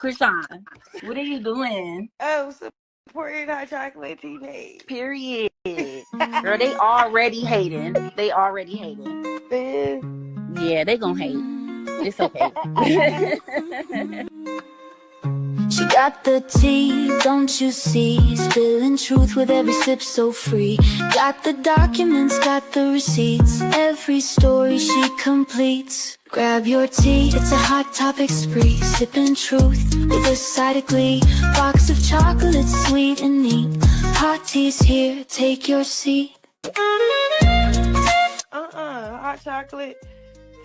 Chrisean, what are you doing? Oh, supporting hot chocolate teenage. Period. Girl, they already hating. Man. Yeah, they gonna hate. It's okay. She got the tea, don't you see? Spilling truth with every sip so free. Got the documents, got the receipts. Every story she completes. Grab your tea, it's a hot topic spree. Sipping truth with a side of glee. Box of chocolates, sweet and neat. Hot tea's here, take your seat. Hot chocolate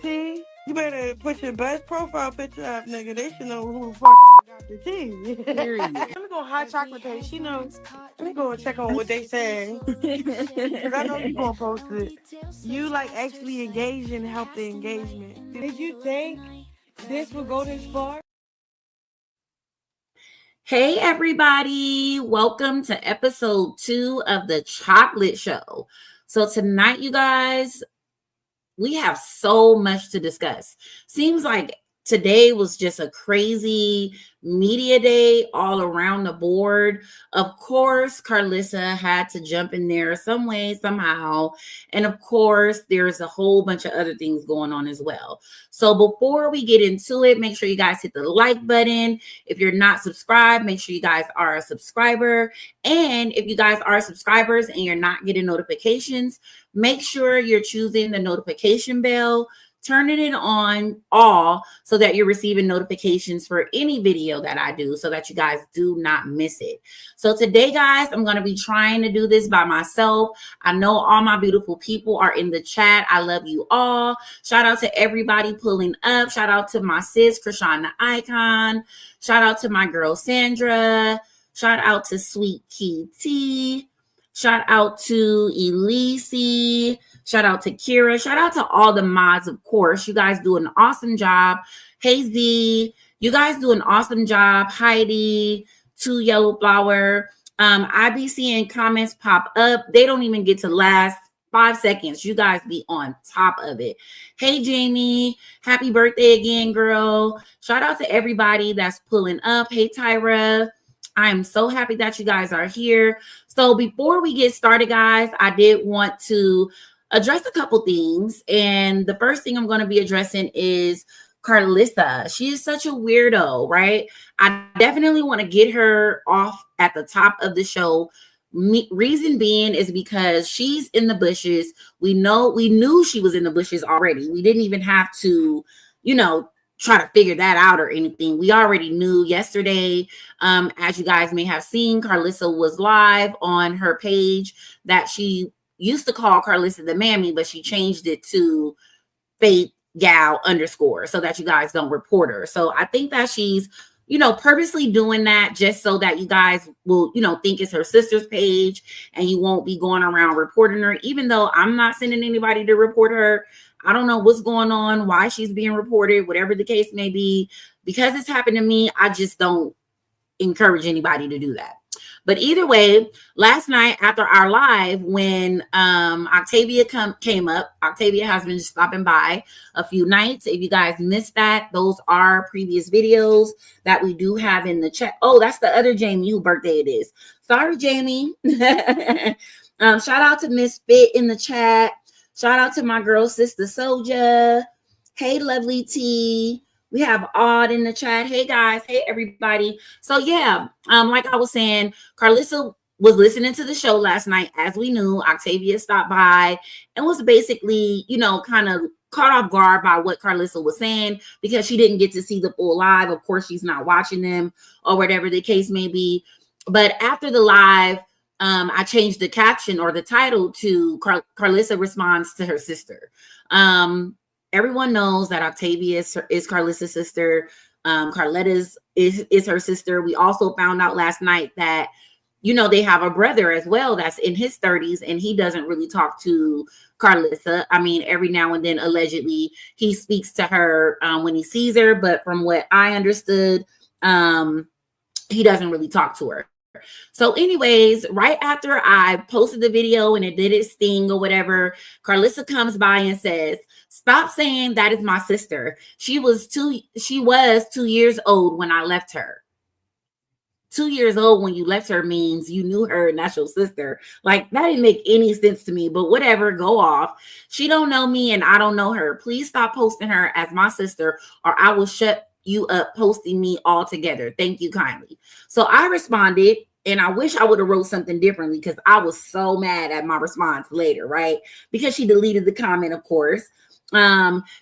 tea. You better put your best profile picture up, nigga. They should know who the fuck got the tea. Period. Let me go on hot chocolate page. She knows. Let me go and check on what they say. Because I know you gonna post it. You like actually engage and help the engagement. Did you think this would go this far? Hey, everybody. Welcome to episode 2 of the Chocolate Show. So tonight, you guys, we have so much to discuss. Seems like today was just a crazy media day all around the board. Of course, Karlissa had to jump in there some way, somehow. And of course, there's a whole bunch of other things going on as well. So before we get into it, make sure you guys hit the like button. If you're not subscribed, make sure you guys are a subscriber. And if you guys are subscribers and you're not getting notifications, make sure you're choosing the notification bell, turning it on all so that you're receiving notifications for any video that I do so that you guys do not miss it. So today, guys, I'm going to be trying to do this by myself. I know all my beautiful people are in the chat. I love you all. Shout out to everybody pulling up. Shout out to my sis, Chrisean the Icon. Shout out to my girl, Sandra. Shout out to Sweet Key T. Shout out to Elise. Shout out to Kira. Shout out to all the mods, of course. You guys do an awesome job. Hey, Z. You guys do an awesome job. Heidi, To Yellow Flower. I be seeing comments pop up. They don't even get to last 5 seconds. You guys be on top of it. Hey, Jamie. Happy birthday again, girl. Shout out to everybody that's pulling up. Hey, Tyra. I am so happy that you guys are here. So before we get started, guys, I did want to address a couple things. And the first thing I'm going to be addressing is Karlissa. She is such a weirdo, right? I definitely want to get her off at the top of the show. Reason being is because she's in the bushes. We knew she was in the bushes already. We didn't even have to, try to figure that out or anything. We already knew yesterday. As you guys may have seen, Karlissa was live on her page that she used to call Karlissa the Mammy, but she changed it to Faith Gal _ so that you guys don't report her. So I think that she's, purposely doing that just so that you guys will, think it's her sister's page and you won't be going around reporting her, even though I'm not sending anybody to report her. I don't know what's going on, why she's being reported, whatever the case may be. Because it's happened to me, I just don't encourage anybody to do that. But either way, last night after our live, when Octavia came up, Octavia has been stopping by a few nights. If you guys missed that, those are previous videos that we do have in the chat. Oh, that's the other Jamie whose birthday it is. Sorry, Jamie. Shout out to Miss Fit in the chat. Shout out to my girl, Sister Soja. Hey, Lovely T. We have Odd in the chat. Hey, guys. Hey, everybody. So, yeah, like I was saying, Karlissa was listening to the show last night. As we knew, Octavia stopped by and was basically, kind of caught off guard by what Karlissa was saying because she didn't get to see the full live. Of course, she's not watching them or whatever the case may be. But after the live, I changed the caption or the title to Karlissa responds to her sister. Everyone knows that Octavia is Karlissa's sister. Carletta's is her sister. We also found out last night that, they have a brother as well that's in his 30s, and he doesn't really talk to Karlissa. I mean, every now and then, allegedly, he speaks to her when he sees her. But from what I understood, he doesn't really talk to her. So anyways, right after I posted the video and it did its thing or whatever, Karlissa comes by and says, stop saying that is my sister. She was 2 years old when I left her. 2 years old when you left her means you knew her and that's your sister. Like, that didn't make any sense to me, but whatever, go off. She don't know me and I don't know her. Please stop posting her as my sister or I will shut you up posting me altogether. Thank you kindly. So I responded, and I wish I would have wrote something differently because I was so mad at my response later, right? Because she deleted the comment, of course.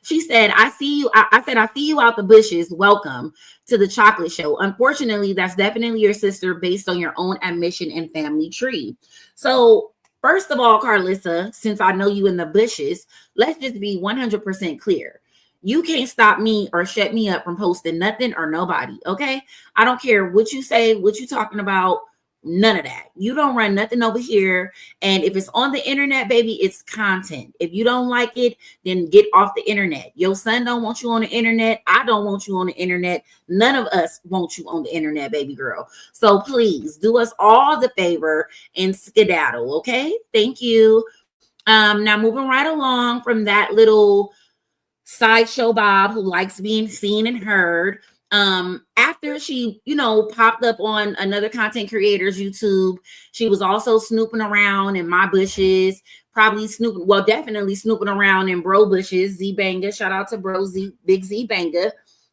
She said, I see you. I said, I see you out the bushes. Welcome to the chocolate show. Unfortunately, that's definitely your sister based on your own admission and family tree. So first of all, Karlissa, since I know you in the bushes, let's just be 100% clear. You can't stop me or shut me up from posting nothing or nobody, okay? I don't care what you say, what you talking about, none of that. You don't run nothing over here. And if it's on the internet, baby, it's content. If you don't like it, then get off the internet. Your son don't want you on the internet. I don't want you on the internet. None of us want you on the internet, baby girl. So please do us all the favor and skedaddle, okay? Thank you. Now moving right along from that little sideshow Bob who likes being seen and heard. After she, popped up on another content creator's YouTube, she was also snooping around in my bushes, definitely snooping around in bro bushes. Z Banga, shout out to bro Z, Big Z Banga.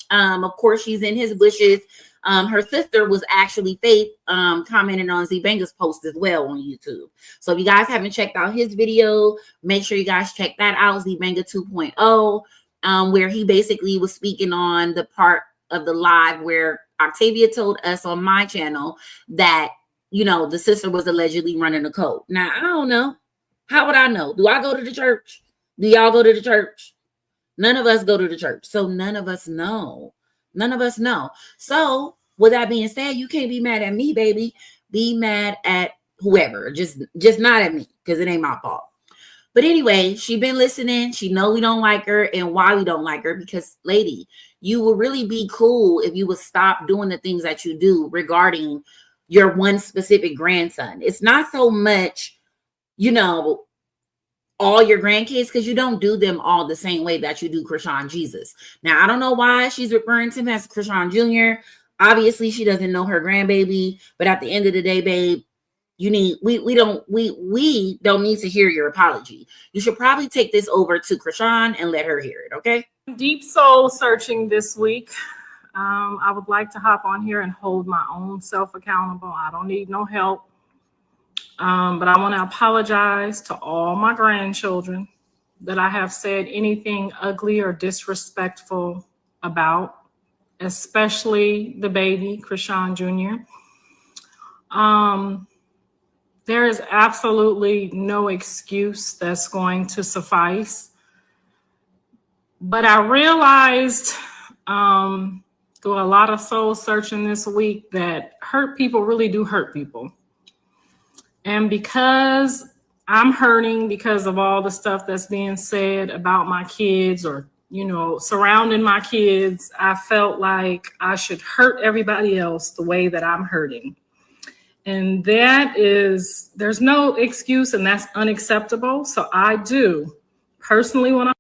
Of course, she's in his bushes. Her sister was actually Faith, commenting on Z Banga's post as well on YouTube. So if you guys haven't checked out his video, make sure you guys check that out, Z Banga 2.0. Where he basically was speaking on the part of the live where Octavia told us on my channel that, the sister was allegedly running a cult. Now, I don't know. How would I know? Do I go to the church? Do y'all go to the church? None of us go to the church. So none of us know. None of us know. So with that being said, you can't be mad at me, baby. Be mad at whoever. Just not at me because it ain't my fault. But anyway, she been listening. She know we don't like her and why we don't like her. Because, lady, you would really be cool if you would stop doing the things that you do regarding your one specific grandson. It's not so much, all your grandkids, because you don't do them all the same way that you do Chrisean Jesus. Now, I don't know why she's referring to him as Chrisean Jr. Obviously, she doesn't know her grandbaby. But at the end of the day, babe, we don't need to hear your apology. You should probably take this over to Chrisean and let her hear it, okay? Deep soul searching this week. I would like to hop on here and hold my own self accountable. I don't need no help. But I want to apologize to all my grandchildren that I have said anything ugly or disrespectful about, especially the baby, Chrisean Jr. There is absolutely no excuse that's going to suffice. But I realized through a lot of soul searching this week that hurt people really do hurt people. And because I'm hurting because of all the stuff that's being said about my kids or, surrounding my kids, I felt like I should hurt everybody else the way that I'm hurting. And there's no excuse, and that's unacceptable. So I do personally want to,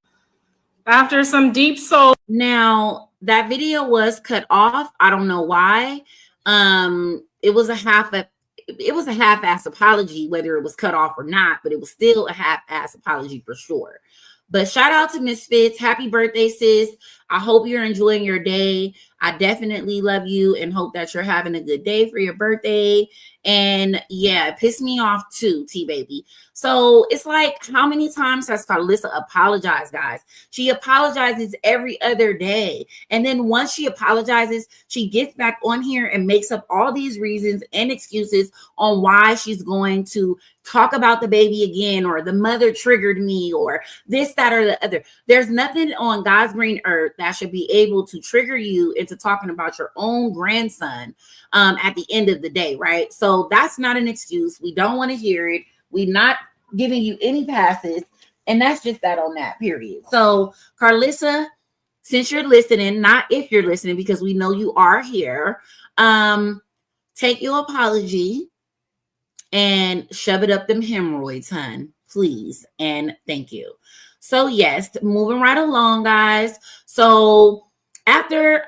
after some deep soul. Now, that video was cut off. I don't know why. It was a half-ass apology, whether it was cut off or not, but it was still a half-ass apology for sure. But shout out to Miss Fitz. Happy birthday, sis. I hope you're enjoying your day. I definitely love you and hope that you're having a good day for your birthday. And yeah, it pissed me off too, T-Baby. So it's like, how many times has Karlissa apologized, guys? She apologizes every other day. And then once she apologizes, she gets back on here and makes up all these reasons and excuses on why she's going to talk about the baby again, or the mother triggered me, or this, that, or the other. There's nothing on God's green earth that should be able to trigger you into talking about your own grandson at the end of the day, right? So that's not an excuse. We don't want to hear it. We're not giving you any passes. And that's just that on that, period. So Karlissa, since you're listening, not if you're listening, because we know you are here, take your apology and shove it up them hemorrhoids, hun. Please and thank you. So yes, moving right along, guys. So after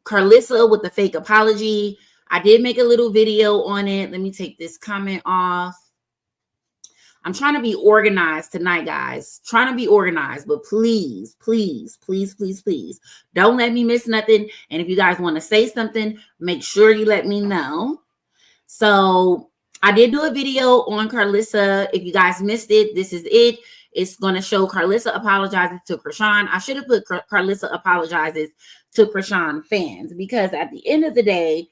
Karlissa with the fake apology, I did make a little video on it. Let me take this comment off. I'm trying to be organized tonight, guys. Trying to be organized, but please, please, please, please, please don't let me miss nothing. And if you guys want to say something, make sure you let me know. So I did do a video on Karlissa. If you guys missed it, this is it. It's going to show Karlissa apologizes to Chrisean. I should have put Karlissa apologizes to Chrisean fans, because at the end of the day,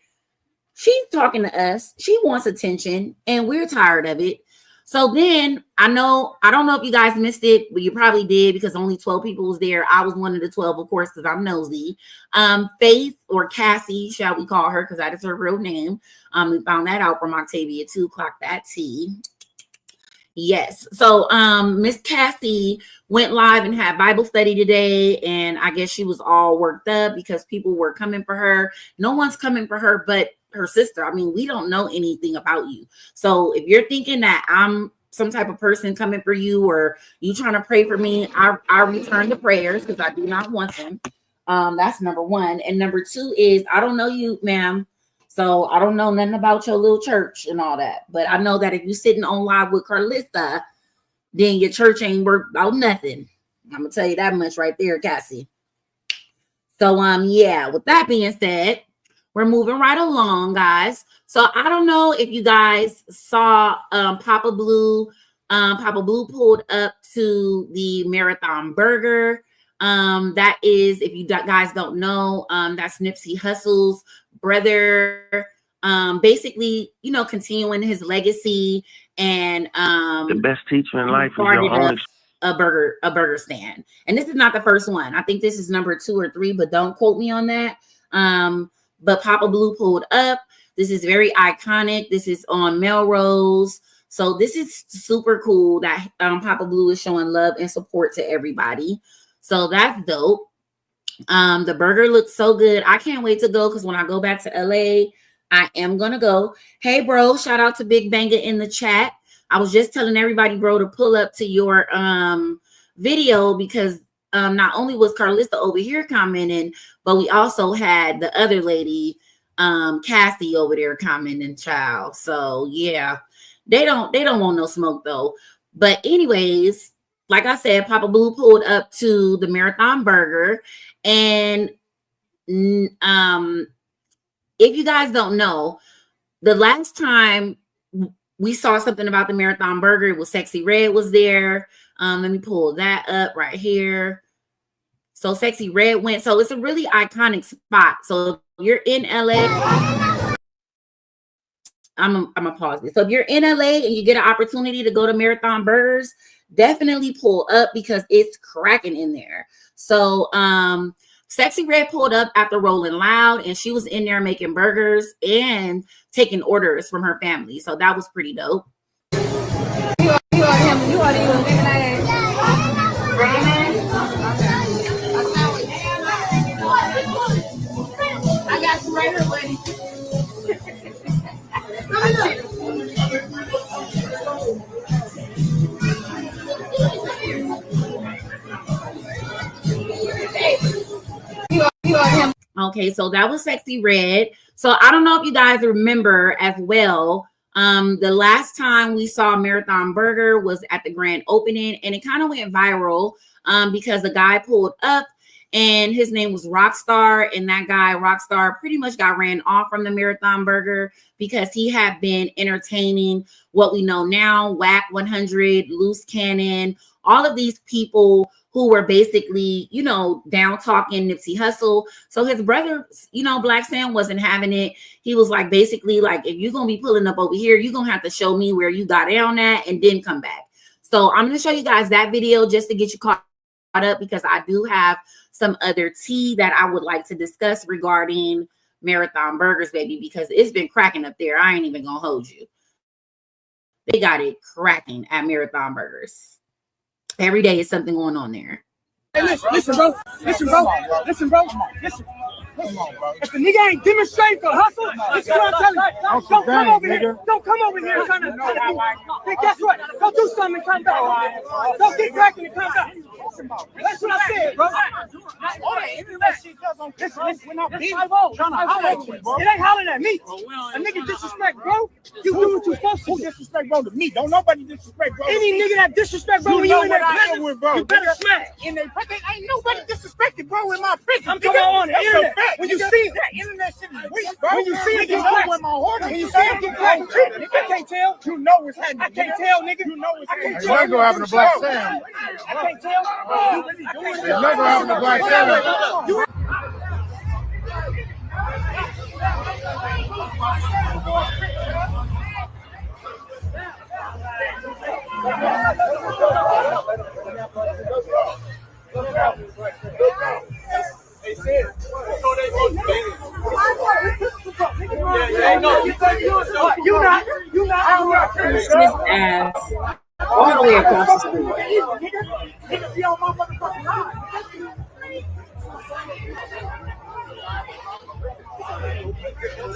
she's talking to us. She wants attention and we're tired of it. So then I don't know if you guys missed it, but you probably did because only 12 people was there. I was one of the 12, of course, because I'm nosy. Faith, or Cassie, shall we call her, because that is her real name. We found that out from Octavia 2 Clock That Tea. Yes. So Miss Cassie went live and had Bible study today, and I guess she was all worked up because people were coming for her. No one's coming for her but her sister. I mean, we don't know anything about you. So if you're thinking that I'm some type of person coming for you, or you trying to pray for me, I return the prayers because I do not want them. That's number one. And number two is, I don't know you, ma'am. So I don't know nothing about your little church and all that. But I know that if you're sitting on live with Karlissa, then your church ain't worth about nothing. I'm gonna tell you that much right there, Cassie. So yeah, with that being said, we're moving right along, guys. So I don't know if you guys saw Papa Blue. Papa Blue pulled up to the Marathon Burger. That is, if you guys don't know, that's Nipsey Hussle's brother. Basically, you know, continuing his legacy, and the best teacher in life is your own. A burger stand. And this is not the first one. I think this is number 2 or 3, but don't quote me on that. But Papa Blue pulled up. This is very iconic. This is on Melrose. So this is super cool that Papa Blue is showing love and support to everybody. So that's dope. The burger looks so good. I can't wait to go, because when I go back to LA, I am going to go. Hey, bro, shout out to Big Banger in the chat. I was just telling everybody, bro, to pull up to your video, because not only was Karlissa over here commenting, but we also had the other lady, Cassie, over there commenting, child. So yeah, they don't want no smoke though. But anyways, like I said, Papa Blue pulled up to the Marathon Burger, and if you guys don't know, the last time we saw something about the Marathon Burger, it was Sexy Red was there. Let me pull that up right here. So Sexy Red went. So it's a really iconic spot. So if you're in LA, I'm gonna pause this. So if you're in LA and you get an opportunity to go to Marathon Burgers, definitely pull up, because it's cracking in there. So Sexy Red pulled up after Rolling Loud, and she was in there making burgers and taking orders from her family. So that was pretty dope. I got you right here, buddy. Okay, so that was Sexy Red. So I don't know if you guys remember as well. The last time we saw Marathon Burger was at the grand opening, and it kind of went viral because the guy pulled up, and his name was Rockstar, and that guy Rockstar pretty much got ran off from the Marathon Burger because he had been entertaining what we know now, Whack 100, Luce Cannon, all of these people who were basically, you know, down talking Nipsey Hussle. So his brother, you know, Black Sam wasn't having it. He was like, basically, like, if you're going to be pulling up over here, you're going to have to show me where you got down at and then come back. So I'm going to show you guys that video just to get you caught up, because I do have some other tea that I would like to discuss regarding Marathon Burgers, baby, because it's been cracking up there. I ain't even going to hold you. They got it cracking at Marathon Burgers. Every day is something going on there. Hey, listen, bro. If the nigga ain't demonstrating for hustle, this is what I'm telling you. Don't come over here. Don't come over here trying to hey, guess what? Go do something and come back. Don't get cracking and come back. That's what I said, bro. Listen, it ain't hollering at me. A nigga disrespect, bro. You do what you supposed to. Who disrespect, bro, to me? Don't nobody disrespect, bro. Any nigga that disrespect, bro, when you in that prison, you better smash. In their prison, ain't nobody disrespected, bro, in my prison. I'm talking on the internet. When you see it, that internet shit is weak, bro. When you see it, get cracked. When you see it, get cracked. I can't tell. You know what's happening. I can't tell, nigga. You know what's happening. You're not gonna have a black Sam. I can't tell. You're not gonna have a black Sam. You not. His ass all the way across the street.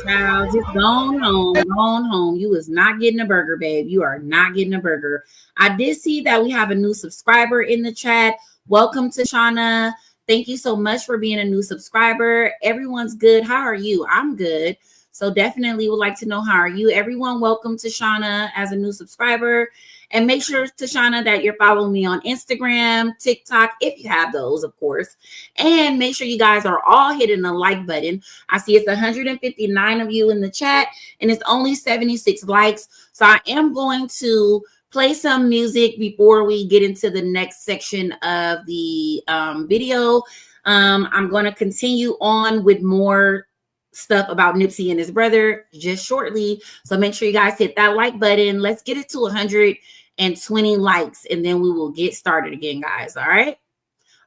Child, just gone home. You was not getting a burger, babe. You are not getting a burger. I did see that we have a new subscriber in the chat. Welcome to Shauna. Thank you so much for being a new subscriber. Everyone's good. How are you? I'm good. So definitely would like to know how are you. Everyone, welcome to Shauna as a new subscriber. And make sure, Tashana, that you're following me on Instagram, TikTok, if you have those, of course. And make sure you guys are all hitting the like button. I see it's 159 of you in the chat, and it's only 76 likes. So I am going to play some music before we get into the next section of the video. I'm going to continue on with more stuff about Nipsey and his brother just shortly. So make sure you guys hit that like button. Let's get it to 120 likes, and then we will get started again, guys. All right.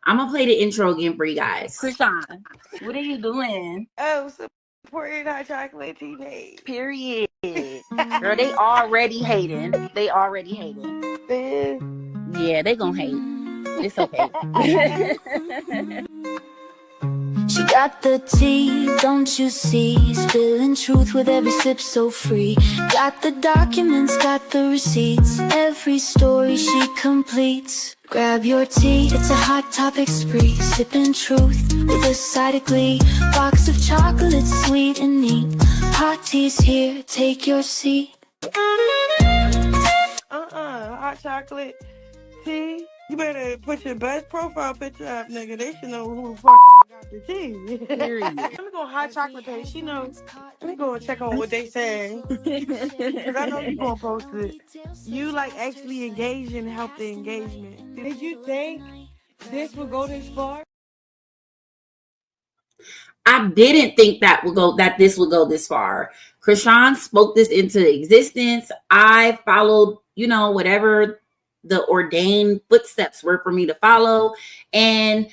I'm gonna play the intro again for you guys. Chrisean, what are you doing? Oh, supporting hot chocolate teenage. Period. Girl, they already hating. Man. Yeah, they gonna hate. It's okay. She got the tea, don't you see? Spilling truth with every sip so free. Got the documents, got the receipts. Every story she completes. Grab your tea, it's a hot topic spree. Sipping truth with a side of glee. Box of chocolates, sweet and neat. Hot tea's here, take your seat. Hot chocolate tea. You better put your best profile picture up, nigga. They should know who the fuck got the tea. Period. Let me go on hot chocolate page. She knows. Let me go and check on what they say. Because I know you gonna post it. You like actually engage and help the engagement. Did you think this would go this far? I didn't think that this would go this far. Chrisean spoke this into existence. I followed, whatever the ordained footsteps were for me to follow. And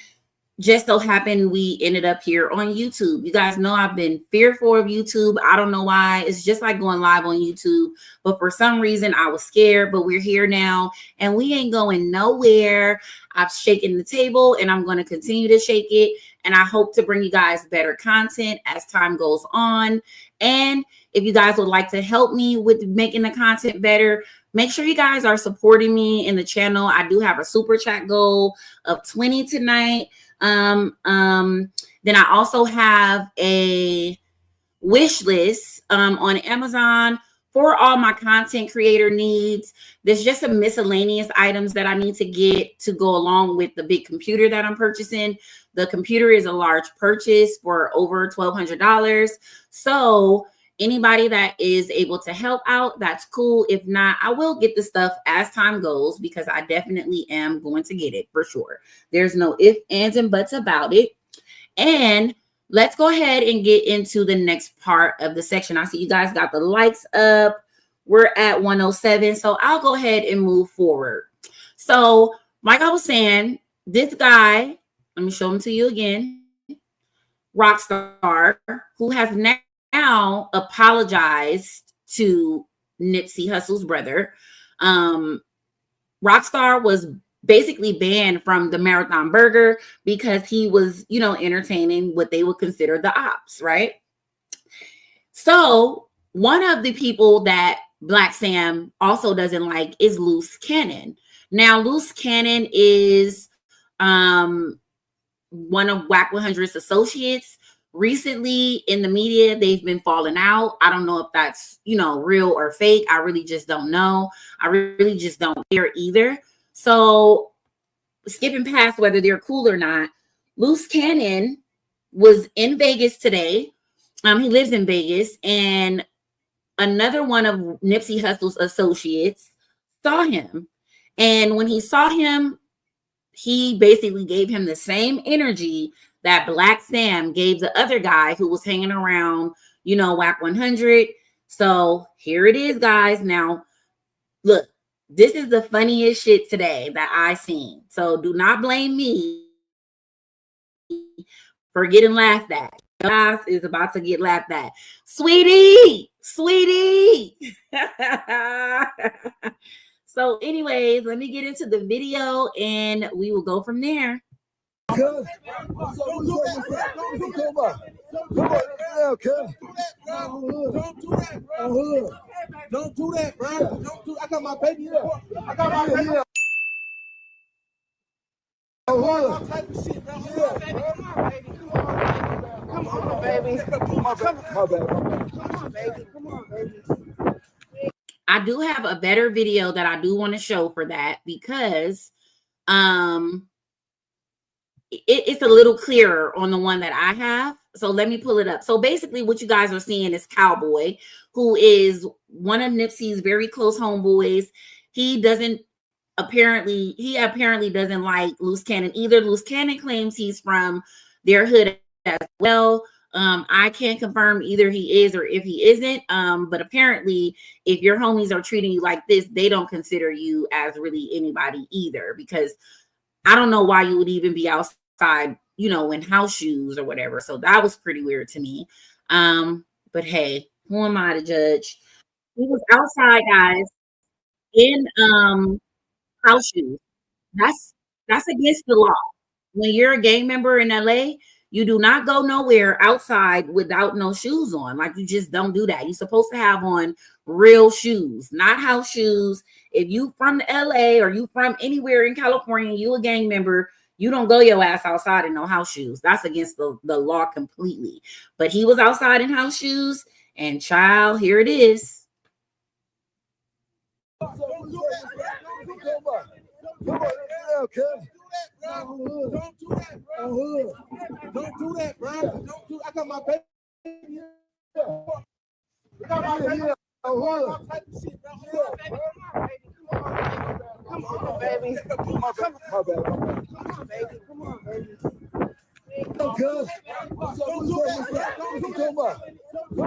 just so happened we ended up here on YouTube. You guys know I've been fearful of YouTube. I don't know why. It's just like going live on YouTube. But for some reason, I was scared. But we're here now, and we ain't going nowhere. I've shaken the table, and I'm going to continue to shake it. And I hope to bring you guys better content as time goes on. And if you guys would like to help me with making the content better, make sure you guys are supporting me in the channel. I do have a super chat goal of 20 tonight. Then I also have a wish list on Amazon for all my content creator needs. There's just some miscellaneous items that I need to get to go along with the big computer that I'm purchasing. The computer is a large purchase for over $1,200. So anybody that is able to help out, that's cool. If not, I will get the stuff as time goes, because I definitely am going to get it for sure. There's no ifs, ands, and buts about it. And let's go ahead and get into the next part of the section. I see you guys got the likes up. We're at 107. So I'll go ahead and move forward. So like I was saying, this guy, let me show him to you again. Rockstar, who has now apologized to Nipsey Hussle's brother. Rockstar was basically banned from the Marathon Burger because he was, you know, entertaining what they would consider the ops, right? So one of the people that Black Sam also doesn't like is Luce Cannon. Now, Luce Cannon is one of WAC 100's associates. Recently in the media, they've been falling out. I don't know if that's, you know, real or fake. I really just don't know. I really just don't care either. So skipping past whether they're cool or not, Luce Cannon was in Vegas today. He lives in Vegas, and another one of Nipsey Hussle's associates saw him. And when he saw him, he basically gave him the same energy that Black Sam gave the other guy who was hanging around, you know, WAC 100. So here it is, guys. Now, look, this is the funniest shit today that I seen. So do not blame me for getting laughed at. Guys is about to get laughed at. Sweetie. So anyways, let me get into the video and we will go from there. Don't do that, bro. I got my baby here. I got my baby here. Come on, baby. I do have a better video that I do want to show for that because it's a little clearer on the one that I have. So let me pull it up. So basically what you guys are seeing is Cowboy, who is one of Nipsey's very close homeboys. He apparently doesn't like Luce Cannon either. Luce Cannon claims he's from their hood as well. I can't confirm either he is or if he isn't. But apparently if your homies are treating you like this, they don't consider you as really anybody either, because I don't know why you would even be outside, you know, in house shoes or whatever. So that was pretty weird to me. But hey, who am I to judge? He was outside, guys, in house shoes. That's against the law. When you're a gang member in LA, you do not go nowhere outside without no shoes on. Like, you just don't do that. You're supposed to have on real shoes, not house shoes. If you from LA or you from anywhere in California, you a gang member, you don't go your ass outside in no house shoes. That's against the law completely. But he was outside in house shoes, and child, here it is. Don't do that, bro. I got my baby here. I got my baby here. Come on, baby. Come on, baby.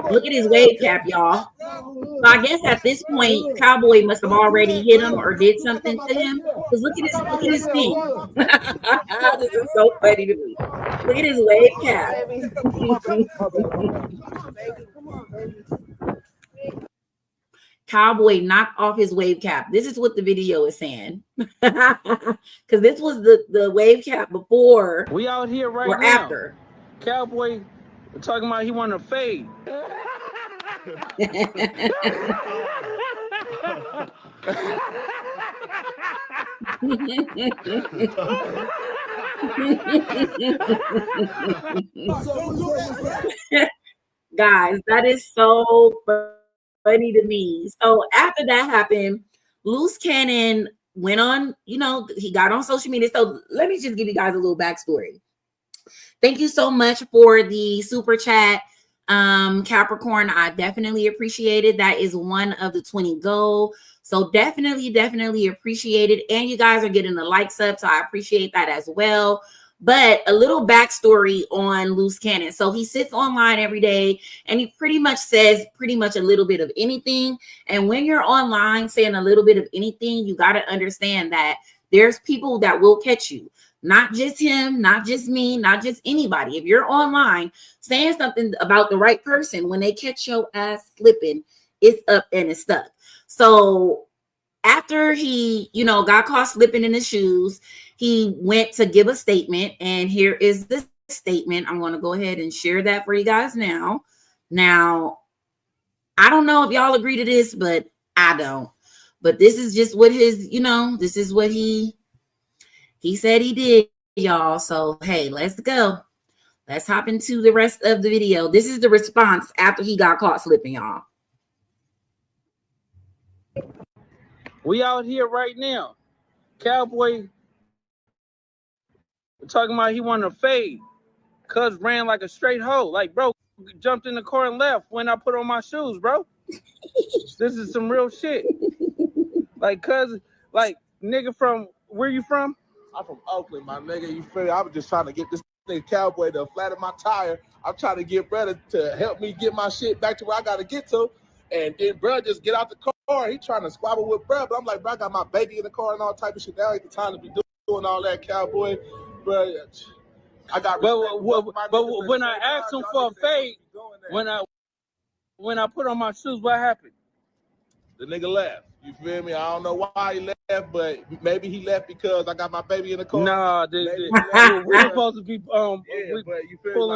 Look at his wave cap, y'all. So I guess at this point, Cowboy must have already hit him or did something to him. Because look at his thing. This is so funny to me. Look at his wave cap. Cowboy knocked off his wave cap. This is what the video is saying. Because this was the wave cap before. We out here right or now. After. Cowboy talking about he want to fade. Guys, that is so funny to me. So after that happened, Luce Cannon went on, you know, he got on social media. So let me just give you guys a little backstory. Thank you so much for the super chat, Capricorn. I definitely appreciate it. That is one of the 20 goal. So definitely appreciate it. And you guys are getting the likes up, so I appreciate that as well. But a little backstory on Luce Cannon. So he sits online every day and he pretty much says a little bit of anything. And when you're online saying a little bit of anything, you got to understand that there's people that will catch you. Not just him, not just me, not just anybody. If you're online saying something about the right person, when they catch your ass slipping, it's up and it's stuck. So after he, got caught slipping in his shoes, he went to give a statement. And here is the statement. I'm going to go ahead and share that for you guys now. Now, I don't know if y'all agree to this, but I don't. But this is just what his, this is what he said he did, y'all. So, hey, let's go. Let's hop into the rest of the video. This is the response after he got caught slipping, y'all. We out here right now. Cowboy talking about he wanted to fade. Cuz ran like a straight hoe. Like, bro, jumped in the car and left when I put on my shoes, bro. This is some real shit. Like, cuz, like, nigga from, where you from? I'm from Oakland, my nigga. You feel me? I was just trying to get this nigga Cowboy to flatten my tire. I'm trying to get brother to help me get my shit back to where I got to get to. And then bro just get out the car. He trying to squabble with bro. But I'm like, bro, I got my baby in the car and all type of shit. Now ain't the time to be doing all that, Cowboy. Bro, I got but when I asked him for a fade, when I put on my shoes, what happened? The nigga left. You feel me? I don't know why he left, but maybe he left because I got my baby in the car. Nah, we're supposed to be pulling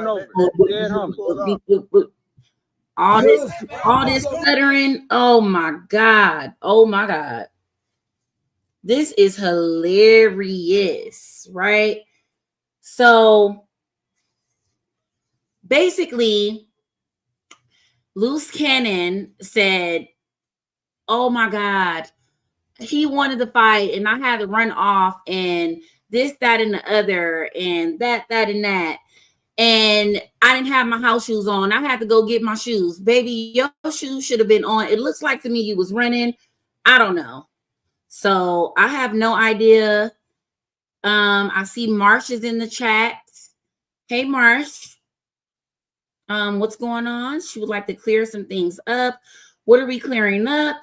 over. Dead homie. All this stuttering. Oh my God. Oh my God. This is hilarious, right? So basically, Luce Cannon said, oh my God, he wanted to fight and I had to run off and this, that, and the other, and that, and that. And I didn't have my house shoes on. I had to go get my shoes. Baby, your shoes should have been on. It looks like to me you was running. I don't know. So I have no idea. I see Marsh is in the chat. Hey, Marsh. What's going on? She would like to clear some things up. What are we clearing up?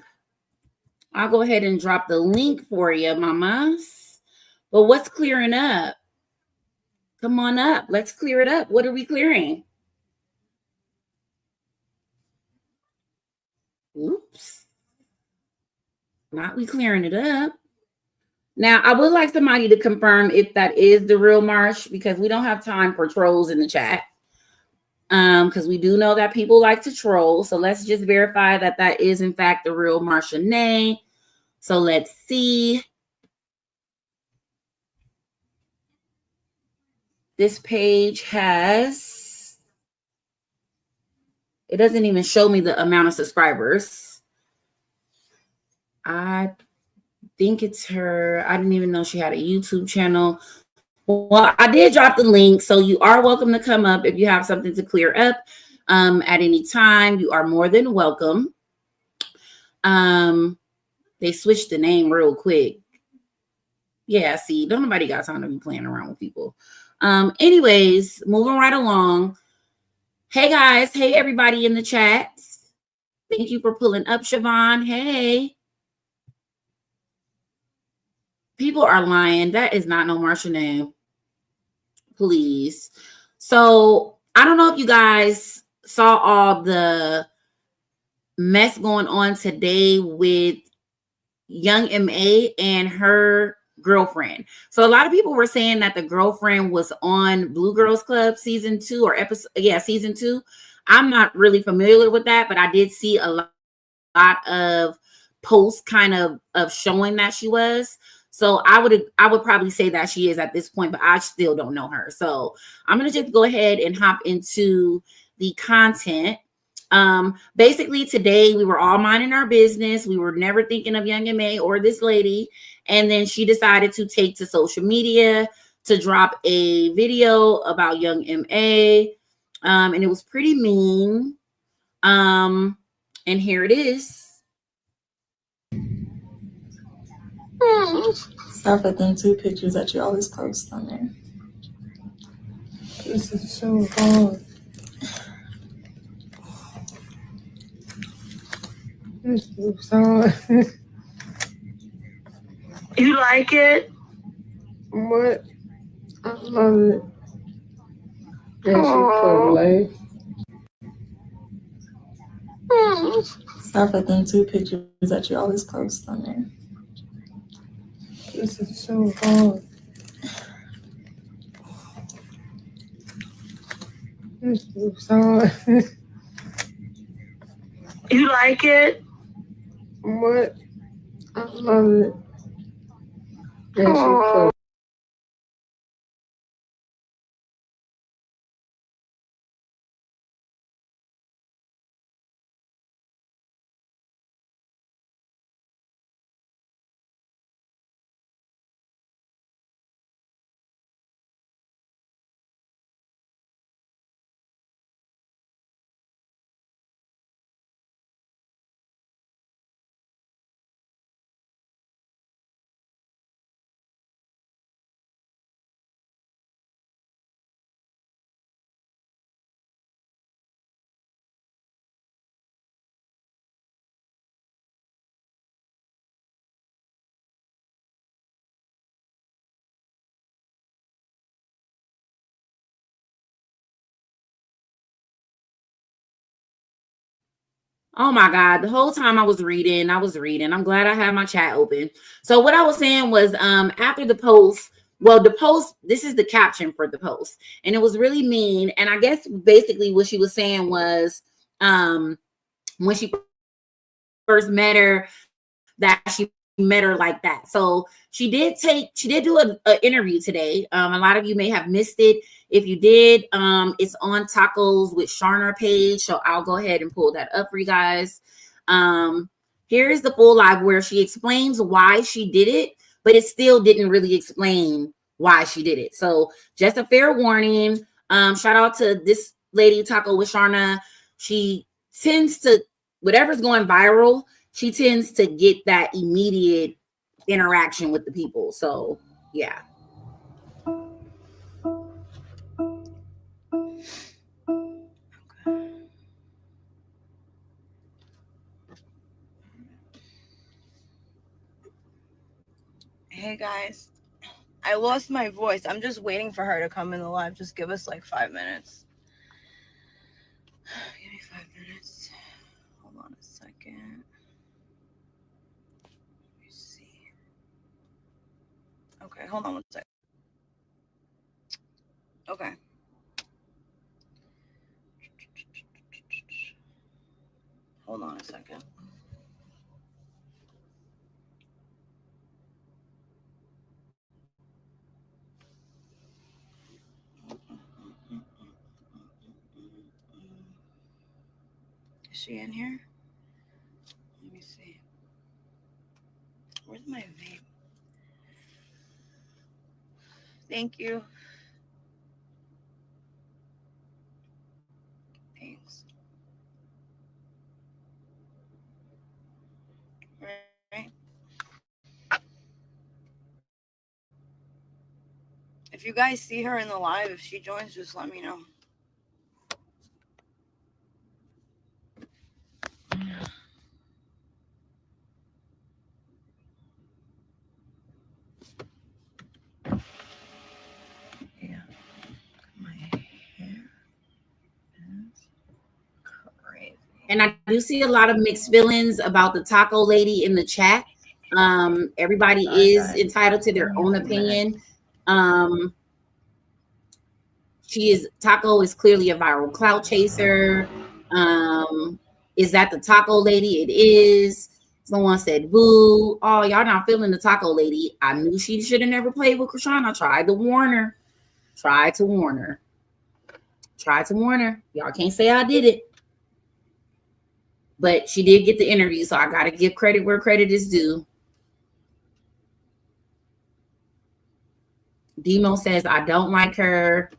I'll go ahead and drop the link for you, mamas. But what's clearing up? Come on up. Let's clear it up. What are we clearing? Oops. Not we clearing it up. Now, I would like somebody to confirm if that is the real Marsh, because we don't have time for trolls in the chat. Because we do know that people like to troll. So let's just verify that that is, in fact, the real Marshanae. So let's see. This page has, it doesn't even show me the amount of subscribers. I think it's her. I didn't even know she had a YouTube channel. Well, I did drop the link, so you are welcome to come up if you have something to clear up at any time. You are more than welcome. They switched the name real quick. Yeah, see, don't nobody got time to be playing around with people. Anyways, moving right along. Hey guys, hey everybody in the chat. Thank you for pulling up, Siobhan. Hey. People are lying. That is not no Marshall name. Please. So I don't know if you guys saw all the mess going on today with Young MA and her girlfriend. So a lot of people were saying that the girlfriend was on Blue Girls Club season 2 or episode, season 2. I'm not really familiar with that, but I did see a lot of posts kind of showing that she was. So I would probably say that she is at this point, but I still don't know her. So I'm going to just go ahead and hop into the content. Basically today we were all minding our business. We were never thinking of Young MA or this lady. And then she decided to take to social media to drop a video about Young MA. And it was pretty mean. And here it is. Stop at them 2 pictures that you always post on there. This is so hard. This is so hard. You like it? What? I love it. Yeah, Stop at them 2 pictures that you always post on there. This is so hard. This is hard. You like it? What? I love it. Yes, you could. Oh my God. The whole time I was reading. I'm glad I had my chat open. So what I was saying was after the post, well, the post, this is the caption for the post. And it was really mean. And I guess basically what she was saying was when she first met her, that she met her like that. So she did do an interview today. A lot of you may have missed it. If you did, it's on Tacos with Sharna page. So I'll go ahead and pull that up for you guys. Here's the full live where she explains why she did it, but it still didn't really explain why she did it. So just a fair warning. Shout out to this lady, Taco with Sharna. She tends to, whatever's going viral, she tends to get that immediate interaction with the people. So yeah. Hey guys, I lost my voice. I'm just waiting for her to come in the live. Just give us like 5 minutes. Give me 5 minutes. Hold on a second. Let me see. Okay, hold on one second. Okay. Hold on a second. Is she in here? Let me see. Where's my vape? Thank you. Thanks. Right. If you guys see her in the live, if she joins, just let me know. Yeah. My hair is crazy. And I do see a lot of mixed feelings about the taco lady in the chat. Everybody is entitled to their own opinion. Taco is clearly a viral clout chaser. Is that the taco lady? It is. Someone said, boo. Oh, y'all not feeling the taco lady. I knew she should have never played with Chrisean. I tried to warn her. Y'all can't say I did it. But she did get the interview, so I got to give credit where credit is due. Demo says, I don't like her.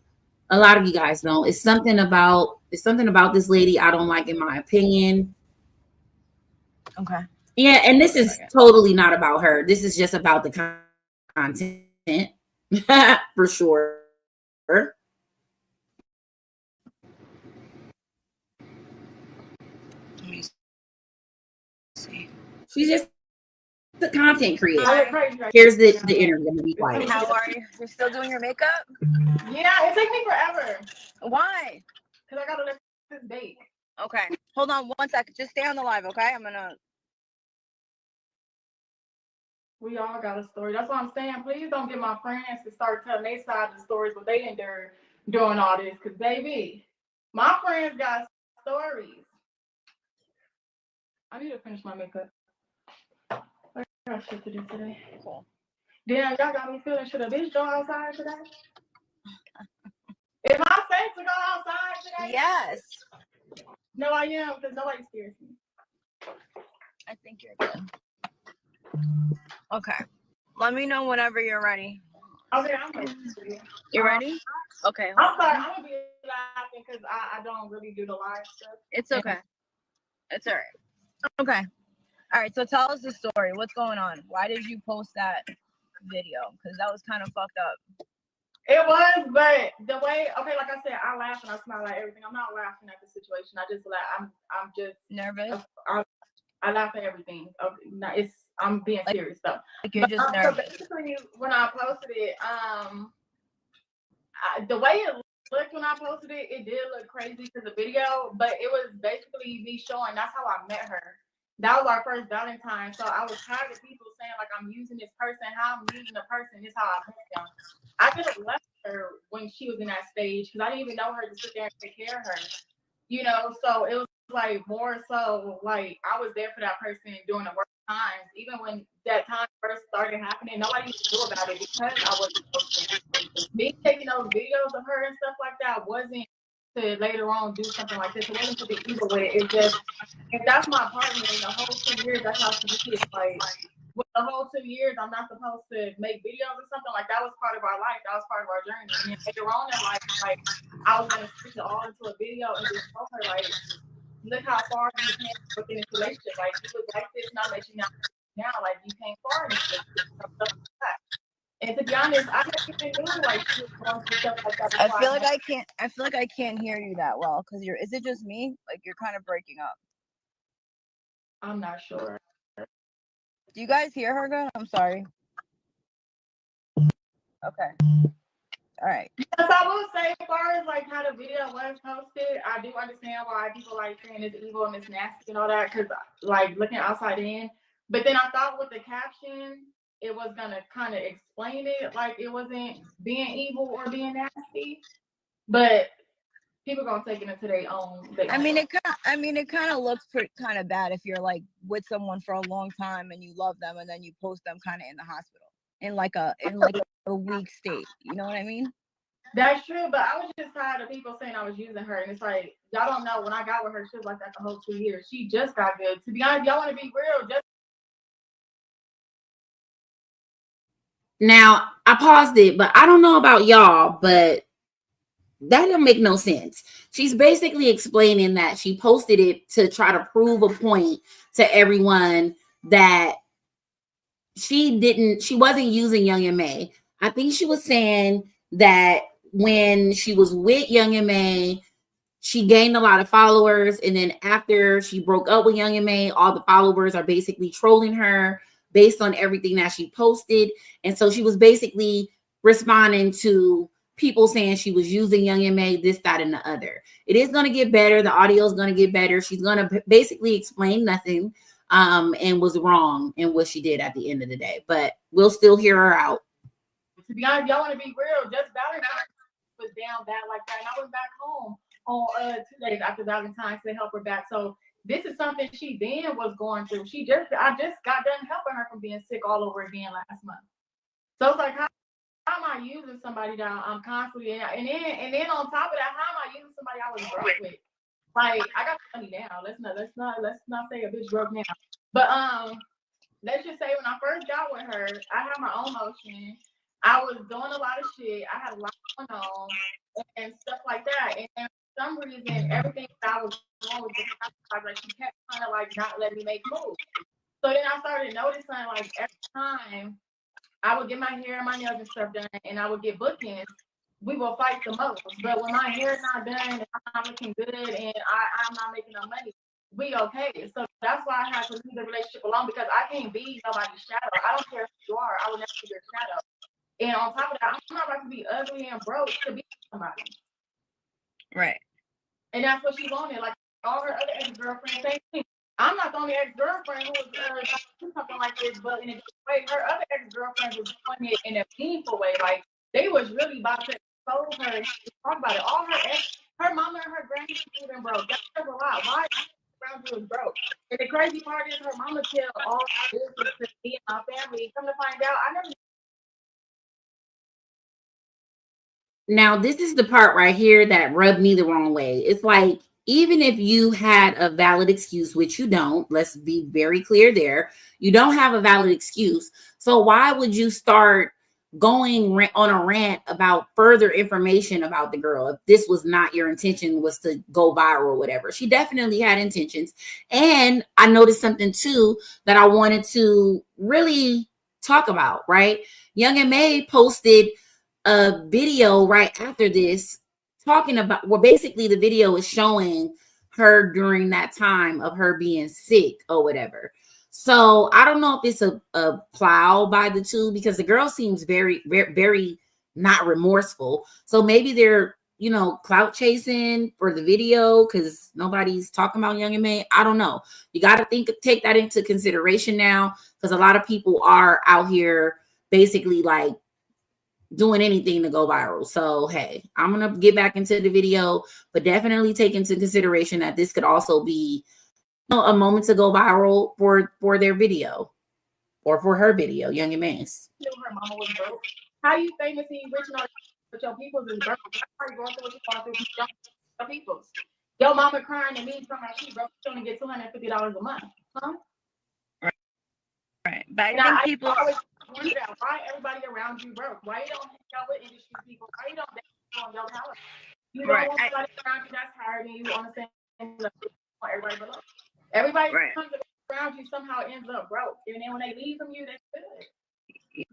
A lot of you guys don't. It's something about this lady I don't like, in my opinion. Okay. Yeah, and this is totally not about her. This is just about the content for sure. Let me see. She's just the content creator. Here's the interview. Let me be quiet. How are you? You're still doing your makeup? Yeah, it took me forever. Why? Because I got to let this bake. Okay. Hold on 1 second. Just stay on the live, okay? I'm going to We all got a story. That's what I'm saying. Please don't get my friends to start telling their side of the stories what they endured doing all this. Because, baby, my friends got stories. I need to finish my makeup. I got shit to do today. Cool. Damn, y'all got me feeling, should a bitch go outside today? Am I safe to go outside today? Yes. No, I am, because nobody scares me. I think you're good. Okay. Let me know whenever you're ready. Okay, I'm ready. You ready? Okay. I'm sorry. I'm going to be laughing because I don't really do the live stuff. It's okay. It's all right. Okay. All right. So tell us the story. What's going on? Why did you post that video? Because that was kind of fucked up. It was, but the way, okay, like I said, I laugh and I smile at everything. I'm not laughing at the situation. I just laugh. I'm just nervous. I laugh at everything. Okay, no, I'm being serious though. Like you're just nervous. So basically, when I posted it, the way it looked when I posted it, it did look crazy to the video, but it was basically me showing that's how I met her. That was our first Valentine. So I was tired of people saying like I'm using this person, how I'm using the person is how I met them. I could have left her when she was in that stage because I didn't even know her to sit there and take care of her. You know, so it was like more so like I was there for that person during the worst times. Even when that time first started happening, nobody knew about it because I wasn't posting. Me taking those videos of her and stuff like that wasn't to later on do something like this. It wasn't to be evil with it. It's just if that's my partner in the whole 2 years, that's how she is. Like with the whole 2 years, I'm not supposed to make videos or something like that. Was part of our life. That was part of our journey. And then later on in life, like I was gonna switch it all into a video and just tell her like, look how far you came within this relationship. Like you was like this, not that you now. Like you came far in this relationship. And to be honest, I didn't even know like she was going through stuff like that. I feel like I can't hear you that well because is it just me? Like you're kind of breaking up. I'm not sure. Do you guys hear her good? I'm sorry. Okay. All right. Yes, I will say, as far as like how the video was posted, I do understand why people like saying it's evil and it's nasty and all that, because like looking outside in. But then I thought with the caption, it was gonna kind of explain it, like it wasn't being evil or being nasty. But people gonna take it into their own. I mean, it kind of looks kind of bad if you're like with someone for a long time and you love them and then you post them kind of in the hospital in like a weak state. You know what I mean? That's true, but I was just tired of people saying I was using her, and it's like y'all don't know. When I got with her, she was like that the whole 2 years. She just got good. To be honest, y'all want to be real. Now, I paused it, but I don't know about y'all, but that didn't make no sense. She's basically explaining that she posted it to try to prove a point to everyone that she wasn't using Young M.A. I think she was saying that when she was with Young M.A., she gained a lot of followers, and then after she broke up with Young M.A., all the followers are basically trolling her based on everything that she posted. And so she was basically responding to people saying she was using Young M.A., this, that, and the other. It is going to get better. The audio is going to get better. She's going to basically explain nothing and was wrong in what she did at the end of the day. But we'll still hear her out. To be honest, y'all want to be real. Just Valentine's was down bad like that, and I went back home on 2 days after Valentine's to help her back. So this is something she then was going through. I just got done helping her from being sick all over again last month. So it's like, how am I using somebody that I'm constantly and then on top of that, how am I using somebody I was broke with? Like I got money now. Let's not say a bitch broke now. But let's just say when I first got with her, I had my own motion. I was doing a lot of shit. I had a lot going on and stuff like that. And for some reason, everything that I was doing was like she kept trying to like not let me make moves. So then I started noticing like every time I would get my hair and my nails and stuff done, and I would get bookings, we will fight the most. But when my hair is not done, and I'm not looking good, and I'm not making no money, we okay. So that's why I had to leave the relationship alone because I can't be nobody's shadow. I don't care who you are. I will never be your shadow. And on top of that, I'm not about to be ugly and broke to be somebody. Right. And that's what she wanted. Like all her other ex-girlfriends, same thing. I'm not the only ex-girlfriend who was doing something like this, but in a different way, her other ex-girlfriends was doing it in a meaningful way. Like they was really about to expose her and talk about it. All her mama and her granny even broke. That says a lot. Why around you is broke? And the crazy part is her mama tell all this to me and my family. Come to find out, I never. Now, this is the part right here that rubbed me the wrong way. It's like, even if you had a valid excuse, which you don't, let's be very clear there, you don't have a valid excuse. So why would you start going on a rant about further information about the girl if this was not your intention, was to go viral or whatever? She definitely had intentions. And I noticed something too that I wanted to really talk about, right? Young and May posted a video right after this talking about, well, basically the video is showing her during that time of her being sick or whatever. So I don't know if it's a plow by the two, because the girl seems very, very, very not remorseful. So maybe they're, you know, clout chasing for the video because nobody's talking about Young and May. I don't know. You got to take that into consideration now, because a lot of people are out here basically like doing anything to go viral. So hey, I'm gonna get back into the video, but definitely take into consideration that this could also be, you know, a moment to go viral for their video or for her video, Young and Man's. Her mama was broke. How you famous and you rich and all, but your people's is broke? How you going through what you going through? Your people's. Your mama crying and me talking about she broke. She only get $250 a month, huh? Right. But I think people always wonder why everybody around you broke. Why you don't hang out with industry people? Why you don't date on your house? You don't want somebody around you that's hired and you want to send everybody below. Everybody comes around you somehow ends up broke. And then when they leave from you, they're good.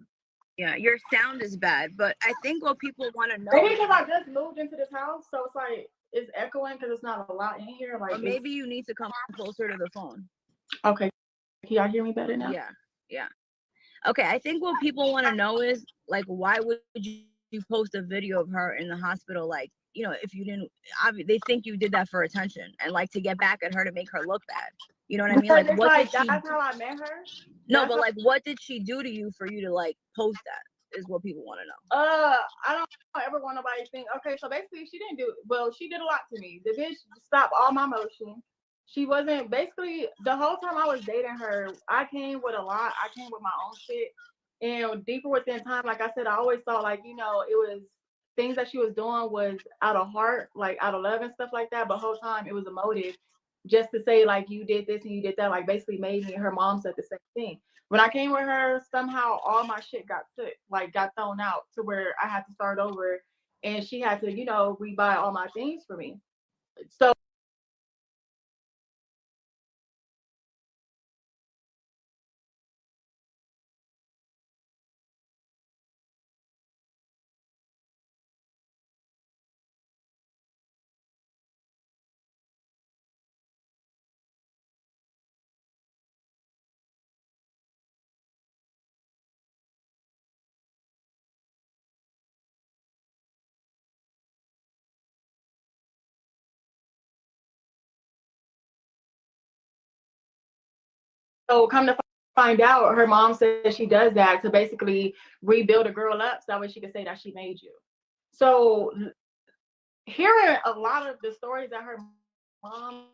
Yeah, your sound is bad, but I think what people want to know. Maybe because I just moved into this house, so it's like it's echoing because it's not a lot in here. Like, or maybe you need to come closer to the phone. Okay, can y'all hear me better now? Yeah. Okay, I think what people want to know is like, why would you post a video of her in the hospital? Like, you know, if you didn't, they think you did that for attention and like to get back at her to make her look bad. You know what I mean? Like, what did she? That's how I met her. No, but like, what did she do to you for you to like post that? Is what people want to know. I don't ever want nobody to think. Okay, so basically, she didn't do. Well, she did a lot to me. The bitch stopped all my motion. She wasn't, basically the whole time I was dating her, I came with a lot. I came with my own shit. And deeper within time, like I said, I always thought like, you know, it was things that she was doing was out of heart, like out of love and stuff like that. But the whole time it was a motive just to say like, you did this and you did that, like basically made me and her mom said the same thing. When I came with her, somehow all my shit got took, like got thrown out to where I had to start over and she had to, you know, rebuy all my things for me. So come to find out, her mom says she does that to basically rebuild a girl up so that way she can say that she made you. So hearing a lot of the stories that her mom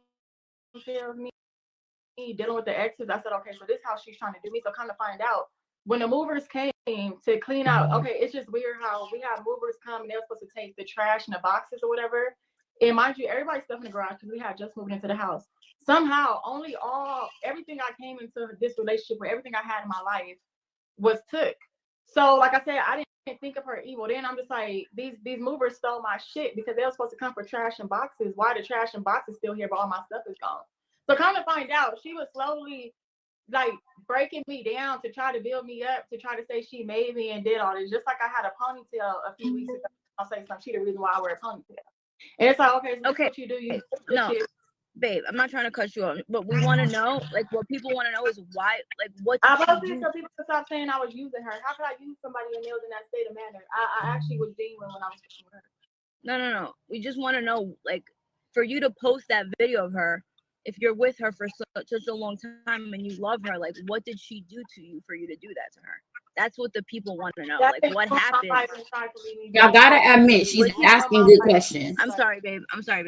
shared with me, dealing with the exes, I said, okay, so this is how she's trying to do me. So come to find out, when the movers came to clean out, okay, it's just weird how we have movers come and they're supposed to take the trash and the boxes or whatever. And mind you, everybody's stuff in the garage because we had just moved into the house. Somehow, everything I came into this relationship with, everything I had in my life was took. So, like I said, I didn't think of her evil. Then I'm just like, these movers stole my shit because they were supposed to come for trash and boxes. Why the trash and boxes still here, but all my stuff is gone? So, come to find out, she was slowly like breaking me down to try to build me up, to try to say she made me and did all this. Just like I had a ponytail a few weeks ago. I'll say something. She the reason why I wear a ponytail. And it's like, okay, so okay, what you do, you no. Babe, I'm not trying to cut you off, but we want to know, like, what people want to know is why, like, what did I she do? So people stop saying I was using her. How could I use somebody and they was in that state of manner? I actually was genuine when I was with her. No. We just want to know, like, for you to post that video of her, if you're with her for such a long time and you love her, like, what did she do to you for you to do that to her? That's what the people want to know. Like, what happened? Y'all gotta admit she's asking good questions. I'm sorry, babe.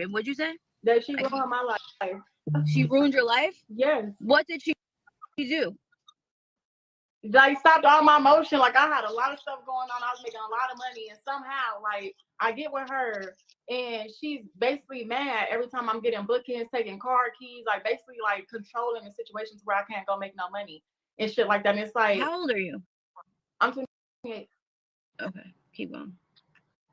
What'd you say? That she ruined my life. She ruined your life? Yes. What did she do? Like, stopped all my motion. Like, I had a lot of stuff going on. I was making a lot of money, and somehow, like, I get with her, and she's basically mad every time I'm getting bookings, taking car keys, like, basically, like, controlling the situations where I can't go make no money and shit like that. And it's like, how old are you? I'm 28. Okay, keep going.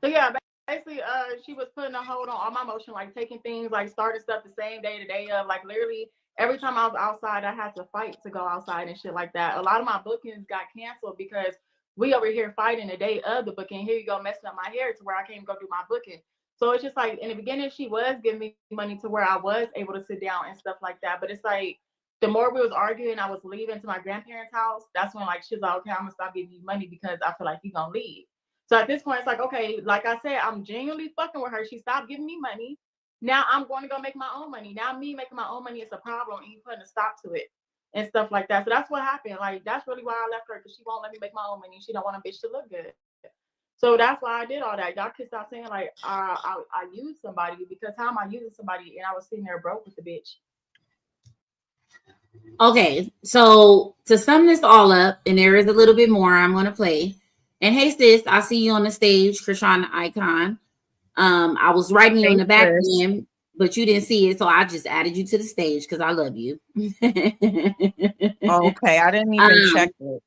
So yeah, basically, she was putting a hold on all my motion, like taking things, like starting stuff the same day, the day of, like literally every time I was outside, I had to fight to go outside and shit like that. A lot of my bookings got canceled because we over here fighting the day of the booking. Here you go, messing up my hair to where I can't even go do my booking. So it's just like, in the beginning, she was giving me money to where I was able to sit down and stuff like that. But it's like, the more we was arguing, I was leaving to my grandparents' house. That's when, like, she's like, okay, I'm gonna stop giving you money because I feel like you're gonna leave. So at this point, it's like, okay, like I said, I'm genuinely fucking with her. She stopped giving me money. Now I'm going to go make my own money. Now me making my own money is a problem, and you putting a stop to it and stuff like that. So that's what happened. Like, that's really why I left her, because she won't let me make my own money. She don't want a bitch to look good. So that's why I did all that. Y'all can stop saying like I used somebody, because how am I using somebody and I was sitting there broke with the bitch? Okay, so to sum this all up, and there is a little bit more I'm going to play. And hey, sis, I see you on the stage, Chrisean the Icon. I was writing you in the back end, but you didn't see it, so I just added you to the stage because I love you. Okay, I didn't even check it.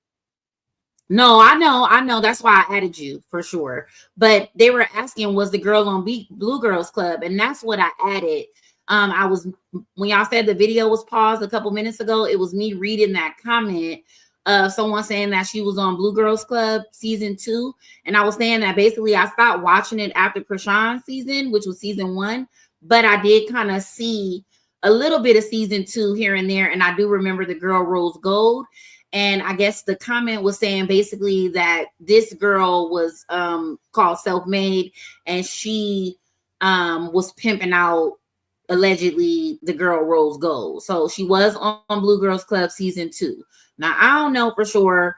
No, I know. That's why I added you for sure. But they were asking, was the girl on Blue Girls Club? And that's what I added. I was, when y'all said the video was paused a couple minutes ago, it was me reading that comment of someone saying that she was on Blue Girls Club season 2. And I was saying that basically I stopped watching it after Chrisean's season, which was season 1. But I did kind of see a little bit of season 2 here and there. And I do remember the girl Rose Gold. And I guess the comment was saying basically that this girl was called Self-Made, and she was pimping out allegedly the girl Rose Gold. So she was on Blue Girls Club season 2. Now, I don't know for sure.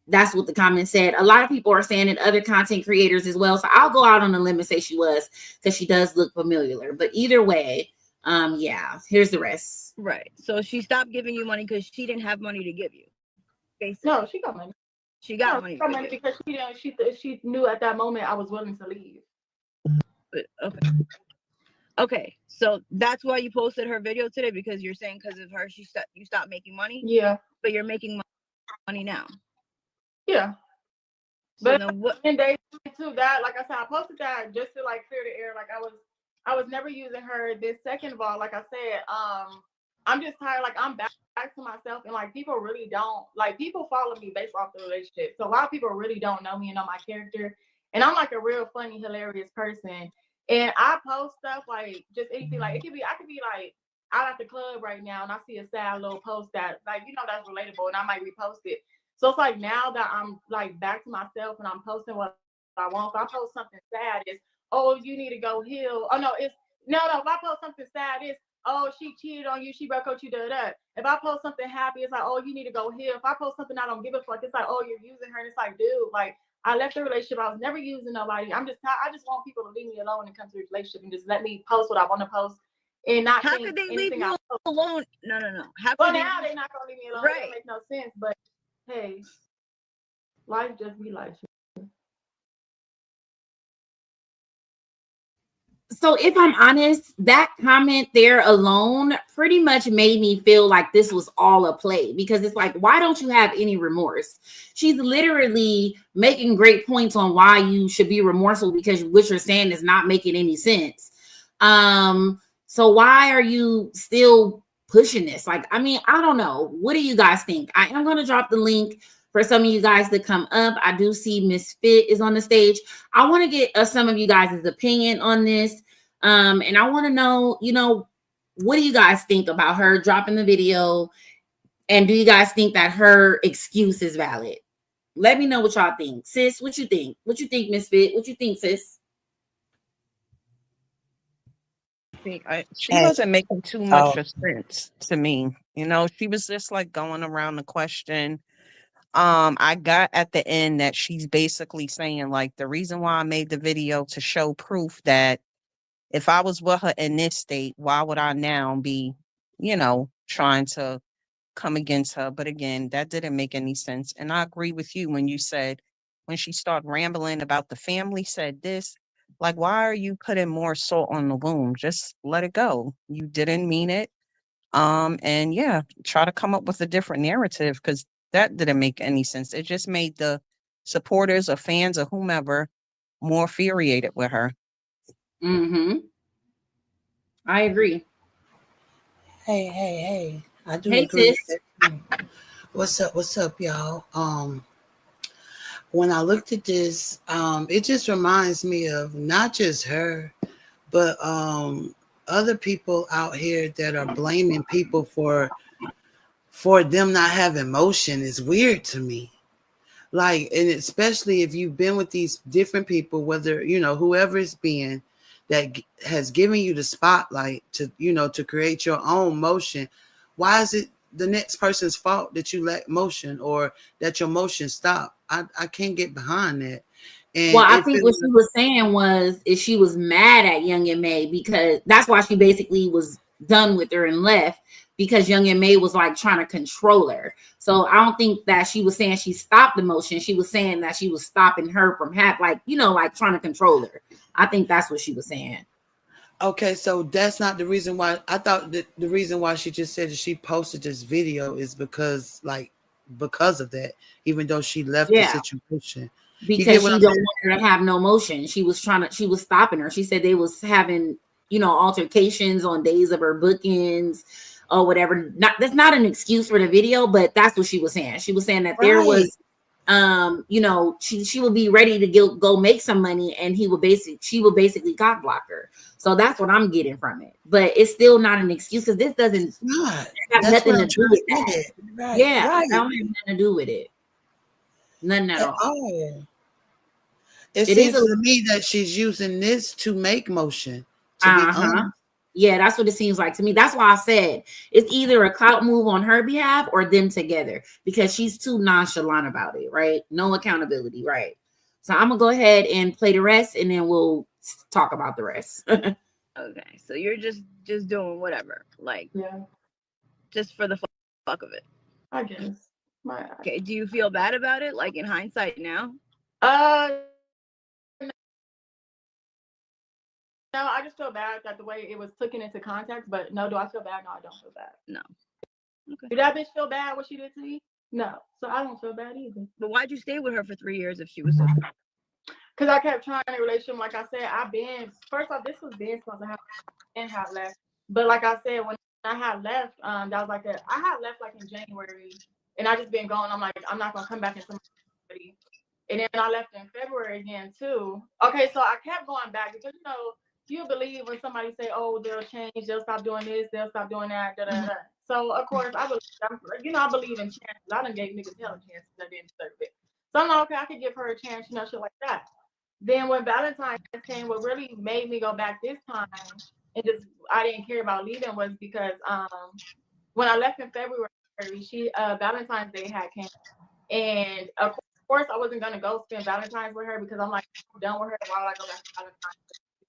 That's what the comment said. A lot of people are saying it, other content creators as well. So I'll go out on a limb and say she was, because she does look familiar. But either way, yeah, here's the rest. Right. So she stopped giving you money because she didn't have money to give you. Basically. No, she got money. She got money. She got money because she knew at that moment I was willing to leave. Okay. Okay. So that's why you posted her video today, because you're saying because of her you stopped making money? Yeah. But you're making money now. Yeah. So but then what? And day 2, that, like I said, I posted that just to like clear the air. Like I was never using her. This second of all, like I said, I'm just tired. Like, I'm back to myself, and like people really don't, like, people follow me based off the relationship. So a lot of people really don't know me and know my character. And I'm like a real funny, hilarious person. And I post stuff like just anything. Like, I could be like out at the club right now and I see a sad little post that, like, that's relatable, and I might repost it. So it's like, now that I'm like back to myself and I'm posting what I want. If I post something sad, it's, oh, you need to go heal. Oh no, it's no. If I post something sad, it's, oh, she cheated on you, she broke up with you, da. If I post something happy, it's like, oh, you need to go heal. If I post something I don't give a fuck, it's like, oh, you're using her. And it's like, dude, like, I left the relationship. I was never using nobody. I just want people to leave me alone and come to the relationship and just let me post what I want to post and not. How could they leave you alone? No. How well, now they're not gonna leave me alone. Right. It makes no sense. But hey, life just be life. So if I'm honest, that comment there alone pretty much made me feel like this was all a play, because it's like, why don't you have any remorse? She's literally making great points on why you should be remorseful, because what you're saying is not making any sense. So why are you still pushing this? Like, I mean, I don't know. What do you guys think? I am going to drop the link for some of you guys to come up. I do see Miss Fit is on the stage. I want to get some of you guys' opinion on this. And I want to know, what do you guys think about her dropping the video? And do you guys think that her excuse is valid? Let me know what y'all think. Sis, what you think? What you think, Miss Fit? What you think, sis? She wasn't making too much of sense to me. You know, she was just like going around the question. I got at the end that she's basically saying like the reason why I made the video to show proof that if I was with her in this state, why would I now be, you know, trying to come against her? But again, that didn't make any sense. And I agree with you when you said when she started rambling about the family said this, like, why are you putting more salt on the wound? Just let it go. You didn't mean it. And yeah, try to come up with a different narrative because that didn't make any sense. It just made the supporters or fans or whomever more infuriated with her. Mm-hmm. I agree. Hey. I do Hey, agree sis. with that. What's up, y'all? When I looked at this, it just reminds me of not just her, but other people out here that are blaming people for them not having motion is weird to me. Like, and especially if you've been with these different people, whether, you know, whoever it's been that has given you the spotlight to, you know, to create your own motion. Why is it the next person's fault that you lack motion or that your motion stopped? I can't get behind that. And Well, I think what she was saying is she was mad at Young and May because that's why she basically was done with her and left because Young and May was like trying to control her. So I don't think that she was saying she stopped the motion. She was saying that she was stopping her from like, you know, like trying to control her. I think that's what she was saying. Okay, so that's not the reason why. I thought that the reason why she just said that she posted this video is because of that, even though she left the situation. Because she don't want her to have no motion. She was stopping her. She said they was having, you know, altercations on days of her bookings or whatever. That's not an excuse for the video, but that's what she was saying. She was saying that there was, you know, she would be ready to go make some money and she would basically cock block her. So that's what I'm getting from it. But it's still not an excuse because this doesn't have nothing to do with that. That don't have nothing to do with it. Nothing at all. It seems to me that she's using this to make motion. To be honest. Yeah, that's what it seems like to me. That's why I said it's either a clout move on her behalf or them together because she's too nonchalant about it, right? No accountability, right? So I'm gonna go ahead and play the rest, and then we'll talk about the rest. Okay, so you're just doing whatever, like just for the fuck of it. I guess. Okay, do you feel bad about it, like in hindsight now? No, I just feel bad that the way it was taken into context. But no, do I feel bad? No, I don't feel bad. No. Okay. Did that bitch feel bad what she did to me? No. So I don't feel bad either. But why'd you stay with her for 3 years if she was so? Because I kept trying a relationship. Like I said, first off, this was supposed to happen and have left. But like I said, when I had left, that was like I had left like in January, and I just been going. I'm like, I'm not gonna come back into somebody. And then I left in February again too. Okay, so I kept going back because you believe when somebody say, oh, they'll change, they'll stop doing this, they'll stop doing that, da, da, da. So of course I believe in chances. I done gave niggas hell a chance that didn't deserve it. So I'm like, okay, I could give her a chance, shit like that. Then when Valentine's came, what really made me go back this time and just I didn't care about leaving was because when I left in February, Valentine's Day had came, and of course I wasn't gonna go spend Valentine's with her because I'm like, I'm done with her. Why would I go back to Valentine's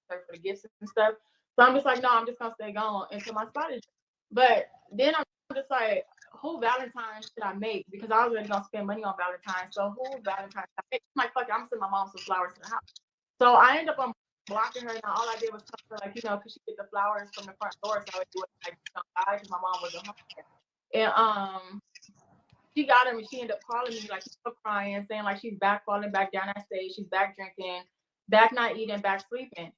for the gifts and stuff? So I'm just like, no, I'm just gonna stay gone until my spot is. But then I'm just like, who Valentine's should I make? Because I was already gonna spend money on Valentine's. So who Valentine's should I make? I'm like, fuck it, I'm sending my mom some flowers to the house. So I ended up blocking her. Now all I did was tell her, like, because she get the flowers from the front door, so I would do it like, because my mom wasn't home. And she got him and she ended up calling me, like, she's crying, saying like she's back falling back down that stage, she's back drinking, back not eating, back sleeping.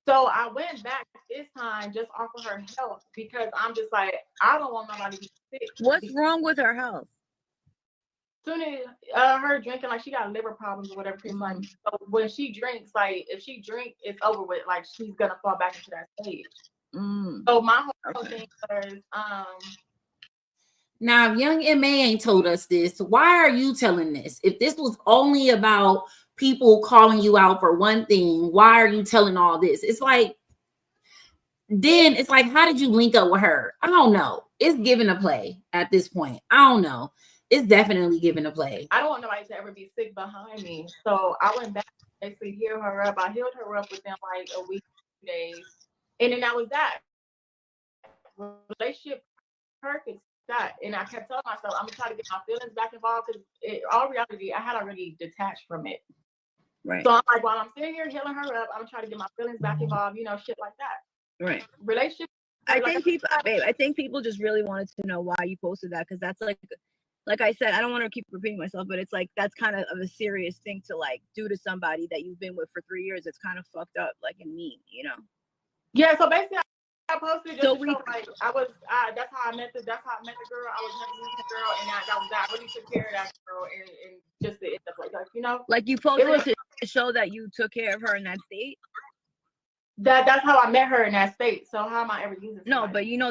So I went back this time just off of her health because I'm just like, I don't want nobody to be sick. What's wrong with her health? Soon as her drinking, like she got liver problems or whatever. Like, so when she drinks, like if she drinks, it's over with. Like she's gonna fall back into that stage. So my whole thing was, now, if Young M.A. ain't told us this, why are you telling this? If this was only about people calling you out for one thing, why are you telling all this? It's like, then it's like, how did you link up with her? I don't know. It's giving a play at this point. I don't know. It's definitely giving a play. I don't want nobody to ever be sick behind me. So I went back to basically heal her up. I healed her up within like a week, 2 days. And then that was that. Relationship perfect. That. And I kept telling myself, I'm going to try to get my feelings back involved because all reality, I had already detached from it. Right. So I'm like, while I'm sitting here healing her up, I'm going to try to get my feelings back involved, you know, shit like that. Right. Relationship. I think people just really wanted to know why you posted that, because that's like I said, I don't want to keep repeating myself, but it's like that's kind of a serious thing to like do to somebody that you've been with for 3 years. It's kind of fucked up, like, and mean, you know. Yeah. So basically, I posted just to show, like, that's how I met the girl. I was never using the girl, and that was that. I really took care of that girl, and just to end up like that, you know. Like you posted to show that you took care of her in that state. That's how I met her in that state. So how am I ever using? No, but you know,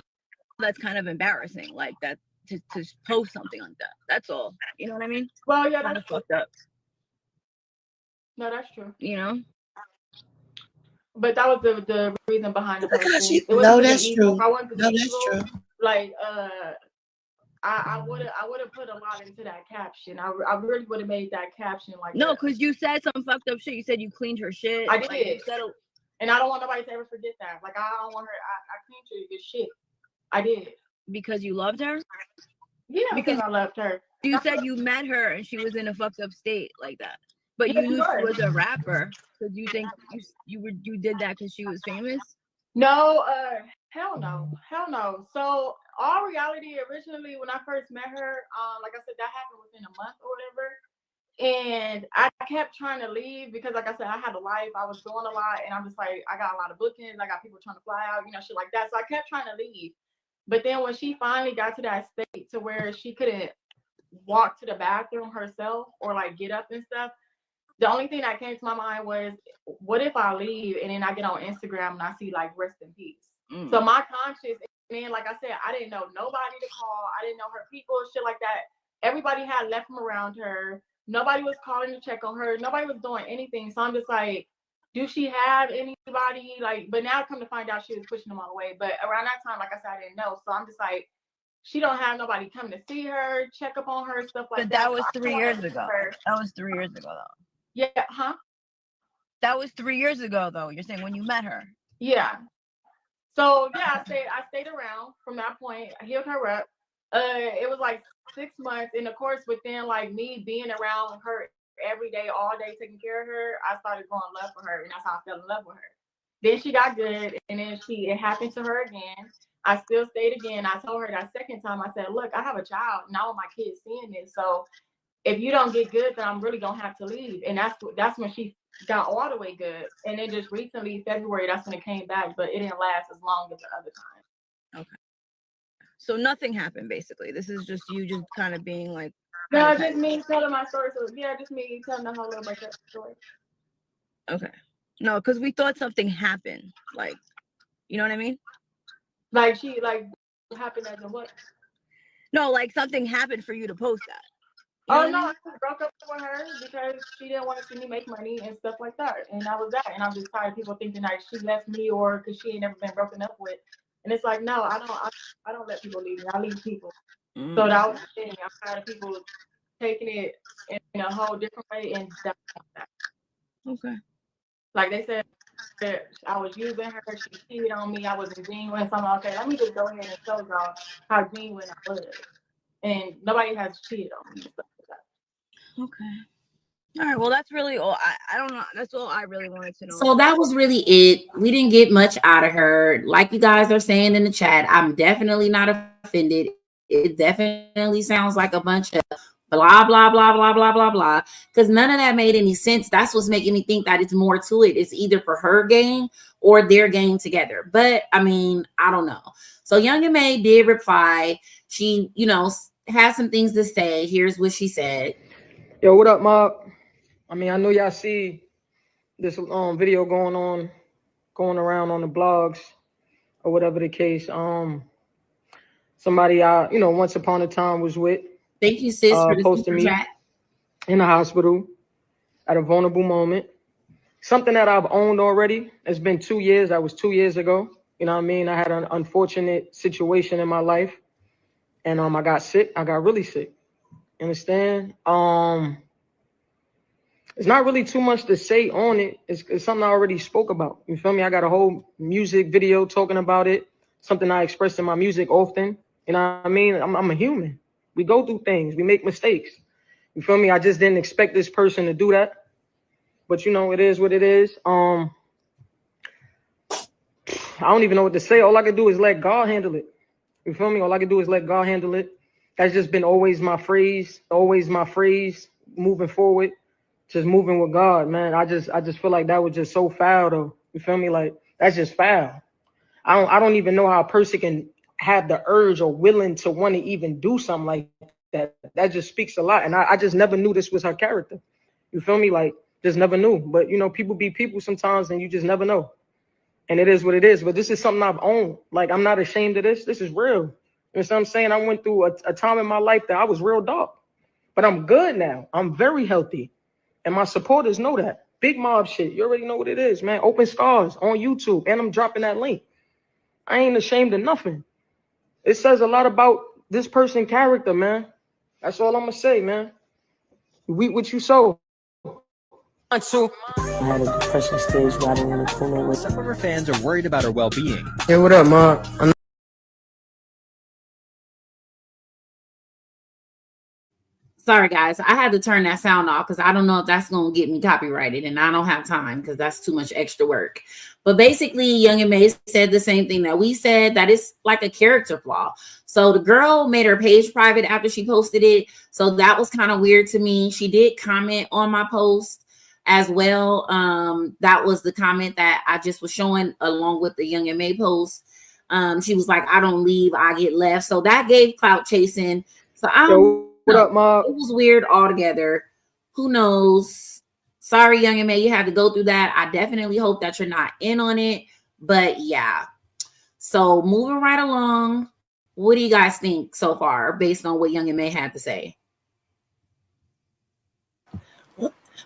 that's kind of embarrassing, like that to post something like that. That's all. You know what I mean? Well, yeah, kind that's of fucked up. No, that's true. You know. But that was the reason behind the posting. No, that's true. No, that's true. Like I would have put a lot into that caption. I really would have made that caption like no, because you said some fucked up shit. You said you cleaned her shit. I did. Like, you said and I don't want nobody to ever forget that. Like, I don't want her. I cleaned her good shit. I did. Because you loved her? Yeah, because I loved her. You said you met her and she was in a fucked up state like that. But you knew she was a rapper. So do you think you did that because she was famous? No, hell no. So all reality, originally when I first met her, like I said, that happened within a month or whatever. And I kept trying to leave because, like I said, I had a life. I was doing a lot, and I'm just like, I got a lot of bookings. I got people trying to fly out, you know, shit like that. So I kept trying to leave. But then when she finally got to that state to where she couldn't walk to the bathroom herself or like get up and stuff, the only thing that came to my mind was, what if I leave and then I get on Instagram and I see like rest in peace? So my conscience, and then like I said, I didn't know nobody to call. I didn't know her people, shit like that. Everybody had left from around her. Nobody was calling to check on her. Nobody was doing anything. So I'm just like, do she have anybody? Like, but now I come to find out she was pushing them all away. But around that time, like I said, I didn't know. So I'm just like, she don't have nobody coming to see her, check up on her, stuff like that. But that was so 3 years ago. That was 3 years ago, though. Yeah, huh? That was 3 years ago, though. You're saying when you met her. Yeah. So yeah, I stayed around from that point. I healed her up. It was like 6 months, and of course, within like me being around her every day, all day, taking care of her, I started growing love for her, and that's how I fell in love with her. Then she got good, and then it happened to her again. I still stayed again. I told her that second time, I said, look, I have a child. Now my kid's seeing this. So if you don't get good, then I'm really gonna have to leave. And that's when she got all the way good. And then just recently, February, that's when it came back, but it didn't last as long as the other time. Okay. So nothing happened, basically. This is just you just kind of being like. No, just me telling my story. So yeah, just me telling the whole little breakup story. Okay. No, because we thought something happened. Like, you know what I mean? Like happened as in what? No, like something happened for you to post that. Oh no, I just broke up with her because she didn't want to see me make money and stuff like that. And that was that. And I'm just tired of people thinking like she left me or because she ain't never been broken up with. And it's like, no, I don't let people leave me. I leave people. So that was the thing. I'm tired of people taking it in a whole different way and stuff like that. Okay. Like they said that I was using her, she cheated on me, I wasn't genuine. So I'm like, okay, let me just go ahead and show y'all how genuine I was. And nobody has cheated on me and stuff like that. Okay. All right. Well, that's really all. I don't know. That's all I really wanted to know. So that was really it. We didn't get much out of her. Like you guys are saying in the chat, I'm definitely not offended. It definitely sounds like a bunch of blah, blah, blah, blah, blah, blah, blah. Because none of that made any sense. That's what's making me think that it's more to it. It's either for her game or their game together. But I mean, I don't know. So Young and May did reply. She, has some things to say. Here's what she said. Yo, what up, Mob? I mean, I know y'all see this video going around on the blogs or whatever the case. Somebody I, once upon a time was with. Thank you, sis, for the posted me in the hospital at a vulnerable moment. Something that I've owned already. It's been 2 years. That was 2 years ago. You know what I mean? I had an unfortunate situation in my life, and I got sick. I got really sick. You understand? It's not really too much to say on it. It's something I already spoke about. You feel me? I got a whole music video talking about it. Something I express in my music often. You know what I mean? I'm a human. We go through things. We make mistakes. You feel me? I just didn't expect this person to do that. But you know, it is what it is. I don't even know what to say. All I can do is let God handle it. You feel me? All I can do is let God handle it. That's just been always my phrase moving forward. Just moving with God, man. I just feel like that was just so foul though. You feel me? Like that's just foul. I don't even know how a person can have the urge or willing to want to even do something like that. That just speaks a lot. And I just never knew this was her character. You feel me? Like just never knew. But you know, people be people sometimes and you just never know. And it is what it is. But this is something I've owned. Like I'm not ashamed of this. This is real. You know what I'm saying? I went through a time in my life that I was real dark. But I'm good now. I'm very healthy. And my supporters know that. Big mob shit. You already know what it is, man. Open Scars on YouTube. And I'm dropping that link. I ain't ashamed of nothing. It says a lot about this person's character, man. That's all I'm going to say, man. You reap what you sow. I had a depression stage where I didn't want to pull away. Some of her fans are worried about her well-being. Hey, what up, Mark? Sorry, guys. I had to turn that sound off because I don't know if that's going to get me copyrighted, and I don't have time because that's too much extra work. But basically, Young and May said the same thing that we said, that it's like a character flaw. So the girl made her page private after she posted it. So that was kind of weird to me. She did comment on my post as well. That was the comment that I just was showing along with the Young and May post. She was like, I don't leave, I get left. So that gave clout chasing. So I don't What up, Mark? It was weird altogether. Who knows? Sorry, Young and May, you had to go through that. I definitely hope that you're not in on it. But yeah. So moving right along, what do you guys think so far based on what Young and May had to say?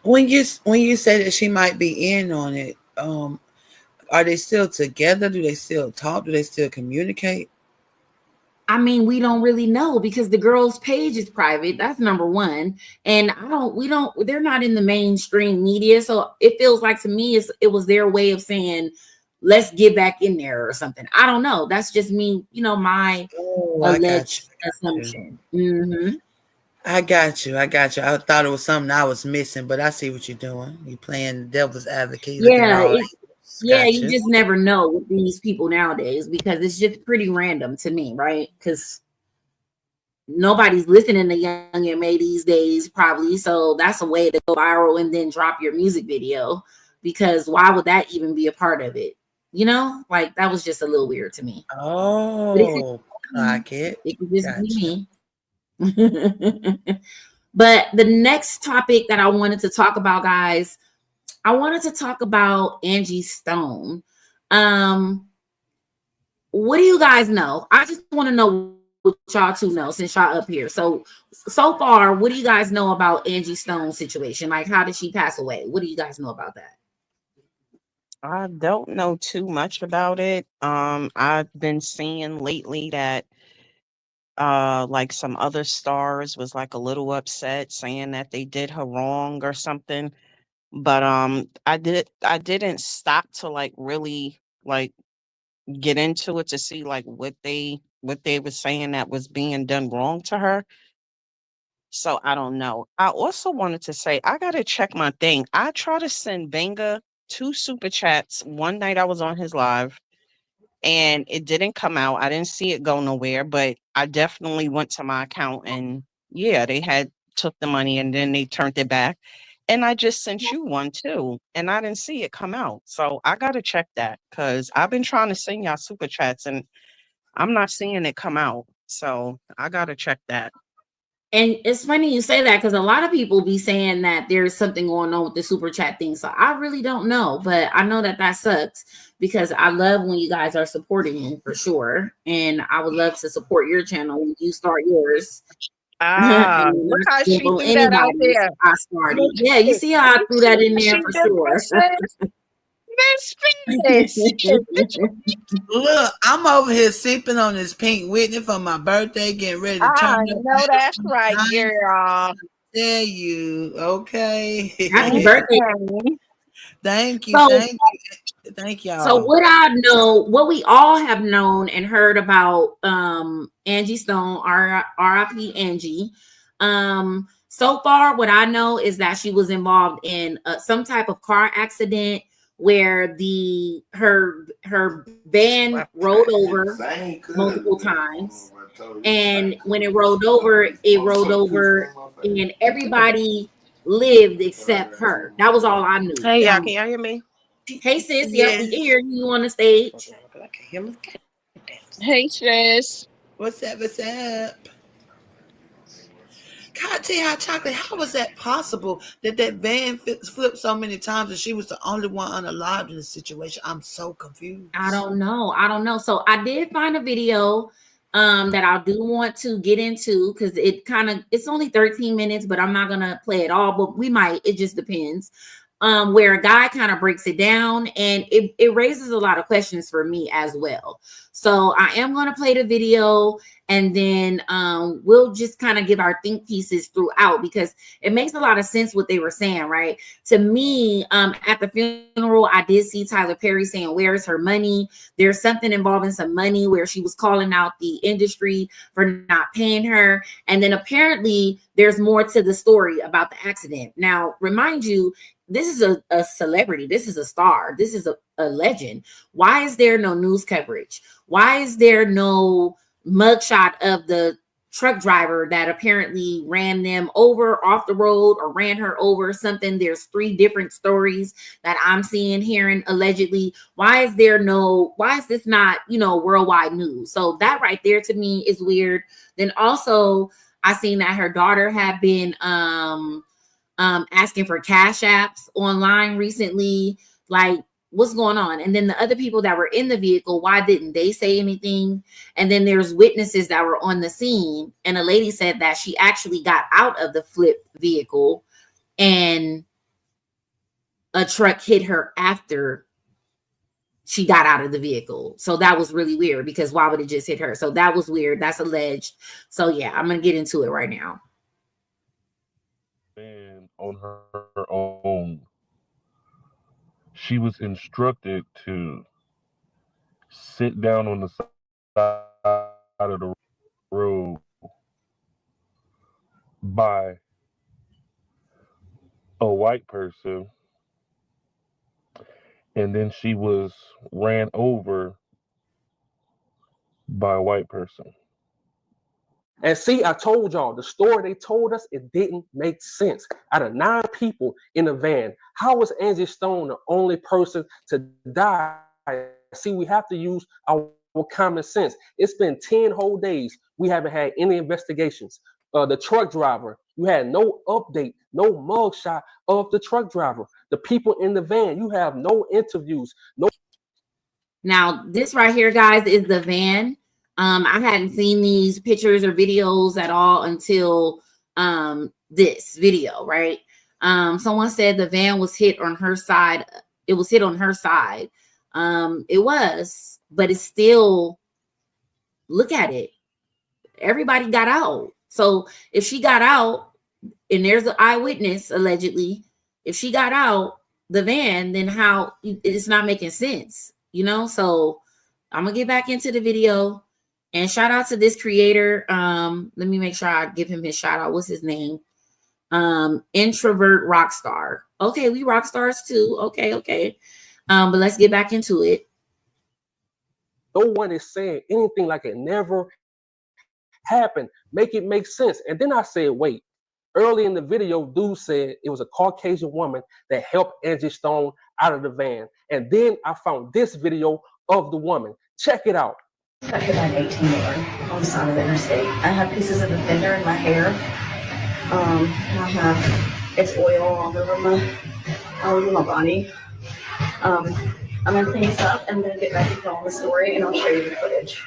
When you say that she might be in on it, are they still together? Do they still talk? Do they still communicate? I mean, we don't really know because the girl's page is private. That's number one. And they're not in the mainstream media. So it feels like to me, it was their way of saying, let's get back in there or something. I don't know. That's just me, my alleged assumption. Mm-hmm. I got you. I thought it was something I was missing, but I see what you're doing. You're playing devil's advocate. Yeah, you just never know with these people nowadays because it's just pretty random to me, right? Because nobody's listening to Young and May these days, probably. So that's a way to go viral and then drop your music video. Because why would that even be a part of it? Like that was just a little weird to me. Oh, it could just be me. But the next topic that I wanted to talk about, guys, I wanted to talk about Angie Stone. What do you guys know? I just want to know what y'all two know since y'all up here. So far, what do you guys know about Angie Stone's situation? Like, how did she pass away? What do you guys know about that? I don't know too much about it. I've been seeing lately that like some other stars was like a little upset saying that they did her wrong or something. But I didn't stop to like really like get into it to see like what they were saying that was being done wrong to her. So I don't know. I also wanted to say I gotta check my thing. I try to send Benga 2 super chats one night I was on his live and it didn't come out. I didn't see it go nowhere, but I definitely went to my account and yeah, they had took the money and then they turned it back. And I just sent you one too, and I didn't see it come out. So I gotta check that because I've been trying to send y'all super chats and I'm not seeing it come out. So I gotta check that. And it's funny you say that because a lot of people be saying that there's something going on with the super chat thing. So I really don't know, but I know that sucks because I love when you guys are supporting me for sure. And I would love to support your channel when you start yours. Look how she threw that out there. I started. Yeah, you see how I threw that in there for sure. Miss Look, I'm over here sipping on this Pink Whitney for my birthday, getting ready to I turn up. know that's right, girl. Tell you, okay. Happy birthday. Thank you, So, thank y'all. So what I know, what we all have known and heard about Angie Stone, RIP Angie. So far, what I know is that she was involved in some type of car accident where her van rolled over multiple times, and when it rolled over, and everybody lived except her. That was all I knew. Hey, y'all, can y'all hear me? Hey, sis. Yep, we can hear you on the stage. Hey, sis. What's up? What's up? God, tell y'all, Chocolate, how was that possible that van flipped so many times and she was the only one unalived in the situation? I'm so confused. I don't know. So I did find a video that I do want to get into because it's only 13 minutes, but I'm not gonna play it all, but we might. It just depends. Where a guy kind of breaks it down, and it raises a lot of questions for me as well. So I am going to play the video, and then we'll just kind of give our think pieces throughout, because it makes a lot of sense what they were saying, right? To me, at the funeral, I did see Tyler Perry saying, "Where's her money?" There's something involving some money where she was calling out the industry for not paying her. And then apparently there's more to the story about the accident. Now, remind you, this is a celebrity. This is a star. This is a legend. Why is there no news coverage? Why is there no mugshot of the truck driver that apparently ran them over off the road or ran her over something? There's 3 different stories that I'm seeing, hearing allegedly. Why is this not, worldwide news? So that right there to me is weird. Then also I seen that her daughter had been asking for cash apps online recently. Like, what's going on? And then the other people that were in the vehicle, why didn't they say anything? And then there's witnesses that were on the scene, and a lady said that she actually got out of the flipped vehicle and a truck hit her after she got out of the vehicle. So that was really weird, because why would it just hit her? So that was weird. That's alleged. So yeah, I'm gonna get into it right now. And on her own, she was instructed to sit down on the side of the road by a white person, and then she was ran over by a white person. And see, I told y'all, the story they told us, it didn't make sense. Out of 9 people in the van, how was Angie Stone the only person to die? See, we have to use our common sense. It's been 10 whole days. We haven't had any investigations. The truck driver, you had no update, no mugshot of the truck driver. The people in the van, you have no interviews. Now, this right here, guys, is the van. I hadn't seen these pictures or videos at all until this video, right? Someone said the van was hit on her side. It was hit on her side. It was, but it's still, look at it. Everybody got out. So if she got out, and there's an eyewitness allegedly, if she got out the van, then how? It's not making sense, So I'm gonna get back into the video. And shout out to this creator. Let me make sure I give him his shout out. What's his name? Introvert Rockstar. Okay, we rock stars too. Okay. But let's get back into it. No one is saying anything like it never happened. Make it make sense. And then I said, wait. Early in the video, dude said it was a Caucasian woman that helped Angie Stone out of the van. And then I found this video of the woman. Check it out. I hit an 18-wheeler on the side of the interstate. I have pieces of the fender in my hair. I have it's oil all over my body. I'm gonna clean this up and I'm gonna get back to telling the story, and I'll show you the footage.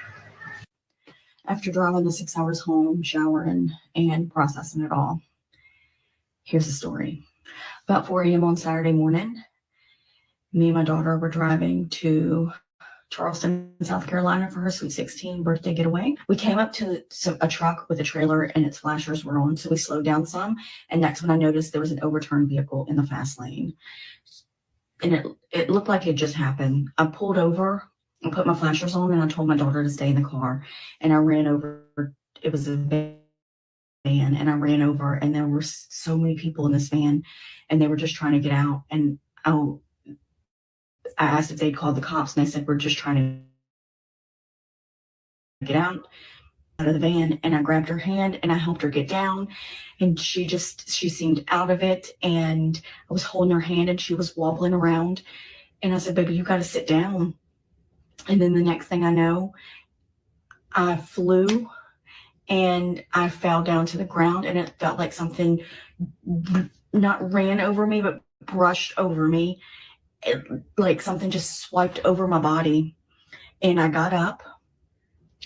After driving the 6 hours home, showering, and processing it all, here's the story. About 4 a.m. on Saturday morning, Me and my daughter were driving to Charleston, South Carolina for her Sweet 16 birthday getaway. We came up to a truck with a trailer and its flashers were on, so we slowed down some. And that's when I noticed there was an overturned vehicle in the fast lane. And it looked like it just happened. I pulled over and put my flashers on, and I told my daughter to stay in the car. And I ran over. It was a van, and I ran over, and there were so many people in this van, and they were just trying to get out. And I asked if they'd called the cops, and they said, we're just trying to get out of the van. And I grabbed her hand and I helped her get down, and she seemed out of it, and I was holding her hand and she was wobbling around, and I said, baby, you got to sit down. And then the next thing I know, I flew and I fell down to the ground, and it felt like something not ran over me, but brushed over me. Like something just swiped over my body. And I got up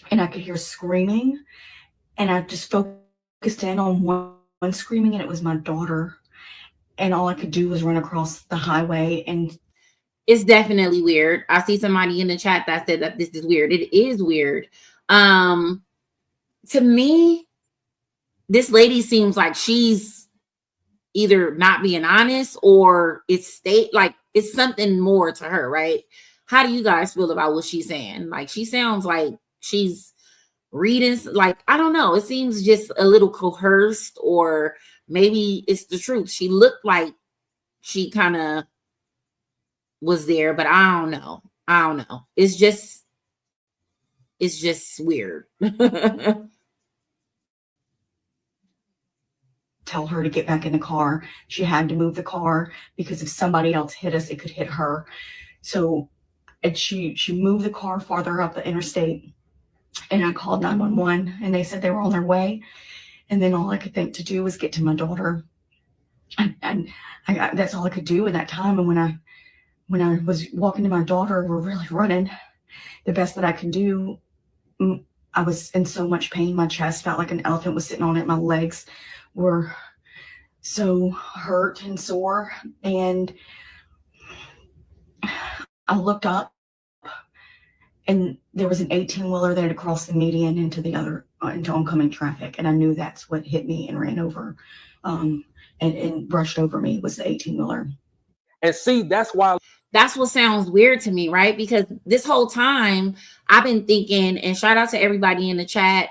and I could hear screaming, and I just focused in on one screaming, and it was my daughter. And all I could do was run across the highway. And it's definitely weird. I see somebody in the chat that said that this is weird. It is weird. To me, this lady seems like she's either not being honest, or it's something more to her, right? How do you guys feel about what she's saying? Like, she sounds like she's reading, like, I don't know. It seems just a little coerced, or maybe it's the truth. She looked like she kind of was there, but I don't know. It's just weird. Tell her to get back in the car. She had to move the car because if somebody else hit us, it could hit her. So she moved the car farther up the interstate, and I called 911, and they said they were on their way. And then all I could think to do was get to my daughter, and that's all I could do in that time. And when I was walking to my daughter, we're really running the best that I can do. I was in so much pain. My chest felt like an elephant was sitting on it. My legs were so hurt and sore. And I looked up, and there was an 18-wheeler there to cross the median into oncoming traffic. And I knew that's what hit me and ran over and brushed over me was the 18-wheeler. And see, that's what sounds weird to me, right? Because this whole time I've been thinking, and shout out to everybody in the chat,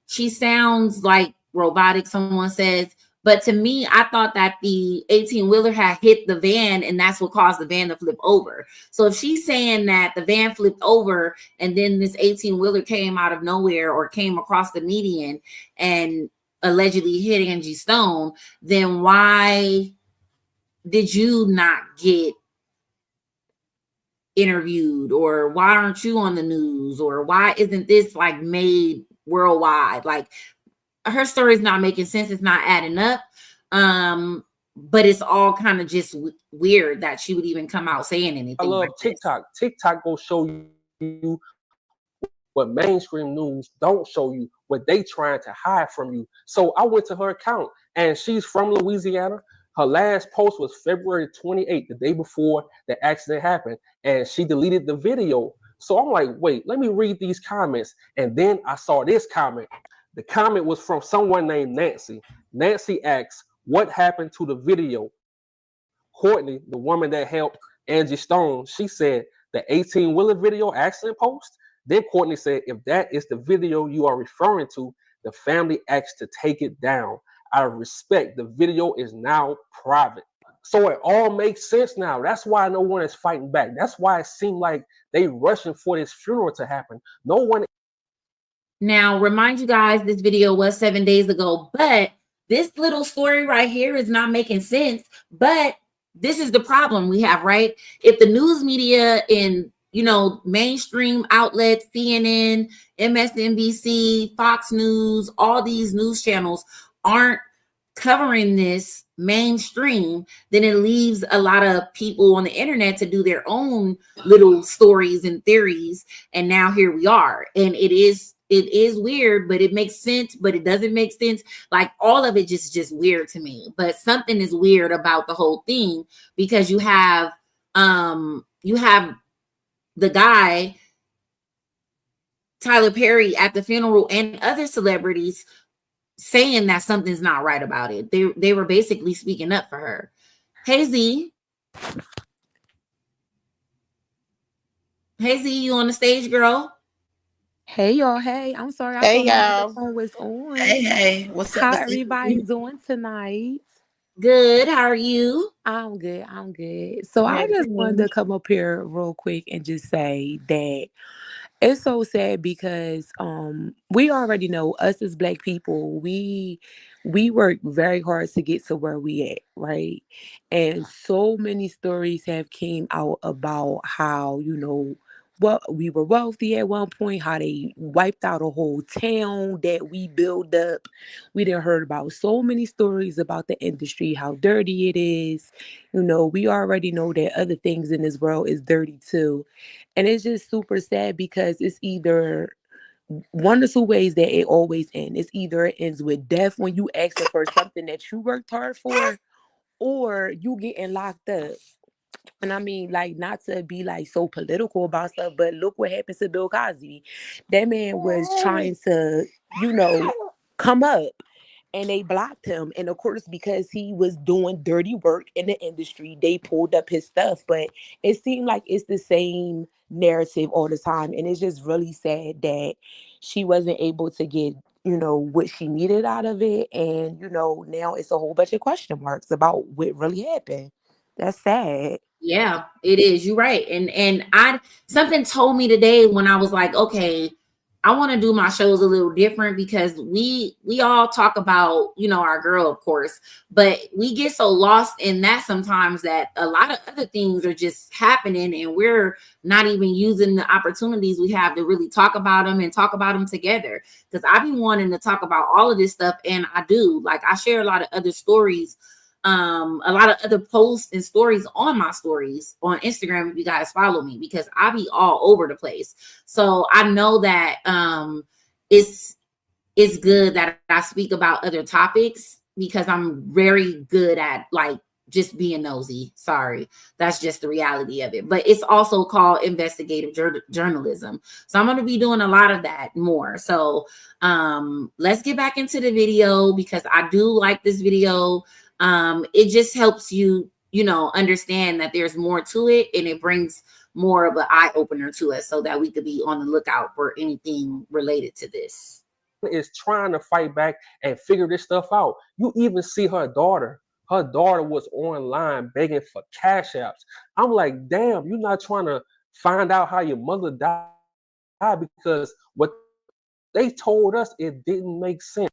she sounds like robotic, someone says, but to me, I thought that the 18-wheeler had hit the van, and that's what caused the van to flip over. So if she's saying that the van flipped over and then this 18-wheeler came out of nowhere or came across the median and allegedly hit Angie Stone, then why did you not get interviewed, or why aren't you on the news, or why isn't this like made worldwide? Like, her story is not making sense. It's not adding up. But it's all kind of just weird that she would even come out saying anything. I love like TikTok. TikTok will show you what mainstream news don't show you, what they trying to hide from you. So I went to her account, and she's from Louisiana. Her last post was February 28th, the day before the accident happened, and she deleted the video. So I'm like, wait, let me read these comments. And then I saw this comment. The comment was from someone named Nancy. Nancy asks, what happened to the video? Courtney, the woman that helped Angie Stone, she said, the 18-wheeler video accident post? Then Courtney said, if that is the video you are referring to, the family asked to take it down. Out of respect, the video is now private. So it all makes sense now. That's why no one is fighting back. That's why it seemed like they rushing for this funeral to happen. No one. Now, remind you guys, this video was 7 days ago, but this little story right here is not making sense. But this is the problem we have, right? If the news media in, mainstream outlets, CNN, MSNBC, Fox News, all these news channels aren't covering this mainstream, then it leaves a lot of people on the internet to do their own little stories and theories. And now here we are. And it is weird, but it makes sense, but it doesn't make sense. Like, all of it just weird to me. But something is weird about the whole thing, because you have You have the guy, Tyler Perry, at the funeral, and other celebrities saying that something's not right about it. They were basically speaking up for her. Hey Z. Hey Z, you on the stage, girl? Hey y'all, hey. I'm sorry, I Hey thought my y'all. microphone was on. Hey, what's up? How everybody doing tonight? Good. How are you? I'm good. So I just wanted to come up here real quick and just say that it's so sad because we already know, us as Black people, we work very hard to get to where we at, right? And so many stories have came out about how, well, we were wealthy at one point, how they wiped out a whole town that we built up. We done heard about so many stories about the industry, how dirty it is. We already know that other things in this world is dirty too. And it's just super sad because it's either one or two ways that it always ends. It's either it ends with death when you ask for something that you worked hard for, or you getting locked up. And I mean, like, not to be like so political about stuff, but look what happened to Bill Cosby. That man was trying to, come up, and they blocked him. And of course, because he was doing dirty work in the industry, they pulled up his stuff. But it seemed like it's the same narrative all the time. And it's just really sad that she wasn't able to get, what she needed out of it. And, now it's a whole bunch of question marks about what really happened. That's sad. Yeah, it is. You're right. And something told me today when I was like, okay, I want to do my shows a little different, because we all talk about, our girl, of course, but we get so lost in that sometimes that a lot of other things are just happening, and we're not even using the opportunities we have to really talk about them and talk about them together. Because I've been wanting to talk about all of this stuff, and I do. Like, I share a lot of other stories, a lot of other posts and stories on my stories on Instagram, if you guys follow me, because I be all over the place. So I know that it's good that I speak about other topics, because I'm very good at, like, just being nosy. Sorry, that's just the reality of it. But it's also called investigative journalism. So I'm going to be doing a lot of that more. So let's get back into the video, because I do like this video. It just helps you, understand that there's more to it, and it brings more of an eye opener to us, so that we could be on the lookout for anything related to this. Is trying to fight back and figure this stuff out. You even see her daughter. Her daughter was online begging for cash apps. I'm like, damn, you're not trying to find out how your mother died, because what they told us, it didn't make sense.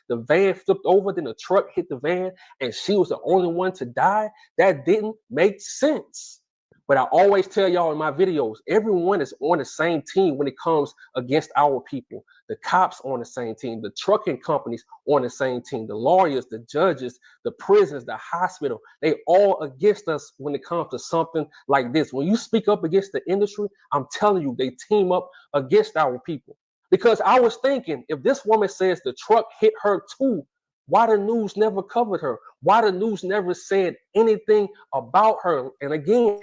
The van flipped over, then the truck hit the van, and she was the only one to die. That didn't make sense. But I always tell y'all in my videos, everyone is on the same team when it comes against our people. The cops on the same team, the trucking companies on the same team, the lawyers, the judges, the prisons, the hospital, they all against us when it comes to something like this. When you speak up against the industry, I'm telling you, they team up against our people. Because I was thinking, if this woman says the truck hit her too, why the news never covered her? Why the news never said anything about her? And again,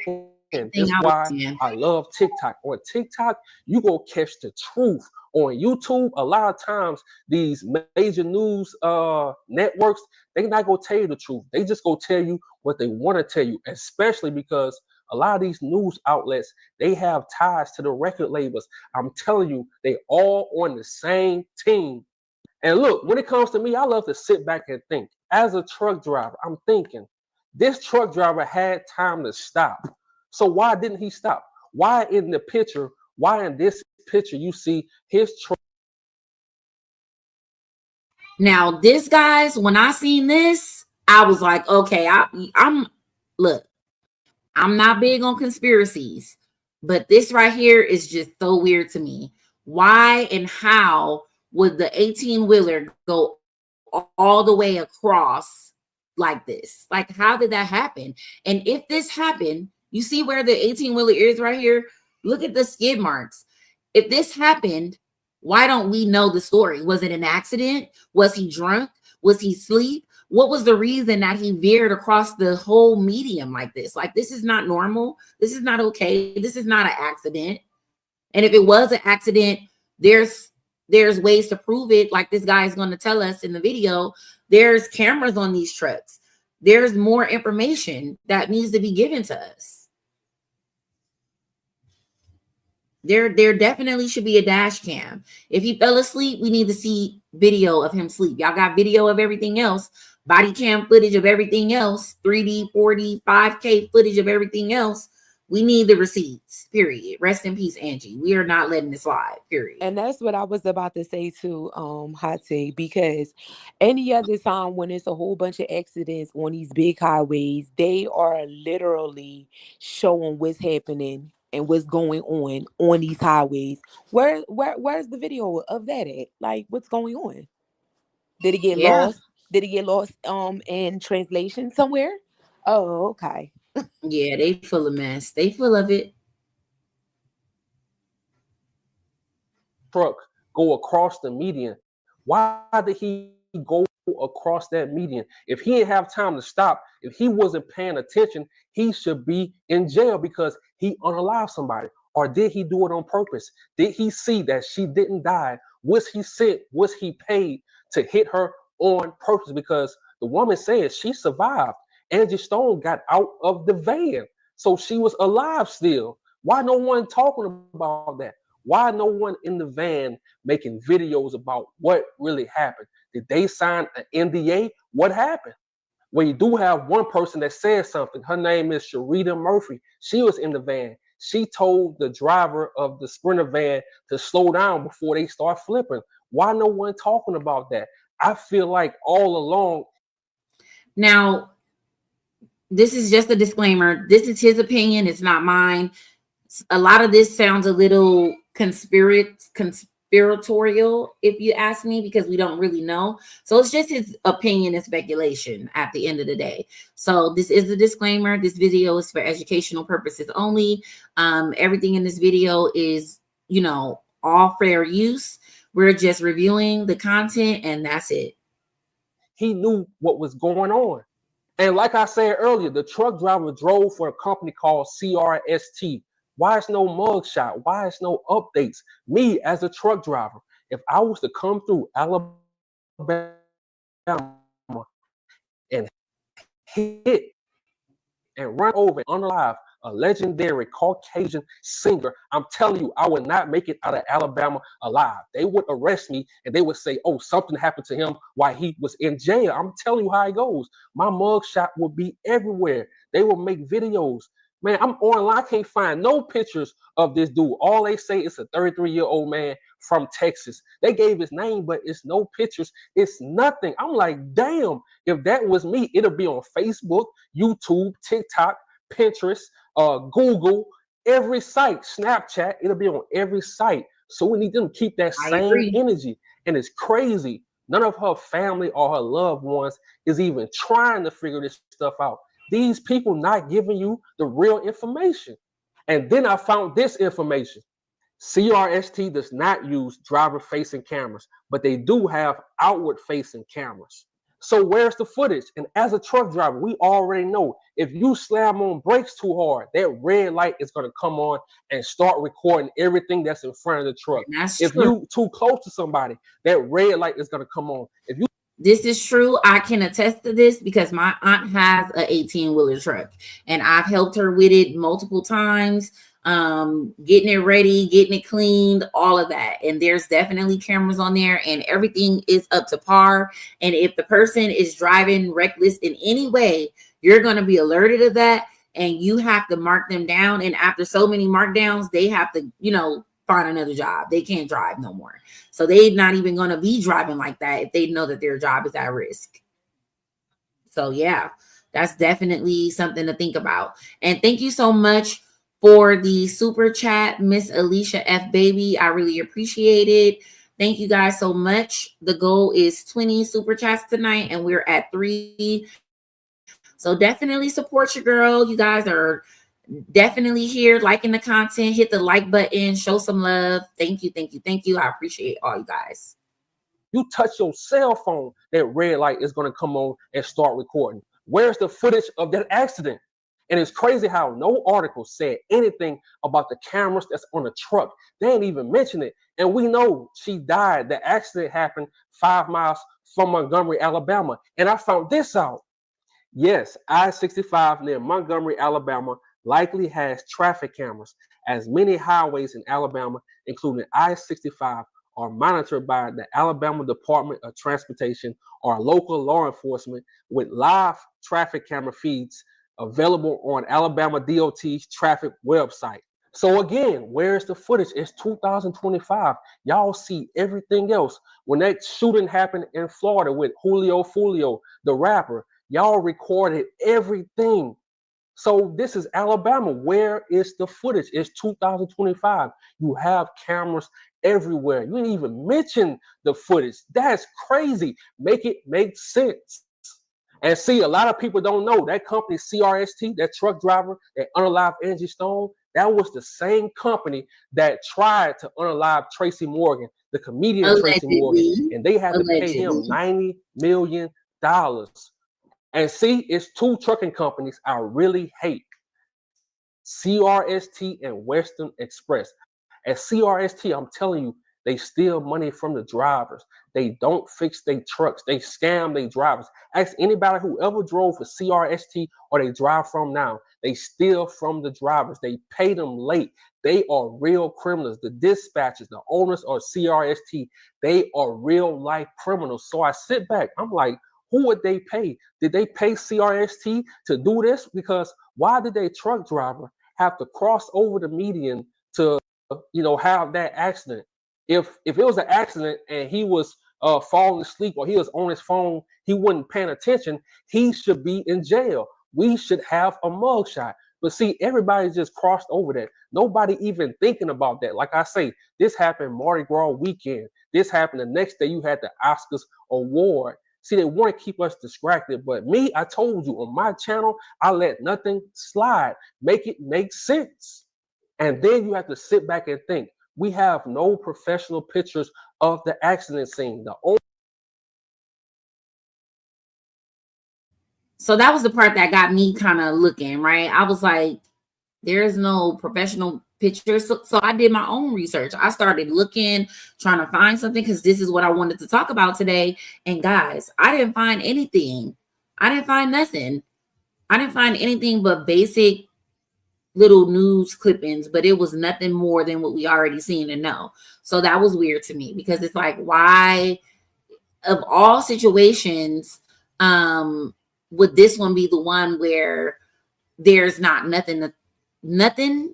that's why I love TikTok. On TikTok, you go catch the truth. On YouTube, a lot of times these major news networks, they're not gonna tell you the truth. They just go tell you what they want to tell you, especially because a lot of these news outlets, they have ties to the record labels. I'm telling you, they all on the same team. And look, when it comes to me, I love to sit back and think. As a truck driver, I'm thinking, this truck driver had time to stop. So why didn't he stop? Why in the picture, why in this picture you see his truck? Now, this, guys, when I seen this, I was like, okay, I'm not big on conspiracies, but this right here is just so weird to me. Why and how would the 18-wheeler go all the way across like this? Like, how did that happen? And if this happened, you see where the 18-wheeler is right here? Look at the skid marks. If this happened, why don't we know the story? Was it an accident? Was he drunk? Was he asleep? What was the reason that he veered across the whole medium like this? Like, this is not normal. This is not okay. This is not an accident. And if it was an accident, there's ways to prove it. Like this guy is going to tell us in the video, there's cameras on these trucks. There's more information that needs to be given to us. There definitely should be a dash cam. If he fell asleep, we need to see video of him sleep. Y'all got video of everything else, body cam footage of everything else, 3D, 4D, 5K footage of everything else. We need the receipts, period. Rest in peace, Angie. We are not letting this slide, period. And that's what I was about to say too, Hot Take, because any other time when it's a whole bunch of accidents on these big highways, they are literally showing what's happening and what's going on these highways. Where's the video of that at? Like, what's going on? Did it get lost? Did it get lost in translation somewhere? Oh, okay. Yeah, they full of mess. They full of it. Truck go across the median. Why did he go across that median? If he didn't have time to stop, if he wasn't paying attention, he should be in jail because he unalived somebody. Or did he do it on purpose? Did he see that she didn't die? Was he sent? Was he paid to hit her on purpose? Because the woman said she survived. Angie Stone got out of the van, so she was alive still. Why no one talking about that? Why no one in the van making videos about what really happened? Did they sign an NDA? What happened? Well, you do have one person that said something. Her name is Sharita Murphy. She was in the van. She told the driver of the Sprinter van to slow down before they start flipping. Why no one talking about that? I feel like all along. Now, this is just a disclaimer. This is his opinion. It's not mine. A lot of this sounds a little conspiratorial, if you ask me, because we don't really know. So it's just his opinion and speculation at the end of the day. So this is a disclaimer. This video is for educational purposes only. Everything in this video is, all fair use. We're just reviewing the content and that's it. He knew what was going on. And like I said earlier, the truck driver drove for a company called CRST. Why is no mugshot? Why is no updates? Me as a truck driver, if I was to come through Alabama and hit and run over and unalive a legendary Caucasian singer, I'm telling you, I would not make it out of Alabama alive. They would arrest me and they would say, oh, something happened to him while he was in jail. I'm telling you how it goes. My mugshot will be everywhere. They will make videos. Man, I'm online. I can't find no pictures of this dude. All they say is a 33-year-old man from Texas. They gave his name, but it's no pictures. It's nothing. I'm like, damn, if that was me, it'll be on Facebook, YouTube, TikTok, Pinterest, Google, every site, Snapchat. It'll be on every site. So we need them to keep that same energy. And it's crazy. None of her family or her loved ones is even trying to figure this stuff out. These people not giving you the real information. And then I found this information. CRST does not use driver-facing cameras, but they do have outward-facing cameras. So where's the footage? And as a truck driver, we already know if you slam on brakes too hard, that red light is going to come on and start recording everything that's in front of the truck. If you too close to somebody, that red light is going to come on. If you This is true. I can attest to this because my aunt has an 18-wheeler truck and I've helped her with it multiple times, getting it ready, getting it cleaned, all of that. And there's definitely cameras on there and everything is up to par. And if the person is driving reckless in any way, you're going to be alerted of that and you have to mark them down. And after so many markdowns, they have to, find another job. They can't drive no more. So they're not even going to be driving like that if they know that their job is at risk. So yeah, that's definitely something to think about. And thank you so much for the super chat, Miss Alicia F. Baby. I really appreciate it. Thank you guys so much. The goal is 20 super chats tonight and we're at 3. So definitely support your girl. You guys are definitely here liking the content. Hit the like button, show some love. Thank you. I appreciate all you guys. You touch your cell phone, that red light is going to come on and start recording. Where's the footage of that accident? And it's crazy how no article said anything about the cameras that's on the truck. They ain't even mention it. And we know she died. The accident happened 5 miles from Montgomery, Alabama. And I found this out. Yes, I-65 near Montgomery, Alabama, likely has traffic cameras, as many highways in Alabama, including I-65, are monitored by the Alabama Department of Transportation or local law enforcement with live traffic camera feeds available on Alabama DOT's traffic website. So again, where's the footage? It's 2025. Y'all see everything else. When that shooting happened in Florida with Julio Fulio, the rapper, y'all recorded everything. So this is Alabama. Where is the footage? It's 2025. You have cameras everywhere. You didn't even mention the footage. That's crazy. Make it make sense. And see, a lot of people don't know that company CRST, that truck driver that unalived Angie Stone, that was the same company that tried to unalive Tracy Morgan, the comedian Tracy Morgan, and they had to pay him $90 million. And see, it's two trucking companies I really hate, CRST and Western Express. At CRST, I'm telling you, they steal money from the drivers. They don't fix their trucks. They scam their drivers. Ask anybody who ever drove for CRST or they drive from now. They steal from the drivers. They pay them late. They are real criminals. The dispatchers, the owners of CRST, they are real life criminals. So I sit back. I'm like, who would they pay? Did they pay CRST to do this? Because why did a truck driver have to cross over the median to, have that accident? If it was an accident and he was falling asleep or he was on his phone, he wasn't paying attention, he should be in jail. We should have a mugshot. But see, everybody just crossed over that. Nobody even thinking about that. Like I say, this happened Mardi Gras weekend. This happened the next day you had the Oscars award. See, they want to keep us distracted. But me, I told you on my channel, I let nothing slide. Make it make sense. And then you have to sit back and think. We have no professional pictures of the accident scene. So that was the part that got me kind of looking, right? I was like, there's no professional pictures. So I did my own research. I started looking, trying to find something because this is what I wanted to talk about today. And guys, I didn't find anything. I didn't find nothing. I didn't find anything but basic little news clippings, but it was nothing more than what we already seen and know. So that was weird to me because it's like, why of all situations would this one be the one where there's not nothing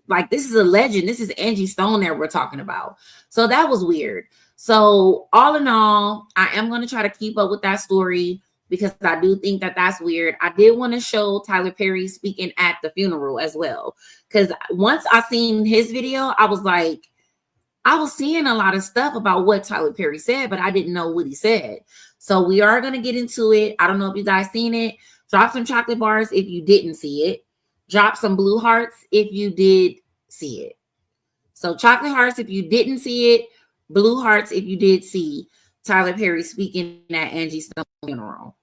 like this is a legend. This is Angie Stone that we're talking about. So that was weird. So all in all, I am going to try to keep up with that story because I do think that that's weird. I did want to show Tyler Perry speaking at the funeral as well. Because once I seen his video, I was like, I was seeing a lot of stuff about what Tyler Perry said, but I didn't know what he said. So we are going to get into it. I don't know if you guys seen it. Drop some chocolate bars if you didn't see it. Drop some blue hearts if you did see it. So chocolate hearts if you didn't see it. Blue hearts if you did see Tyler Perry speaking at Angie Stone's funeral.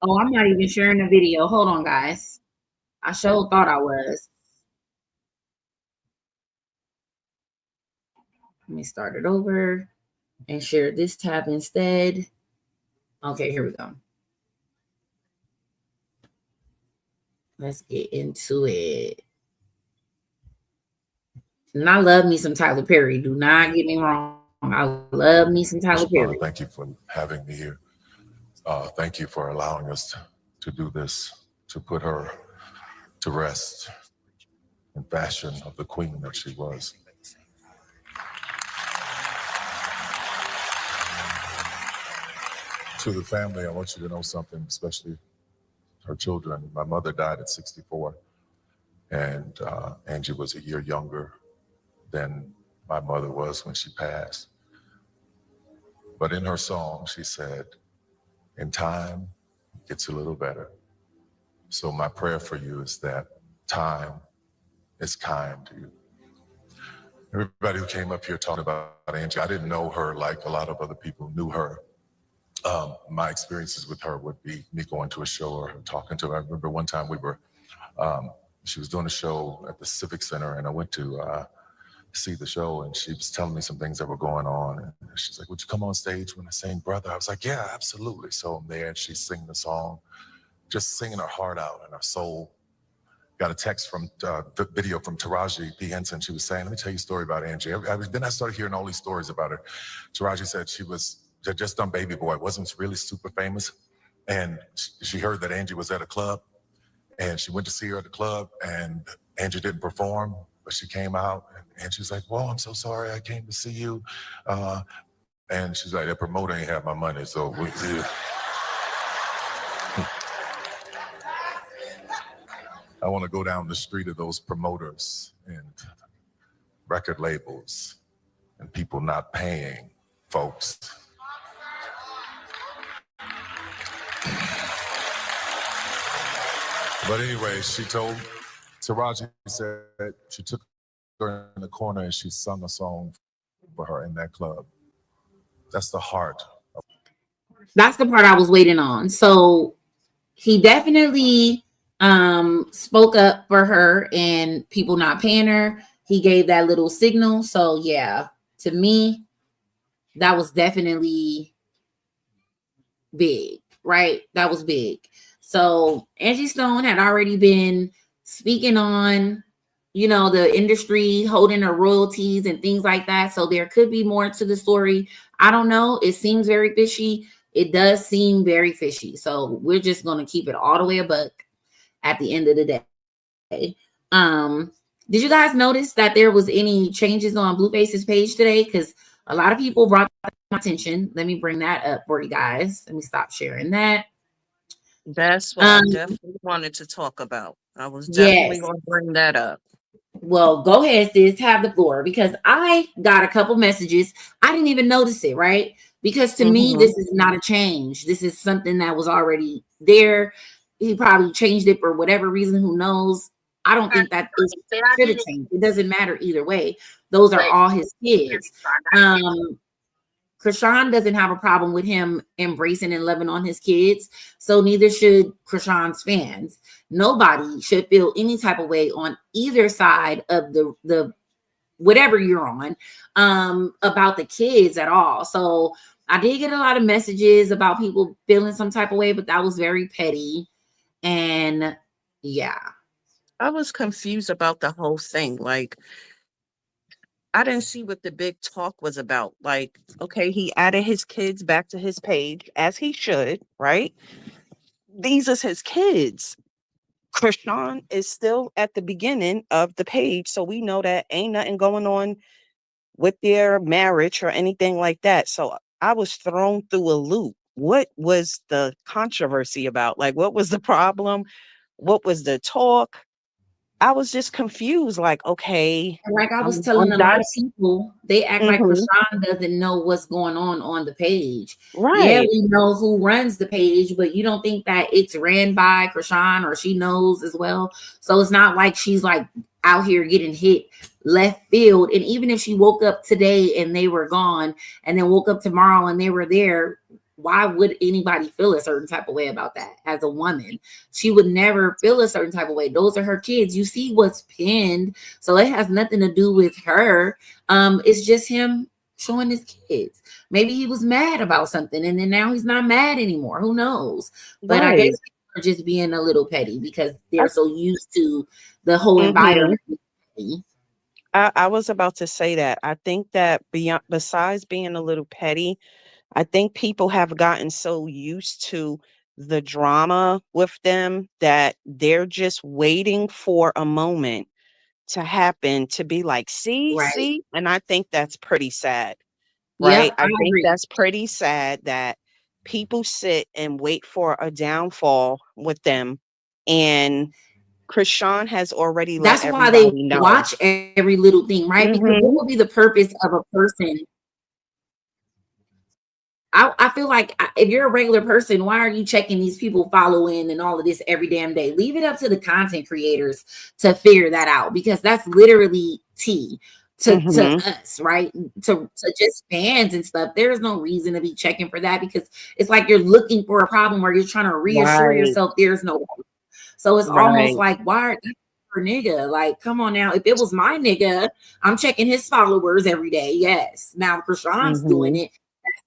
Oh, I'm not even sharing the video. Hold on, guys. I sure thought I was. Let me start it over and share this tab instead. Okay, here we go. Let's get into it. And I love me some Tyler Perry. Do not get me wrong. I love me some Tyler Perry. Thank you for having me here. Thank you for allowing us to do this, to put her to rest in fashion of the queen that she was. To the family, I want you to know something, especially her children. My mother died at 64, and Angie was a year younger than my mother was when she passed. But in her song, she said, in time, it gets a little better. So my prayer for you is that time is kind to you. Everybody who came up here talking about Angie, I didn't know her like a lot of other people knew her. My experiences with her would be me going to a show or her talking to her. I remember one time she was doing a show at the Civic Center, and I went to see the show, and she was telling me some things that were going on. And she's like, would you come on stage when I sing Brother? I was like, yeah, absolutely. So I'm there, and she's singing the song, just singing her heart out and her soul. Got a text from the video from Taraji P. Henson. She was saying, let me tell you a story about Angie. Then I started hearing all these stories about her. Taraji said she had just done Baby Boy, wasn't really super famous. And she heard that Angie was at a club, and she went to see her at the club, and Angie didn't perform, but she came out, and she was like, well, I'm so sorry, I came to see you. And she's like, the promoter ain't have my money, so I want to go down the street of those promoters and record labels and people not paying folks. But anyway, Taraji said she took her in the corner and she sung a song for her in that club. That's the heart. That's the part I was waiting on. So he definitely spoke up for her and people not paying her. He gave that little signal. So yeah, to me, that was definitely big, right? That was big. So Angie Stone had already been speaking on, the industry holding her royalties and things like that. So there could be more to the story. I don't know. It seems very fishy. It does seem very fishy. So we're just going to keep it all the way a buck at the end of the day. Did you guys notice that there was any changes on Blueface's page today? Because a lot of people brought that to my attention. Let me bring that up for you guys. Let me stop sharing that. That's what I definitely wanted to talk about. I was definitely going to bring that up. Well, go ahead, sis, have the floor, because I got a couple messages. I didn't even notice it, right? Because to me, this is not a change. This is something that was already there. He probably changed it for whatever reason. Who knows? I don't think that it should have changed. It doesn't matter either way. Those are all his kids. Chrisean doesn't have a problem with him embracing and loving on his kids. So neither should Chrisean's fans. Nobody should feel any type of way on either side of the whatever you're on about the kids at all. So I did get a lot of messages about people feeling some type of way, but that was very petty. And yeah. I was confused about the whole thing. Like, I didn't see what the big talk was about. Like, okay, he added his kids back to his page, as he should, right? These is his kids. Chrisean is still at the beginning of the page, so we know that ain't nothing going on with their marriage or anything like that. So I was thrown through a loop. What was the controversy about? Like, what was the problem? What was the talk? I was just confused. Like, okay, like I was telling a lot of people, they act like Chrisean doesn't know what's going on the page. Right. Yeah, we know who runs the page, but you don't think that it's ran by Chrisean or she knows as well. So it's not like she's like out here getting hit left field. And even if she woke up today and they were gone, and then woke up tomorrow and they were there, why would anybody feel a certain type of way about that? As a woman, she would never feel a certain type of way. Those are her kids. You see what's pinned. So it has nothing to do with her. It's just him showing his kids. Maybe he was mad about something and then now he's not mad anymore. Who knows? But I guess people are just being a little petty because they're so used to the whole environment. I was about to say that. I think that besides being a little petty, I think people have gotten so used to the drama with them that they're just waiting for a moment to happen to be like, see, and I think that's pretty sad, right? Yep, I I think agree. that's pretty sad that people sit and wait for a downfall with them, and Chrisean has already let That's why they everybody know. watch every little thing, right? Because what Mhm. would be the purpose of a person? I feel like if you're a regular person, why are you checking these people following and all of this every damn day? Leave it up to the content creators to figure that out, because that's literally tea to Mhm. us, right? To just fans and stuff. There's no reason to be checking for that, because it's like you're looking for a problem or you're trying to reassure Right. yourself there's no. So it's almost Right. like, why are you for nigga? Like, come on now. If it was my nigga, I'm checking his followers every day. Yes. Now Chrisean's doing Mhm. it,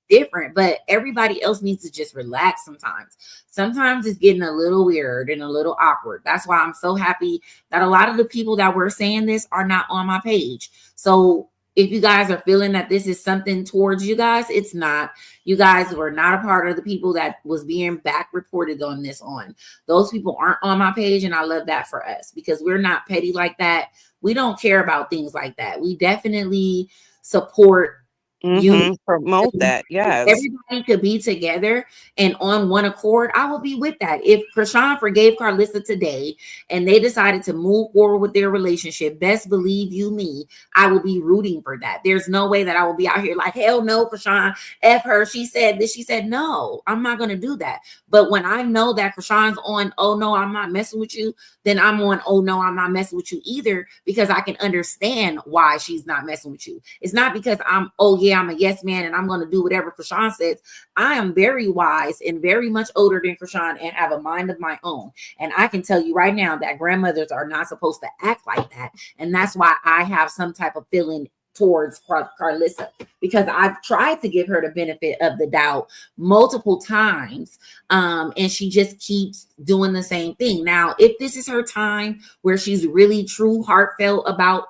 different, but everybody else needs to just relax sometimes. Sometimes it's getting a little weird and a little awkward. That's why I'm so happy that a lot of the people that were saying this are not on my page. So if you guys are feeling that this is something towards you guys, it's not. You guys were not a part of the people that was being back reported on this on. Those people aren't on my page, and I love that for us, because we're not petty like that. We don't care about things like that. We definitely support Mhm. unity. Promote that. If Yes. everybody could be together and on one accord, I will be with that. If Chrisean forgave Karlissa today and they decided to move forward with their relationship, best believe you me, I will be rooting for that. There's no way that I will be out here like, hell no, Chrisean, F her. She said this, she said no. I'm not going to do that. But when I know that Chrisean's on, oh no, I'm not messing with you, then I'm on, oh no, I'm not messing with you either, because I can understand why she's not messing with you. It's not because I'm, oh yeah, I'm a yes man and I'm going to do whatever Chrisean says. I am very wise and very much older than Chrisean and have a mind of my own. And I can tell you right now that grandmothers are not supposed to act like that. And that's why I have some type of feeling towards Karlissa, because I've tried to give her the benefit of the doubt multiple times, and she just keeps doing the same thing. Now, if this is her time where she's really true heartfelt about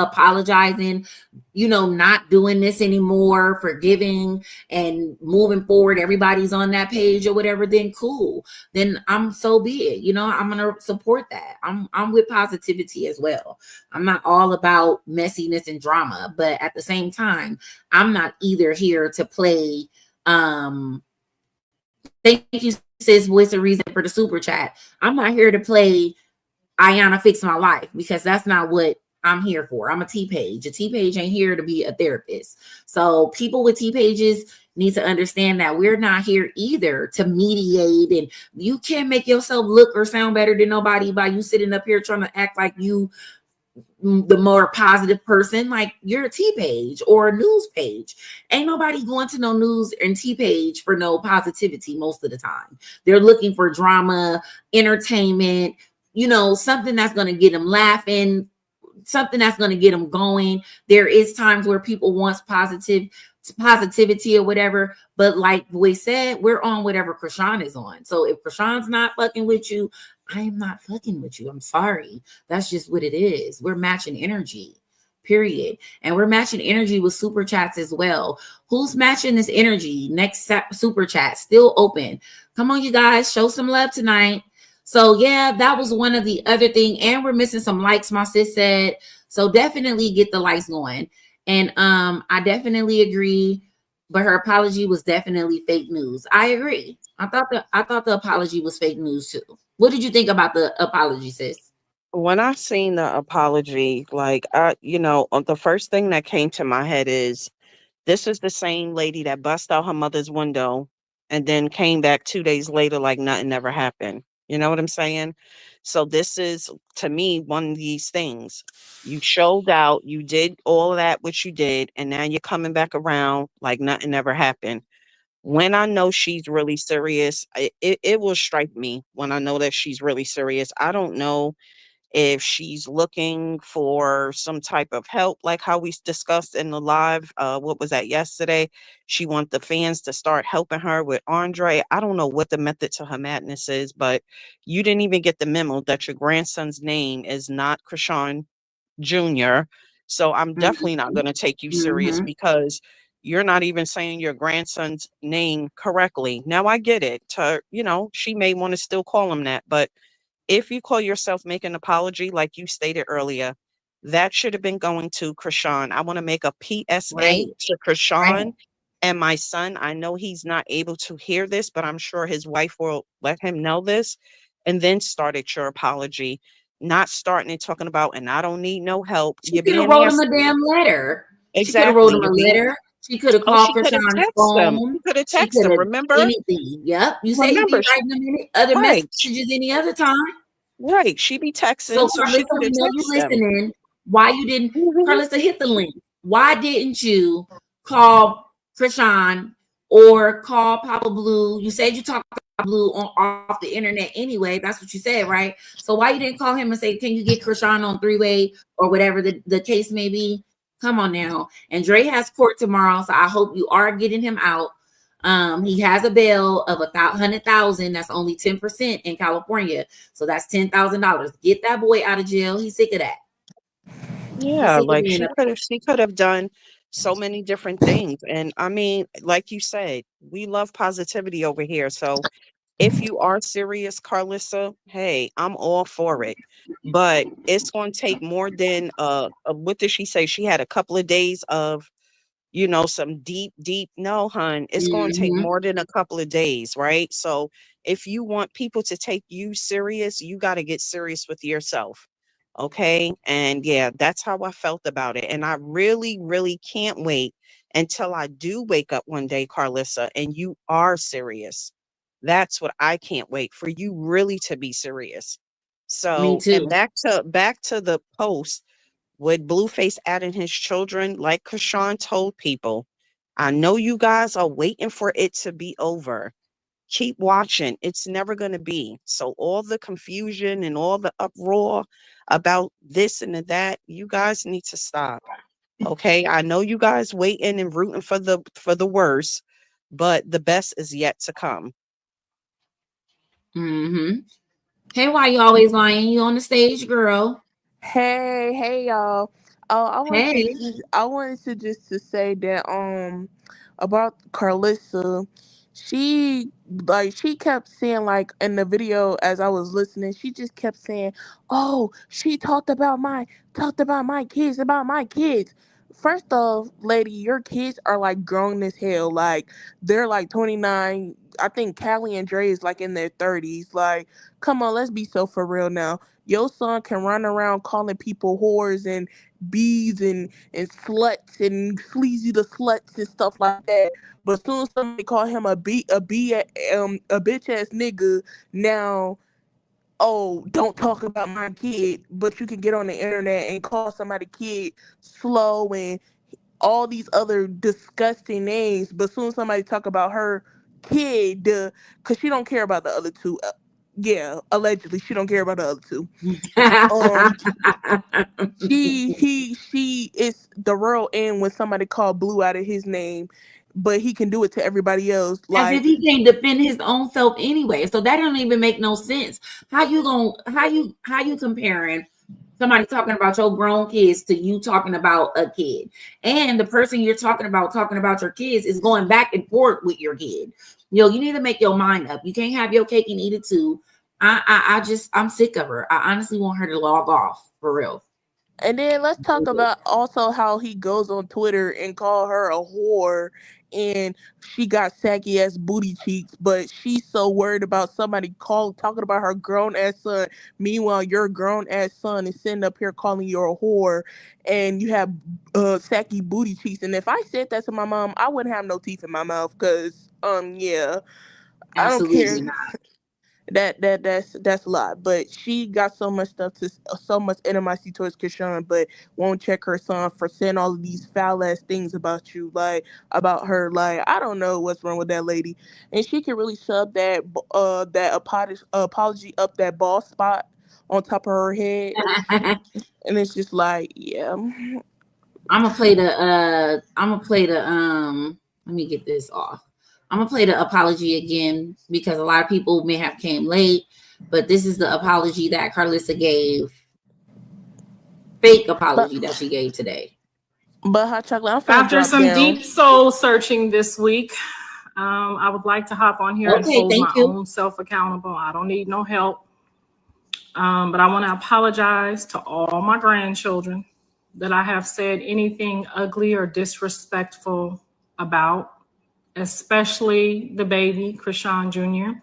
apologizing, not doing this anymore, forgiving and moving forward, everybody's on that page or whatever, then cool. Then I'm so be it. I'm gonna support that. I'm with positivity as well. I'm not all about messiness and drama, but at the same time, I'm not either here to play. Thank you, sis. What's the reason for the super chat? I'm not here to play Ayana fix my life, because that's not what I'm here for. I'm a T page. A T page ain't here to be a therapist. So people with T pages need to understand that we're not here either to mediate, and you can't make yourself look or sound better than nobody by you sitting up here trying to act like you the more positive person. Like, you're a T page or a news page. Ain't nobody going to no news and T page for no positivity most of the time. They're looking for drama, entertainment, something that's going to get them laughing, something that's going to get them going. There is times where people want positivity or whatever, but like we said, we're on whatever Chrisean is on. So if Chrisean's not fucking with you, I am not fucking with you. I'm sorry. That's just what it is. We're matching energy, period. And we're matching energy with super chats as well. Who's matching this energy? Next super chat still open. Come on, you guys, show some love tonight. So yeah, that was one of the other thing. And we're missing some likes, my sis said. So definitely get the likes going. And I definitely agree, but her apology was definitely fake news. I agree. I thought the apology was fake news too. What did you think about the apology, sis? When I seen the apology, like the first thing that came to my head is this is the same lady that bust out her mother's window and then came back 2 days later like nothing ever happened. You know what I'm saying? So this is, to me, one of these things. You showed out, you did all of that, what you did, and now you're coming back around like nothing ever happened. When I know she's really serious, it will strike me when I know that she's really serious. I don't know if she's looking for some type of help, like how we discussed in the live, what was that, yesterday? She wants the fans to start helping her with Andre. I don't know what the method to her madness is, but you didn't even get the memo that your grandson's name is not Chrisean Jr. So I'm definitely not going to take you serious Mm-hmm. because you're not even saying your grandson's name correctly. Now I get it. She may want to still call him that, but if you call yourself make an apology, like you stated earlier, that should have been going to Chrisean. I want to make a PSA Right. to Right. Chrisean. And my son, I know he's not able to hear this, but I'm sure his wife will let him know this. And then started your apology, not starting and talking about, and I don't need no help. She You're could have being wrote him a nasty. damn letter. She could have wrote Exactly. him a You're being, letter. She could have oh, called she could have Krishan's texted him. phone. She could have She texted could him. have Remember? anything. Yep. You say you be Remember, writing them any other right. messages any other time. Right. She be So texting, so she Karlissa, could we have know you texted him. listening. Why you didn't, Mhm. Karlissa, hit the link. Why didn't you call Chrisean or call Papa Blue? You said you talked to Papa Blue off the internet anyway. That's what you said, right? So why you didn't call him and say, can you get Chrisean on three-way or whatever the case may be? Come on now. And Dre has court tomorrow, so I hope you are getting him out. He has a bail of $100,000. That's only 10% in California, so that's $10,000. Get that boy out of jail. He's sick of that. He's Yeah, sick of like being she could have done so many different things. And I mean, like you said, we love positivity over here. So if you are serious, Karlissa, hey, I'm all for it. But it's going to take more than what did she say? She had a couple of days of, some deep. No, hun, it's going to take Mhm. more than a couple of days, right? So if you want people to take you serious, you got to get serious with yourself. Okay. And yeah, that's how I felt about it. And I really, really can't wait until I do wake up one day, Karlissa, and you are serious. That's what I can't wait for, you really to be serious. Me So, and too. back to the post with Blueface adding his children, like Krishan told people, I know you guys are waiting for it to be over. Keep watching. It's never going to be. So all the confusion and all the uproar about this and that, you guys need to stop. Okay? I know you guys waiting and rooting for the worst, but the best is yet to come. Mm-hmm. Hey, why you always lying? You on the stage, girl? Hey y'all. Hey. I wanted to just to say that about Karlissa, she she kept saying, like, in the video as I was listening, she just kept saying, "Oh, she talked about my kids, about my kids." First off, lady, your kids are like grown as hell. Like, they're like 29. I think Callie and Dre is like in their 30s. Like, come on, let's be so for real now. Your son can run around calling people whores and bees and sluts and sleazy the sluts and stuff like that. But as soon as somebody call him a bitch ass nigga, now, oh, don't talk about my kid. But you can get on the internet and call somebody kid slow and all these other disgusting names. But as soon as somebody talk about her kid, because she don't care about the other two. Yeah, allegedly she don't care about the other two. Um, she is the real end when somebody called Blue out of his name, but he can do it to everybody else. As if Like, he can't defend his own self anyway. So that don't even make no sense. How you comparing somebody talking about your grown kids to you talking about a kid? And the person you're talking about your kids is going back and forth with your kid. You need to make your mind up. You can't have your cake and eat it too. I'm sick of her. I honestly want her to log off for real. and then let's talk about also how he goes on Twitter and call her a whore, and she got saggy ass booty cheeks, but she's so worried about somebody talking about her grown ass son. Meanwhile, your grown ass son is sitting up here calling you a whore, and you have saggy booty cheeks. And if I said that to my mom, I wouldn't have no teeth in my mouth, because yeah, I don't care. Absolutely not. That's a lot. But she got so much so much animosity towards Krishan, but won't check her son for saying all of these foul ass things about you, like about her. Like, I don't know what's wrong with that lady, and she can really shove that apology up that bald spot on top of her head, and it's just like, yeah. I'm gonna play the let me get this off. I'm gonna play the apology again because a lot of people may have came late, but this is the apology that Karlissa gave. Fake apology that she gave today. But Hot Chocolate, I'm finna After drop some down. deep soul searching this week, I would like to hop on here and hold my own self accountable. I don't need no help. But I want to apologize to all my grandchildren that I have said anything ugly or disrespectful about. especially the baby, Chrisean Jr.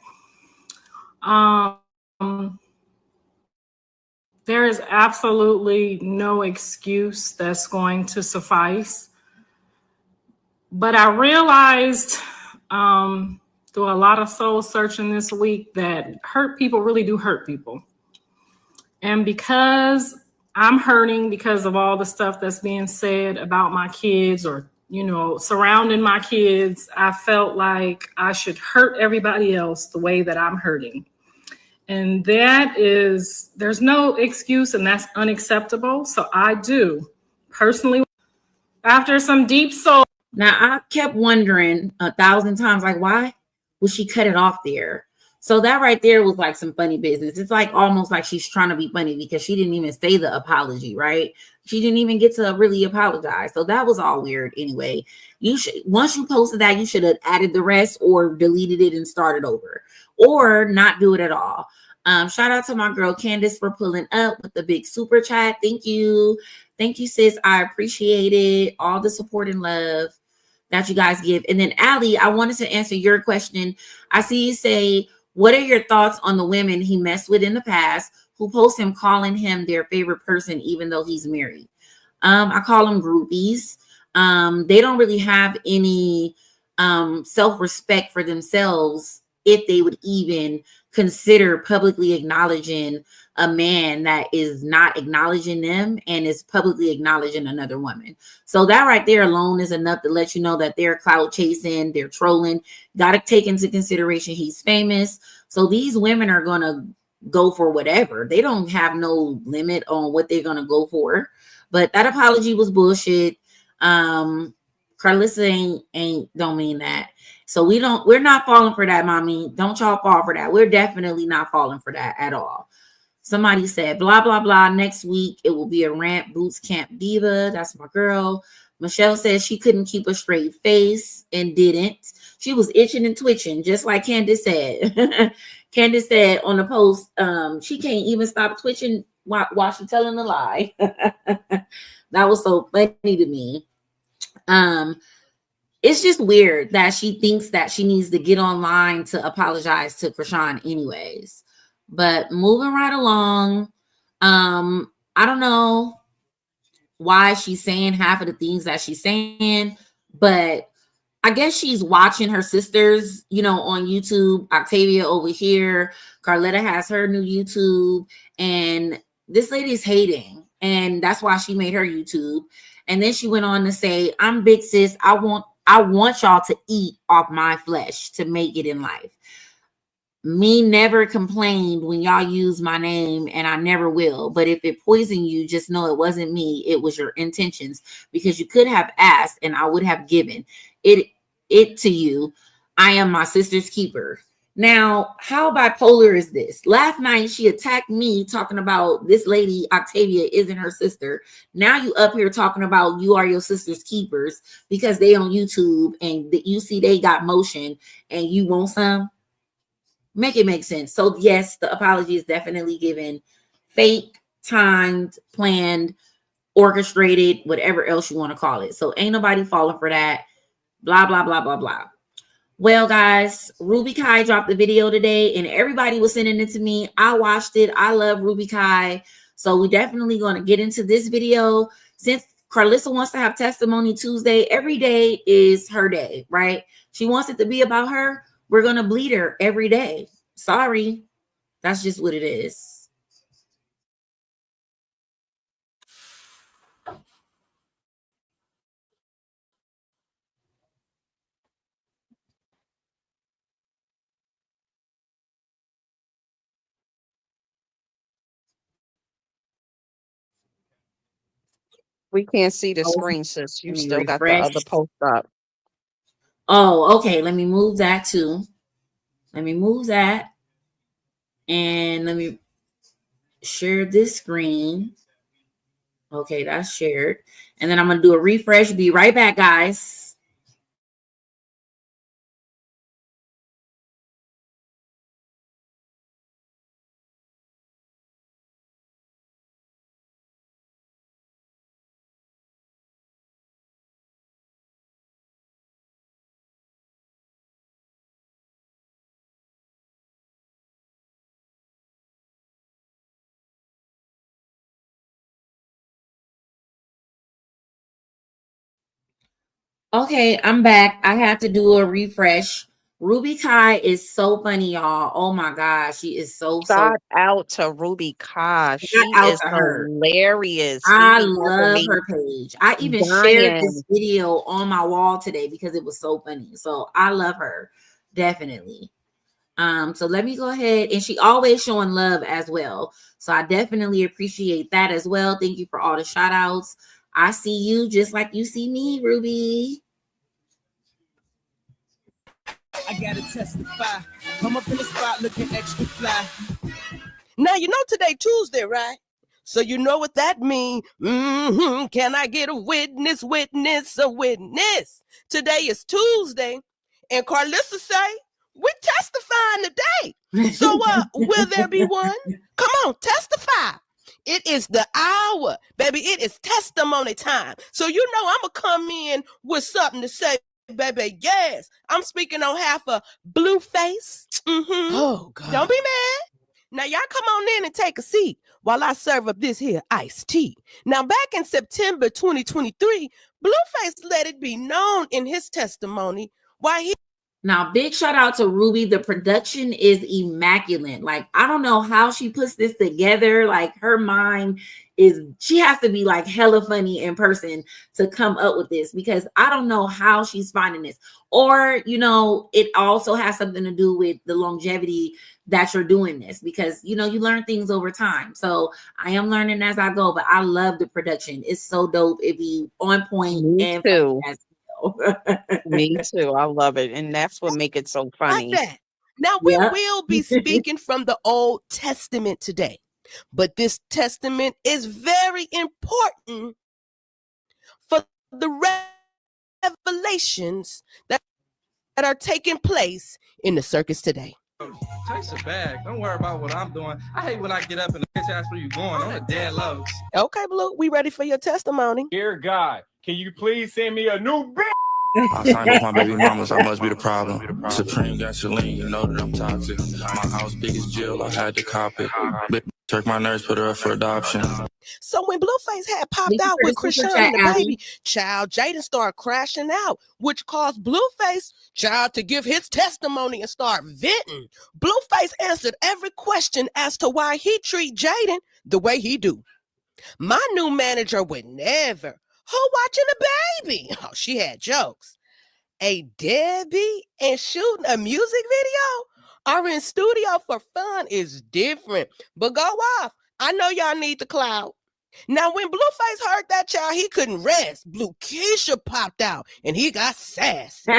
There is absolutely no excuse that's going to suffice. But I realized through a lot of soul searching this week that hurt people really do hurt people. And because I'm hurting because of all the stuff that's being said about my kids or, surrounding my kids, I felt like I should hurt everybody else the way that I'm hurting. And there's no excuse, and that's unacceptable. So I do personally, after some deep soul. Now, I kept wondering 1,000 times, like, why would she cut it off there? So that right there was like some funny business. It's like almost like she's trying to be funny because she didn't even say the apology, right? She didn't even get to really apologize. So that was all weird anyway. Once you posted that, you should have added the rest or deleted it and started over or not do it at all. Shout out to my girl Candace for pulling up with the big super chat. Thank you. Thank you, sis. I appreciate it. All the support and love that you guys give. And then Allie, I wanted to answer your question. I see you say, what are your thoughts on the women he messed with in the past who post him calling him their favorite person even though he's married? I call them groupies. They don't really have any self-respect for themselves if they would even consider publicly acknowledging a man that is not acknowledging them and is publicly acknowledging another woman. So that right there alone is enough to let you know that they're clout chasing, they're trolling. Got to take into consideration he's famous. So these women are going to go for whatever. They don't have no limit on what they're going to go for. But that apology was bullshit. Karlissa don't mean that. So we're not falling for that, mommy. Don't y'all fall for that. We're definitely not falling for that at all. Somebody said, blah, blah, blah. Next week, it will be a rant boots camp diva. That's my girl. Michelle says she couldn't keep a straight face and didn't. She was itching and twitching, just like Candace said. Candace said on the post, she can't even stop twitching while she's telling a lie. That was so funny to me. It's just weird that she thinks that she needs to get online to apologize to Chrisean anyways. But moving right along, I don't know why she's saying half of the things that she's saying, but I guess she's watching her sisters, on YouTube. Octavia over here, Carletta has her new YouTube, and this lady's hating, and that's why she made her YouTube. And then she went on to say, I'm big sis. I want y'all to eat off my flesh to make it in life. Me never complained when y'all use my name, and I never will. But if it poisoned you, just know it wasn't me. It was your intentions, because you could have asked and I would have given it to you. I am my sister's keeper. Now, how bipolar is this? Last night she attacked me talking about this lady, Octavia, isn't her sister. Now you up here talking about you are your sister's keepers because they on YouTube and you see they got motion and you want some. Make it make sense. So yes, the apology is definitely given. Fake, timed, planned, orchestrated, whatever else you want to call it. So ain't nobody falling for that. Blah, blah, blah, blah, blah. Well, guys, Ruby Kai dropped the video today and everybody was sending it to me. I watched it. I love Ruby Kai. So we're definitely going to get into this video. Since Karlissa wants to have Testimony Tuesday, every day is her day, right? She wants it to be about her. We're going to bleed her every day. Sorry. That's just what it is. We can't see the Oh, screen, sis. You let me still got the refresh. other post up. Oh, okay. Let me move that too. Let me move that. And let me share this screen. Okay, that's shared. And then I'm going to do a refresh. Be right back, guys. Okay, I'm back. I had to do a refresh. Ruby Kai is so funny, y'all. Oh my gosh, she is so Shout out to Ruby Kai. shout She out is to her. hilarious. She I be having love me her page. I even shared this dying. video on my wall today because it was so funny. So I love her. Definitely. So let me go ahead, and she always showing love as well. So I definitely appreciate that as well. Thank you for all the shout outs. I see you just like you see me, Ruby. I gotta testify. I'm up in the spot looking extra fly. Now, you know today Tuesday, right? So you know what that means. Can I get a witness, a witness? Today is Tuesday, and Karlissa say, we're testifying today. So will there be one? Come on, testify. It is the hour, baby. It is testimony time. So you know I'm going to come in with something to say, baby. Yes, I'm speaking on half of Blueface. Oh, God. Don't be mad. Now, y'all come on in and take a seat while I serve up this here iced tea. Now, back in September 2023, Blueface let it be known in his testimony why he... Now, big shout out to Ruby. The production is immaculate. Like, I don't know how she puts this together. Like, her mind is, she has to be like hella funny in person to come up with this, because I don't know how she's finding this. Or, you know, it also has something to do with the longevity that you're doing this, because, you know, you learn things over time. So I am learning as I go, but I love the production. It's so dope. It be on point. Me And too. as Me too. I love it. And that's what make it so funny. that. Now, we will be speaking from the Old Testament today, but this testament is very important for the revelations that are taking place in the circus today. Chase a bag. Don't worry about what I'm doing. I hate when I get up and the bitch asks where you going. I'm a dead low. Okay, Blue, we ready for your testimony. Dear God, can you please send me a new bitch? I signed with my baby mamas, I must be the problem. Supreme gasoline, you know that I'm toxic. My house big as jail, I had to cop it. Bitch, took my nurse, put her up for adoption. So when Blueface had popped out with Chrisean and the baby, child Jaden started crashing out, which caused Blueface child to give his testimony and start venting. Blueface answered every question as to why he treat Jaden the way he do. My new manager would never. Who watching the baby? Oh, she had jokes. A Debbie and shooting a music video or in studio for fun is different. But go off. I know y'all need the cloud. Now, when Blueface heard that, child, he couldn't rest. Blue Keisha popped out and he got sassy.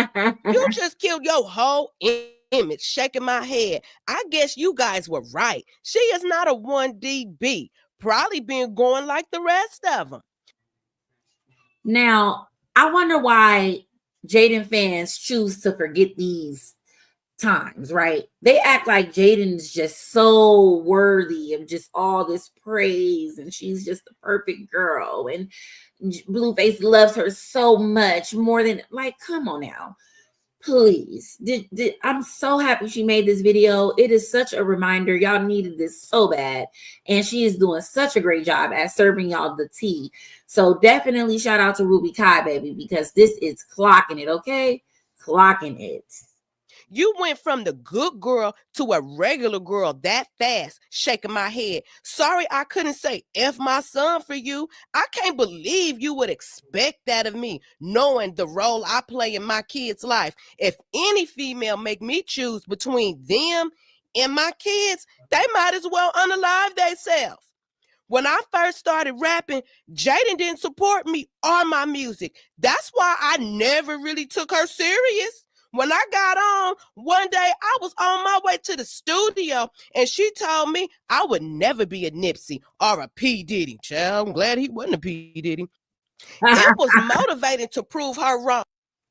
You just killed your whole image, shaking my head. I guess you guys were right. She is not a 1DB. Probably been going like the rest of them. Now, I wonder why Jaden fans choose to forget these times, right? They act like Jaden's just so worthy of just all this praise, and she's just the perfect girl, and Blueface loves her so much, more than, like, come on now. Please. I'm so happy she made this video. It is such a reminder. Y'all needed this so bad. And she is doing such a great job at serving y'all the tea. So definitely shout out to Ruby Kai, baby, because this is clocking it, okay? Clocking it. You went from the good girl to a regular girl that fast, shaking my head. Sorry I couldn't say F my son for you. I can't believe you would expect that of me, knowing the role I play in my kid's life. If any female make me choose between them and my kids, they might as well unalive themselves. When I first started rapping, Jaden didn't support me or my music. That's why I never really took her serious. When I got on, one day I was on my way to the studio and she told me I would never be a Nipsey or a P. Diddy. Child, I'm glad he wasn't a P. Diddy. It was motivating to prove her wrong.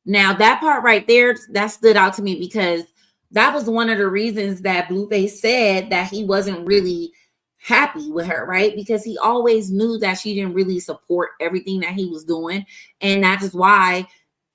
Now, that part right there, that stood out to me, because that was one of the reasons that Blueface said that he wasn't really happy with her, right? Because he always knew that she didn't really support everything that he was doing. And that is why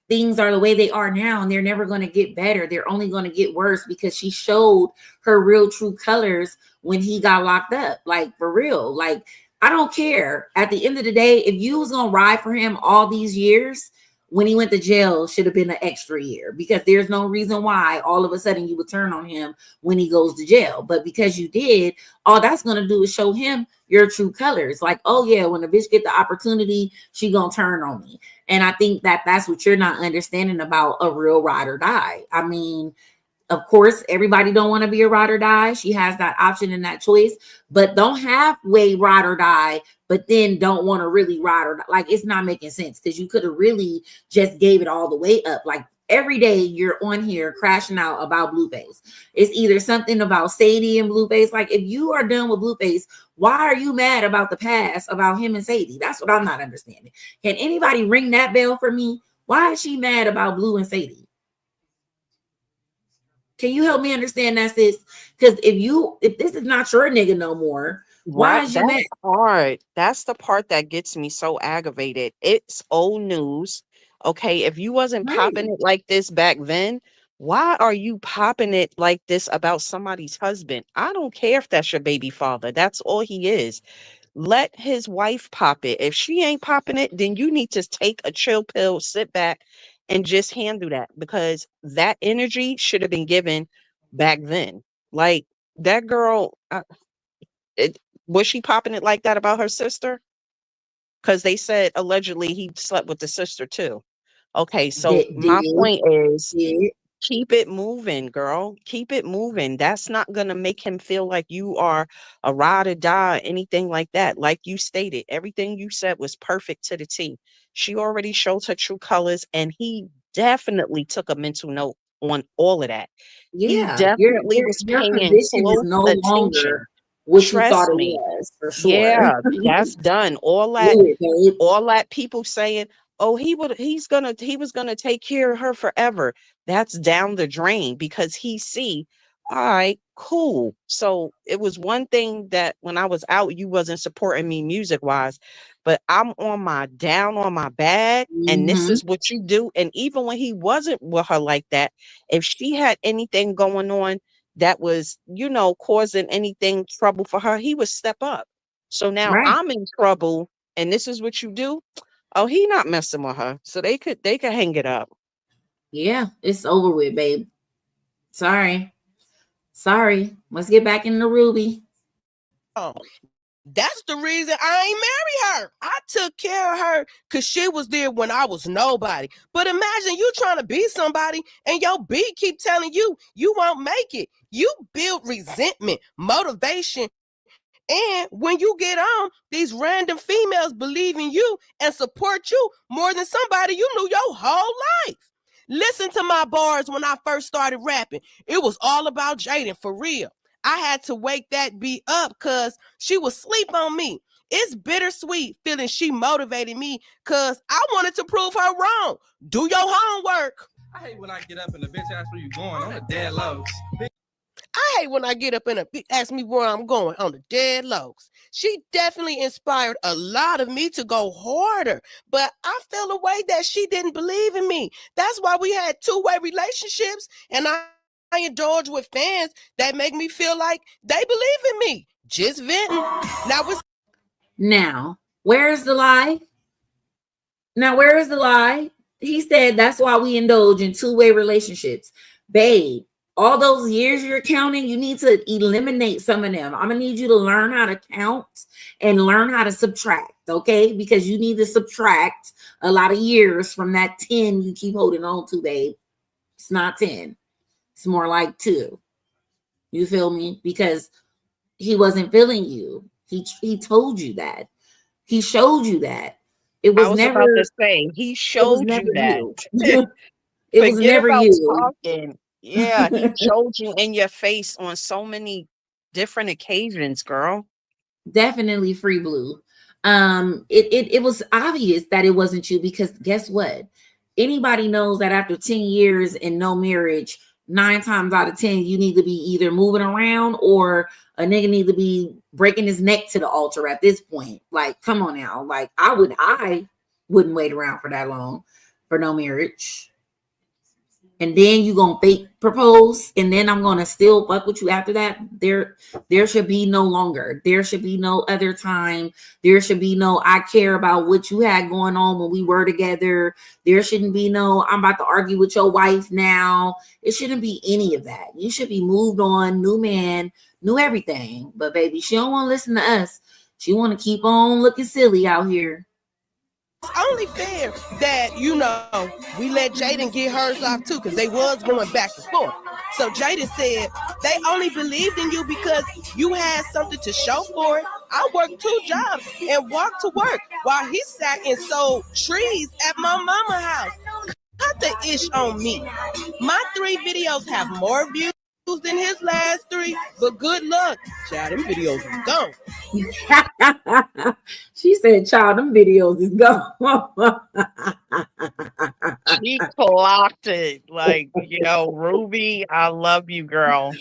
things are the way they are now, and they're never going to get better. They're only going to get worse, because she showed her real true colors when he got locked up. Like, for real. Like, I don't care. At the end of the day, if you was going to ride for him all these years, when he went to jail should have been an extra year, because there's no reason why all of a sudden you would turn on him when he goes to jail. But because you did, all that's going to do is show him your true colors. Like, oh yeah, when a bitch get the opportunity, she gonna turn on me. And I think that that's what you're not understanding about a real ride or die. I mean, of course, everybody don't want to be a ride or die. She has that option and that choice, but don't halfway ride or die, but then don't want to really ride or die. Like, it's not making sense, because you could have really just gave it all the way up. Like, every day you're on here crashing out about Blueface. It's either something about Sadie and Blueface. Like, if you are done with Blueface, why are you mad about the past, about him and Sadie? That's what I'm not understanding. Can anybody ring that bell for me? Why is she mad about Blue and Sadie? Can you help me understand that, sis? Because if this is not your nigga no more, why is you mad? That's hard. That's the part that gets me so aggravated. It's old news. Okay, if you wasn't popping it like this back then, why are you popping it like this about somebody's husband? I don't care if that's your baby father. That's all he is. Let his wife pop it. If she ain't popping it, then you need to take a chill pill, sit back, and just handle that, because that energy should have been given back then. Like, that girl, it, was she popping it like that about her sister? Because they said allegedly he slept with the sister too. Okay, so my point is, keep it moving, girl. Keep it moving. That's not going to make him feel like you are a ride or die or anything like that. Like you stated, everything you said was perfect to the T. She already showed her true colors, and he definitely took a mental note on all of that. He Yeah, definitely was your paying position is close no attention. longer what you thought Trust it me. was, for sure. Yeah, that's done. All that people saying, oh, he was gonna take care of her forever. That's down the drain, because he see, all right, cool. So it was one thing that when I was out, you wasn't supporting me music wise, but I'm on my down on my bag, and this Mm-hmm. is what you do. And even when he wasn't with her like that, if she had anything going on that was, causing anything trouble for her, he would step up. So now Right. I'm in trouble, and this is what you do. Oh, he not messing with her. So they could hang it up. Yeah, it's over with, babe. Sorry. Let's get back in the Ruby. Oh, that's the reason I ain't marry her. I took care of her because she was there when I was nobody. But imagine you trying to be somebody and your beat keep telling you you won't make it. You build resentment, motivation, and when you get on, these random females believe in you and support you more than somebody you knew your whole life. Listen to my bars when I first started rapping. It was all about Jaden, for real. I had to wake that beat up because she was sleep on me. It's bittersweet feeling she motivated me because I wanted to prove her wrong. Do your homework. I hate when I get up and the bitch asks where you going on the dead lows. I hate when I get up and a bitch asks me where I'm going on the dead lows. She definitely inspired a lot of me to go harder, but I felt a way that she didn't believe in me. That's why we had two-way relationships, and I indulge with fans that make me feel like they believe in me. Just venting. Now, where's the lie? Where is the lie? He said that's why we indulge in two-way relationships. Babe, all those years you're counting, you need to eliminate some of them. I'm going to need you to learn how to count and learn how to subtract, okay? Because you need to subtract a lot of years from that 10 you keep holding on to, babe. It's not 10. It's more like 2. You feel me? Because he wasn't feeling you. He told you that. He showed you that. It was I was never about to say, he showed you that. you. It was Forget never about you. talking. Yeah, he showed you in your face on so many different occasions, girl. Definitely free Blue. It was obvious that it wasn't you, because guess what? Anybody knows that after 10 years and no marriage, 9 times out of 10, you need to be either moving around or a nigga need to be breaking his neck to the altar at this point. Like, come on now. Like, I wouldn't wait around for that long for no marriage. and then you gonna fake propose, and then I'm gonna still fuck with you after that. There should be no longer. There should be no other time. There should be no I care about what you had going on when we were together. There shouldn't be no I'm about to argue with your wife now. It shouldn't be any of that. You should be moved on, new man, new everything. But baby, she don't want to listen to us. She want to keep on looking silly out here. It's only fair that, you know, we let Jaden get hers off too, because they was going back and forth. So Jaden said they only believed in you because you had something to show for it. I worked 2 jobs and walked to work while he sat and sold trees at my mama's house. Cut the ish on me. My 3 videos have more views than his last 3, but good luck. Child, them videos is gone. She said, child, them videos is gone. She clocked it. Like, yo, Ruby, I love you, girl.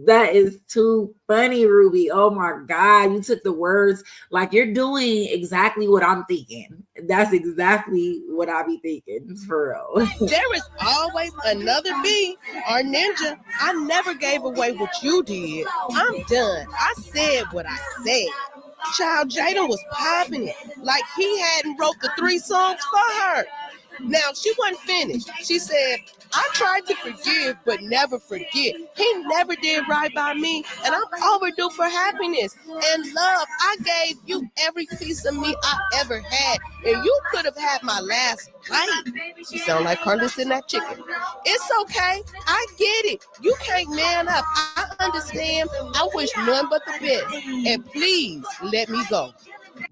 That is too funny, Ruby. Oh my God. You took the words like you're doing exactly what I'm thinking. That's exactly what I be thinking, for real. There is always another B or ninja. I never gave away what you did. I'm done. I said what I said. Child, Jaden was popping it like he hadn't wrote the 3 songs for her. Now, she wasn't finished. She said, I tried to forgive, but never forget. He never did right by me, and I'm overdue for happiness and love. I gave you every piece of me I ever had, and you could have had my last bite. She sound like Karlissa in that chicken. It's okay. I get it. You can't man up. I understand. I wish none but the best. And please let me go.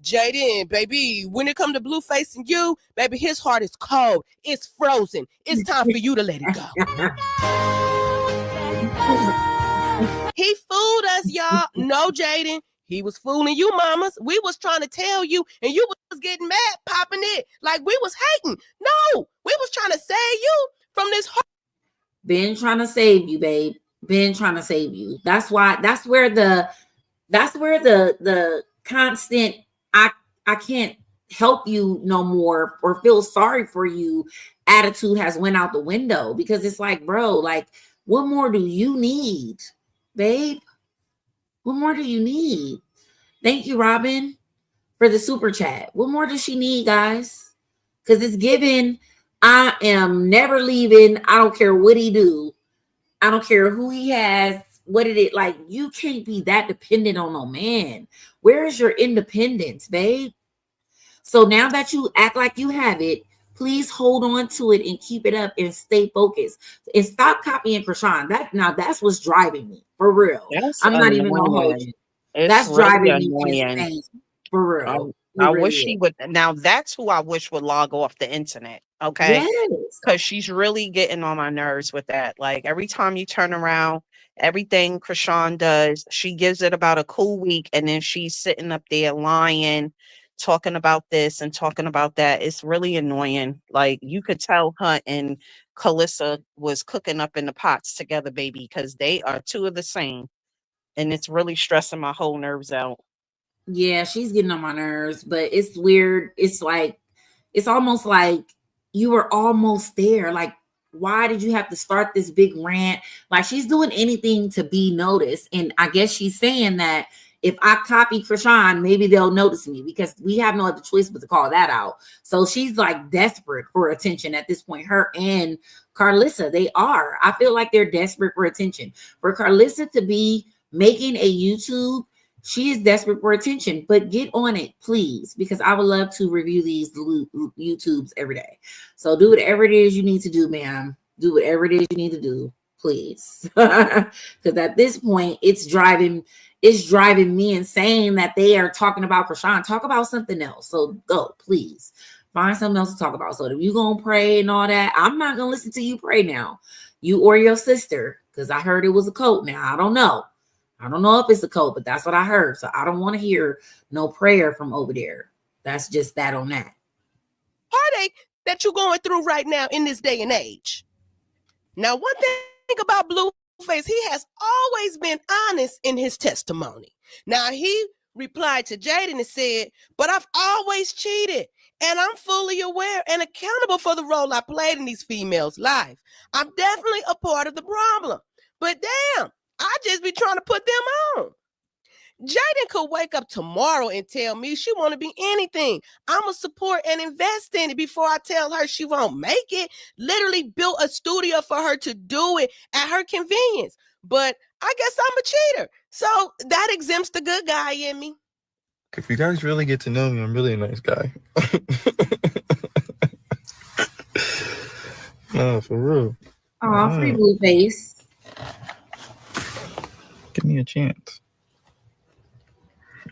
Jaden, baby, when it come to Blueface and you, baby, his heart is cold. It's frozen. It's time for you to let it go. He fooled us, y'all. No, Jaden. He was fooling you, mamas. We was trying to tell you, and you was getting mad, popping it like we was hating. No, we was trying to save you from this heart. Been trying to save you, babe. Been trying to save you. That's where the constant I can't help you no more or feel sorry for you attitude has went out the window, because it's like, bro, like, what more do you need, babe? What more do you need? Thank you, Robin, for the super chat. What more does she need, guys? Because it's given, I am never leaving. I don't care what he do. I don't care who he has. What did it like? You can't be that dependent on no man. Where is your independence, babe? So now that you act like you have it, please hold on to it and keep it up and stay focused and stop copying Chrisean. That's what's driving me, for real. I'm not even gonna hold you. That's It's really driving me annoying. insane, for real. I wish she would. Now that's who I wish would log off the internet. Okay. Yes. Because she's really getting on my nerves with that. Like every time you turn around, everything Chrisean does, she gives it about a cool week, and then she's sitting up there lying, talking about this and talking about that. It's really annoying. Like you could tell her and Karlissa was cooking up in the pots together, baby, because they are 2 of the same. And it's really stressing my whole nerves out. Yeah, she's getting on my nerves, but it's weird. It's like, it's almost like you were almost there. Like, why did you have to start this big rant? Like, she's doing anything to be noticed. And I guess she's saying that if I copy Chrisean, maybe they'll notice me, because we have no other choice but to call that out. So she's like desperate for attention at this point. Her and Karlissa, they are. I feel like they're desperate for attention. For Karlissa to be making a YouTube, she is desperate for attention, but get on it, please, because I would love to review these YouTubes every day. So do whatever it is you need to do, ma'am. Do whatever it is you need to do, please. Because at this point, it's driving me insane that they are talking about Chrisean. Talk about something else. So go, please. Find something else to talk about. So if you're going to pray and all that, I'm not going to listen to you pray now. You or your sister, because I heard it was a cult now. I don't know if it's a cult, but that's what I heard. So I don't want to hear no prayer from over there. That's just that on that. Heartache that you're going through right now in this day and age. Now, one thing about Blueface, he has always been honest in his testimony. Now, he replied to Jaden and said, but I've always cheated, And I'm fully aware and accountable for the role I played in these females' life. I'm definitely a part of the problem. But damn, I just be trying to put them on. Jaden could wake up tomorrow and tell me she want to be anything. I'ma support and invest in it before I tell her she won't make it. Literally built a studio for her to do it at her convenience. But I guess I'm a cheater. So that exempts the good guy in me. If you guys really get to know me, I'm really a nice guy. No, for real. Aw, free Blueface. Give me a chance.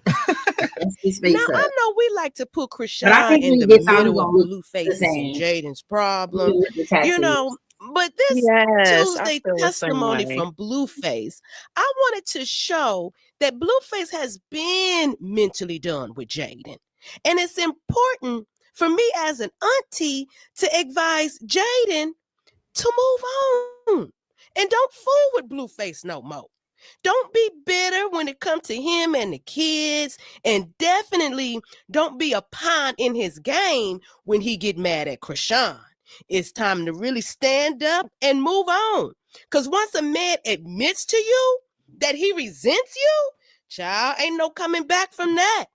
Now, I know we like to put But I Chrisean think in when the you get out, middle we're of gonna look the Blueface's and same. Jaden's problem, Even with the you tattoos. know, but this Yes, I Tuesday feel the same testimony way. from Blueface, I wanted to show that Blueface has been mentally done with Jaden. And it's important for me as an auntie to advise Jaden to move on. And don't fool with Blueface no more. Don't be bitter when it comes to him and the kids, and definitely don't be a pawn in his game when he get mad at Chrisean. It's time to really stand up and move on. Because once a man admits to you that he resents you, child, ain't no coming back from that.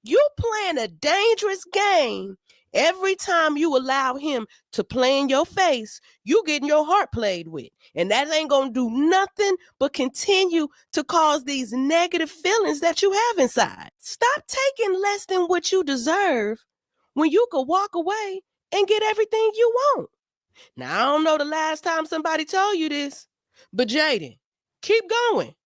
You playing a dangerous game. Every time you allow him to play in your face, you getting your heart played with. And that ain't going to do nothing but continue to cause these negative feelings that you have inside. Stop taking less than what you deserve when you could walk away and get everything you want. Now, I don't know the last time somebody told you this, but Jaden, keep going.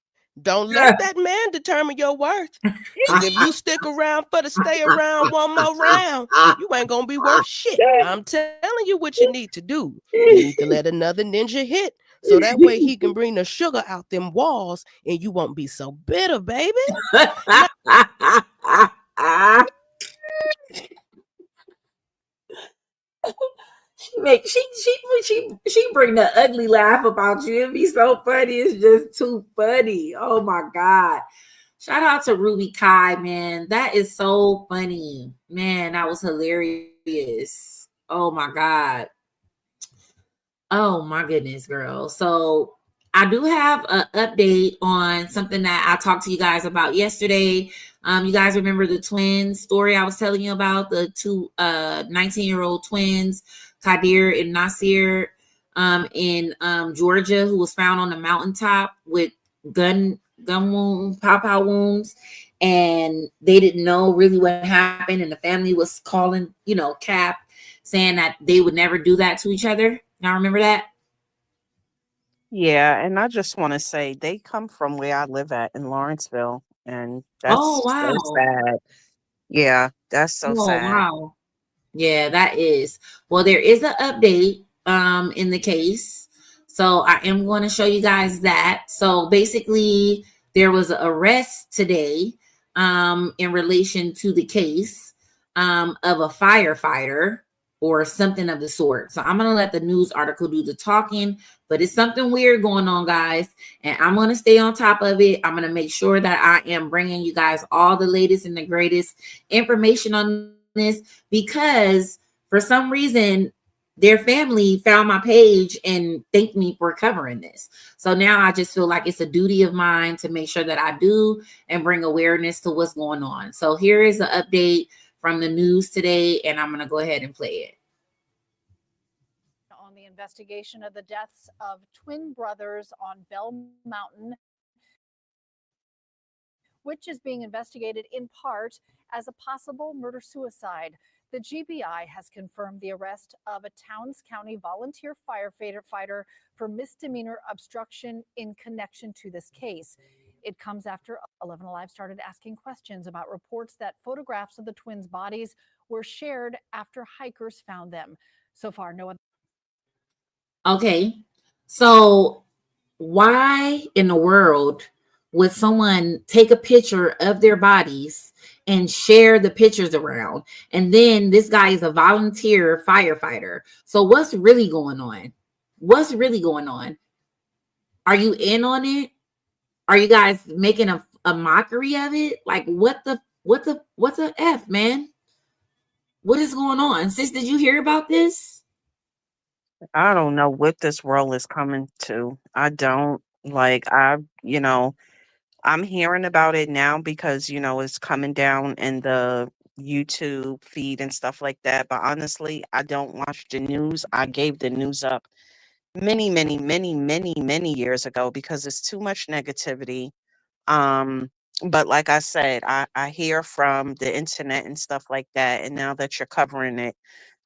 Don't let that man determine your worth. Because if you stick around for to stay around one more round, you ain't going to be worth shit. I'm telling you what you need to do. You need to let another ninja hit so that way he can bring the sugar out them walls and you won't be so bitter, baby. She bring the ugly laugh about you. It'd be so funny. It's just too funny. Oh my God. Shout out to Ruby Kai, man. That is so funny. Man, that was hilarious. Oh my God. Oh my goodness, girl. So I do have an update on something that I talked to you guys about yesterday. You guys remember the twins story I was telling you about, the two 19-year-old twins, Kadir and Nasir, in Georgia, who was found on the mountaintop with gun wounds, pow wounds, and they didn't know really what happened, and the family was calling, Cap, saying that they would never do that to each other. Y'all remember that? Yeah, and I just want to say they come from where I live at in Lawrenceville, and Oh, that's so wow. sad. Yeah, that's so Oh, sad. wow. Yeah, that is. Well, there is an update in the case. So I am going to show you guys that. So basically, there was an arrest today in relation to the case of a firefighter or something of the sort. So I'm going to let the news article do the talking, but it's something weird going on, guys. And I'm going to stay on top of it. I'm going to make sure that I am bringing you guys all the latest and the greatest information on this, because for some reason their family found my page and thanked me for covering this. So now I just feel like it's a duty of mine to make sure that I do and bring awareness to what's going on. So here is an update from the news today, and I'm going to go ahead and play it. On the investigation of the deaths of twin brothers on Bell Mountain, which is being investigated in part as a possible murder-suicide. The GBI has confirmed the arrest of a Towns County volunteer firefighter for misdemeanor obstruction in connection to this case. It comes after 11 Alive started asking questions about reports that photographs of the twins' bodies were shared after hikers found them. So far, no other. Okay, so why in the world would someone take a picture of their bodies and share the pictures around? And then this guy is a volunteer firefighter. So what's really going on? What's really going on? Are you in on it? Are you guys making a mockery of it? Like what the F, man? What is going on? Sis, did you hear about this? I don't know what this world is coming to. I don't like, I'm hearing about it now because, it's coming down in the YouTube feed and stuff like that. But honestly, I don't watch the news. I gave the news up many, many, many, many, many years ago because it's too much negativity. Um, but like I said, I hear from the internet and stuff like that. And now that you're covering it,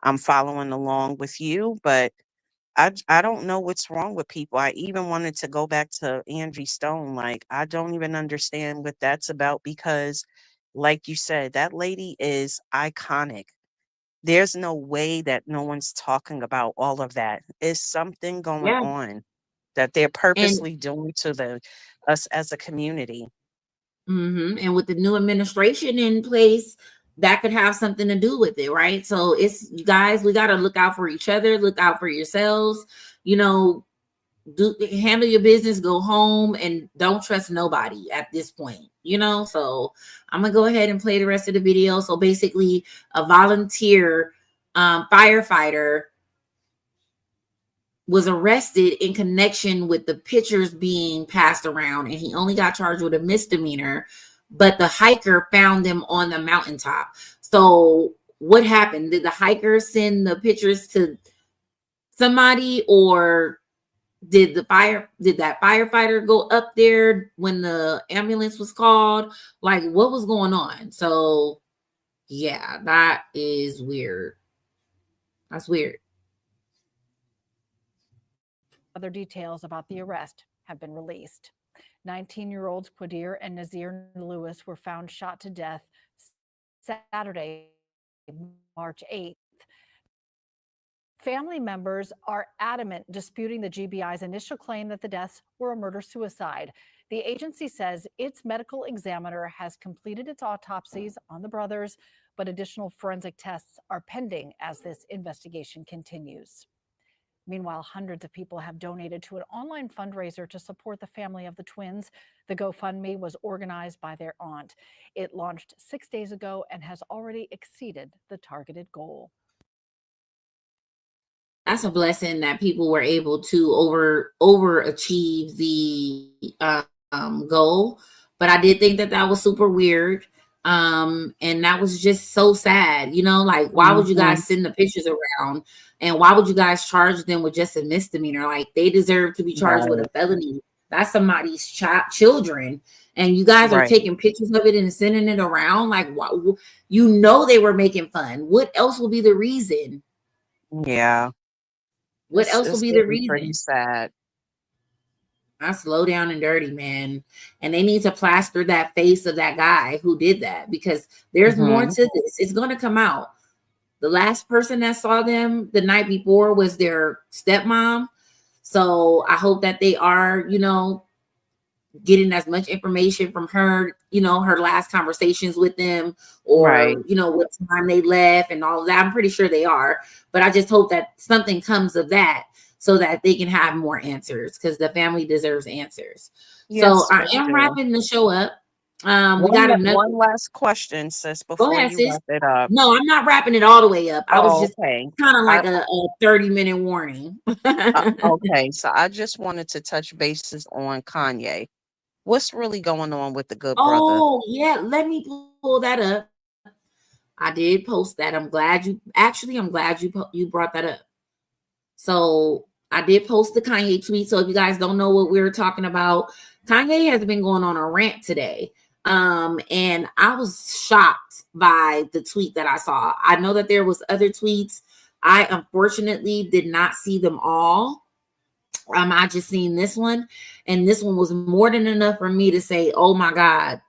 I'm following along with you. But I don't know what's wrong with people. I even wanted to go back to Angie Stone. Like, I don't even understand what that's about because, like you said, that lady is iconic. There's no way that no one's talking about all of that. Is something going Yeah. on that they're And purposely doing to us as a community? and with the new administration in place, that could have something to do with it, right? So it's, you guys, we got to look out for each other, look out for yourselves, you know, do handle your business, go home, and don't trust nobody at this point, you know. So I'm gonna go ahead and play the rest of the video. So basically, a volunteer firefighter was arrested in connection with the pictures being passed around, and he only got charged with a misdemeanor, but the hiker found them on the mountaintop. So what happened? Did the hiker send the pictures to somebody, or did that firefighter go up there when the ambulance was called? Like, what was going on? So yeah, that is weird. That's weird. Other details about the arrest have been released. 19-year-olds Quadir and Nazir Lewis were found shot to death Saturday, March 8th. Family members are adamant disputing the GBI's initial claim that the deaths were a murder-suicide. The agency says its medical examiner has completed its autopsies on the brothers, but additional forensic tests are pending as this investigation continues. Meanwhile, hundreds of people have donated to an online fundraiser to support the family of the twins. The GoFundMe was organized by their aunt. It launched 6 days ago and has already exceeded the targeted goal. That's a blessing that people were able to overachieve the goal. But I did think that that was super weird. And that was just so sad, you know, like, why would you guys send the pictures around, and why would you guys charge them with just a misdemeanor? Like, they deserve to be charged with a felony. That's somebody's children, and you guys are taking pictures of it and sending it around. Like, you know, they were making fun. What else will be the reason? Yeah. What else will be the Pretty reason? sad. That's low down and dirty, man. And they need to plaster that face of that guy who did that, because there's more to this. It's going to come out. The last person that saw them the night before was their stepmom. So I hope that they are, you know, getting as much information from her, you know, her last conversations with them, or, you know, what time they left and all of that. I'm pretty sure they are. But I just hope that something comes of that, so that they can have more answers, because the family deserves answers. Yes, so I they am do. wrapping the show up. We got another One last question, sis, Go before ahead, you sis. wrap it up. No, I'm not wrapping it all the way up. I was Oh, just okay. kind of like a 30-minute warning. Okay, so I just wanted to touch bases on Kanye. What's really going on with the good brother? Oh, yeah. Let me pull that up. I did post that. I'm glad you brought that up. So I did post the Kanye tweet. So if you guys don't know what we were talking about, Kanye has been going on a rant today. And I was shocked by the tweet that I saw. I know that there was other tweets. I unfortunately did not see them all. I just seen this one, and this one was more than enough for me to say, oh my God,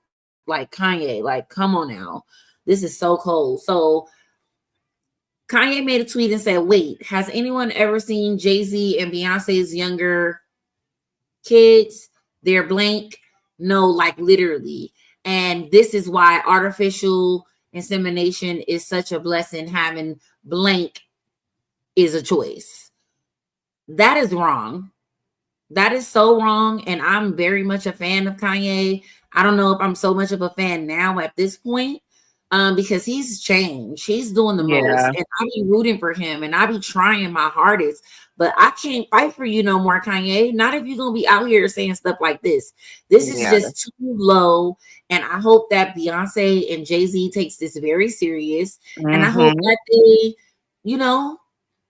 like, Kanye, like, come on now. This is so cold. So Kanye made a tweet and said, wait, has anyone ever seen Jay-Z and Beyonce's younger kids? They're blank. No, like, literally. And this is why artificial insemination is such a blessing. Having blank is a choice. That is wrong. That is so wrong. And I'm very much a fan of Kanye. I don't know if I'm so much of a fan now at this point, because he's changed. He's doing the most, Yeah. and I be rooting for him, and I be trying my hardest. But I can't fight for you no more, Kanye. Not if you're gonna be out here saying stuff like this. This is Yeah. just too low. And I hope that Beyonce and Jay-Z takes this very serious. And I hope Mm-hmm. that they, you know,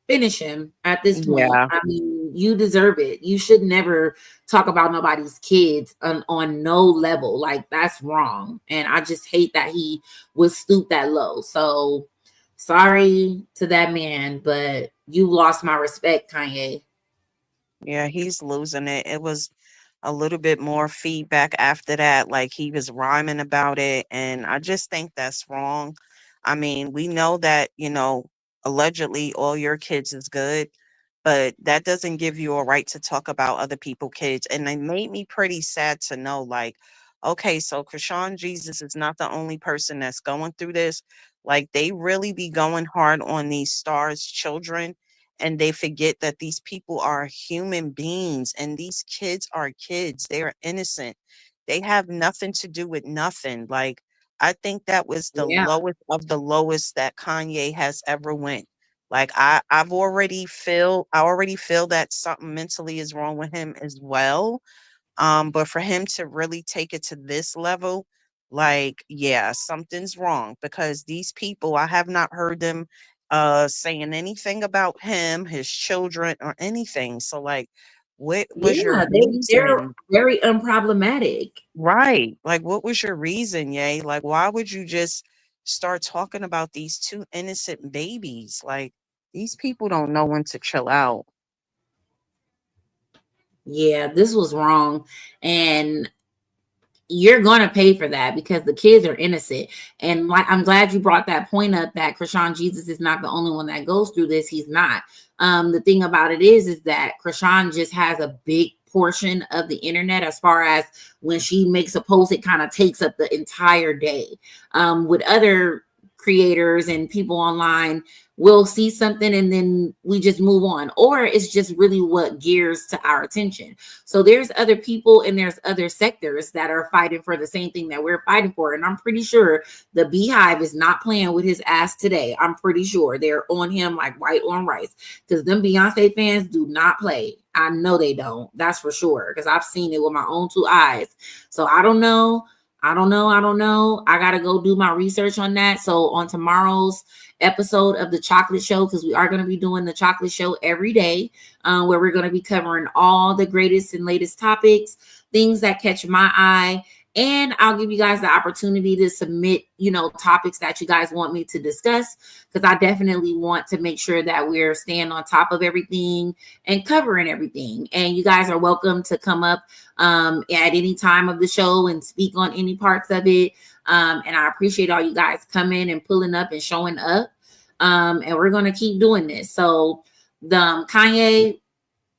finish him at this point. Yeah. I mean, you deserve it. You should never talk about nobody's kids on no level. Like, that's wrong. And I just hate that he would stoop that low. So sorry to that man, but you lost my respect, Kanye. Yeah, he's losing it. It was a little bit more feedback after that, like he was rhyming about it, and I just think that's wrong. I mean, we know that, allegedly all your kids is good, but that doesn't give you a right to talk about other people's kids. And it made me pretty sad to know, like, okay, so Krishan Jesus is not the only person that's going through this. Like, they really be going hard on these stars' children, and they forget that these people are human beings and these kids are kids. They are innocent. They have nothing to do with nothing. Like, I think that was the Yeah. lowest of the lowest that Kanye has ever went. Like, I already feel that something mentally is wrong with him as well. But for him to really take it to this level, like, yeah, something's wrong, because these people, I have not heard them saying anything about him, his children, or anything. So, like, what was your Yeah, they're reason? very unproblematic. Right. Like, what was your reason, yay? Like, why would you just start talking about these two innocent babies? Like, these people don't know when to chill out. Yeah, this was wrong. And you're going to pay for that because the kids are innocent. And like, I'm glad you brought that point up that Krishan Jesus is not the only one that goes through this. He's not. The thing about it is that Krishan just has a big portion of the internet. As far as when she makes a post, it kind of takes up the entire day. With other creators and people online, we'll see something and then we just move on, or it's just really what gears to our attention. So there's other people and there's other sectors that are fighting for the same thing that we're fighting for. And I'm pretty sure the Beehive is not playing with his ass today. I'm pretty sure they're on him like white on rice, because them Beyonce fans do not play. I know they don't. That's for sure, because I've seen it with my own two eyes. So I don't know. I don't know. I got to go do my research on that. So on tomorrow's episode of the Chocolate Show, because we are going to be doing the Chocolate Show every day, where we're going to be covering all the greatest and latest topics, things that catch my eye. And I'll give you guys the opportunity to submit, topics that you guys want me to discuss, because I definitely want to make sure that we're staying on top of everything and covering everything. And you guys are welcome to come up at any time of the show and speak on any parts of it. And I appreciate all you guys coming and pulling up and showing up. And we're going to keep doing this. So Kanye,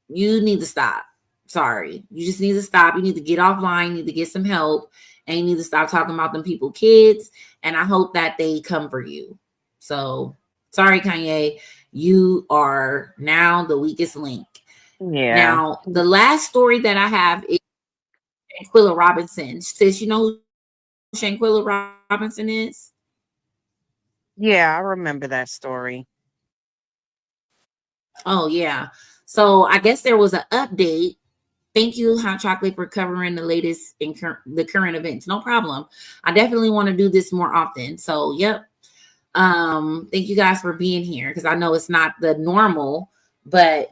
you need to stop. Sorry. You just need to stop. You need to get offline. You need to get some help. And you need to stop talking about them people kids. And I hope that they come for you. So sorry, Kanye. You are now the weakest link. Yeah. Now, the last story that I have is Shanquilla Robinson. Sis, you know who Shanquilla Robinson is? Yeah, I remember that story. Oh, yeah. So I guess there was an update. Thank you, Hot Chocolate, for covering the latest in the current events. No problem. I definitely want to do this more often. So, yep. Thank you guys for being here, because I know it's not the normal, but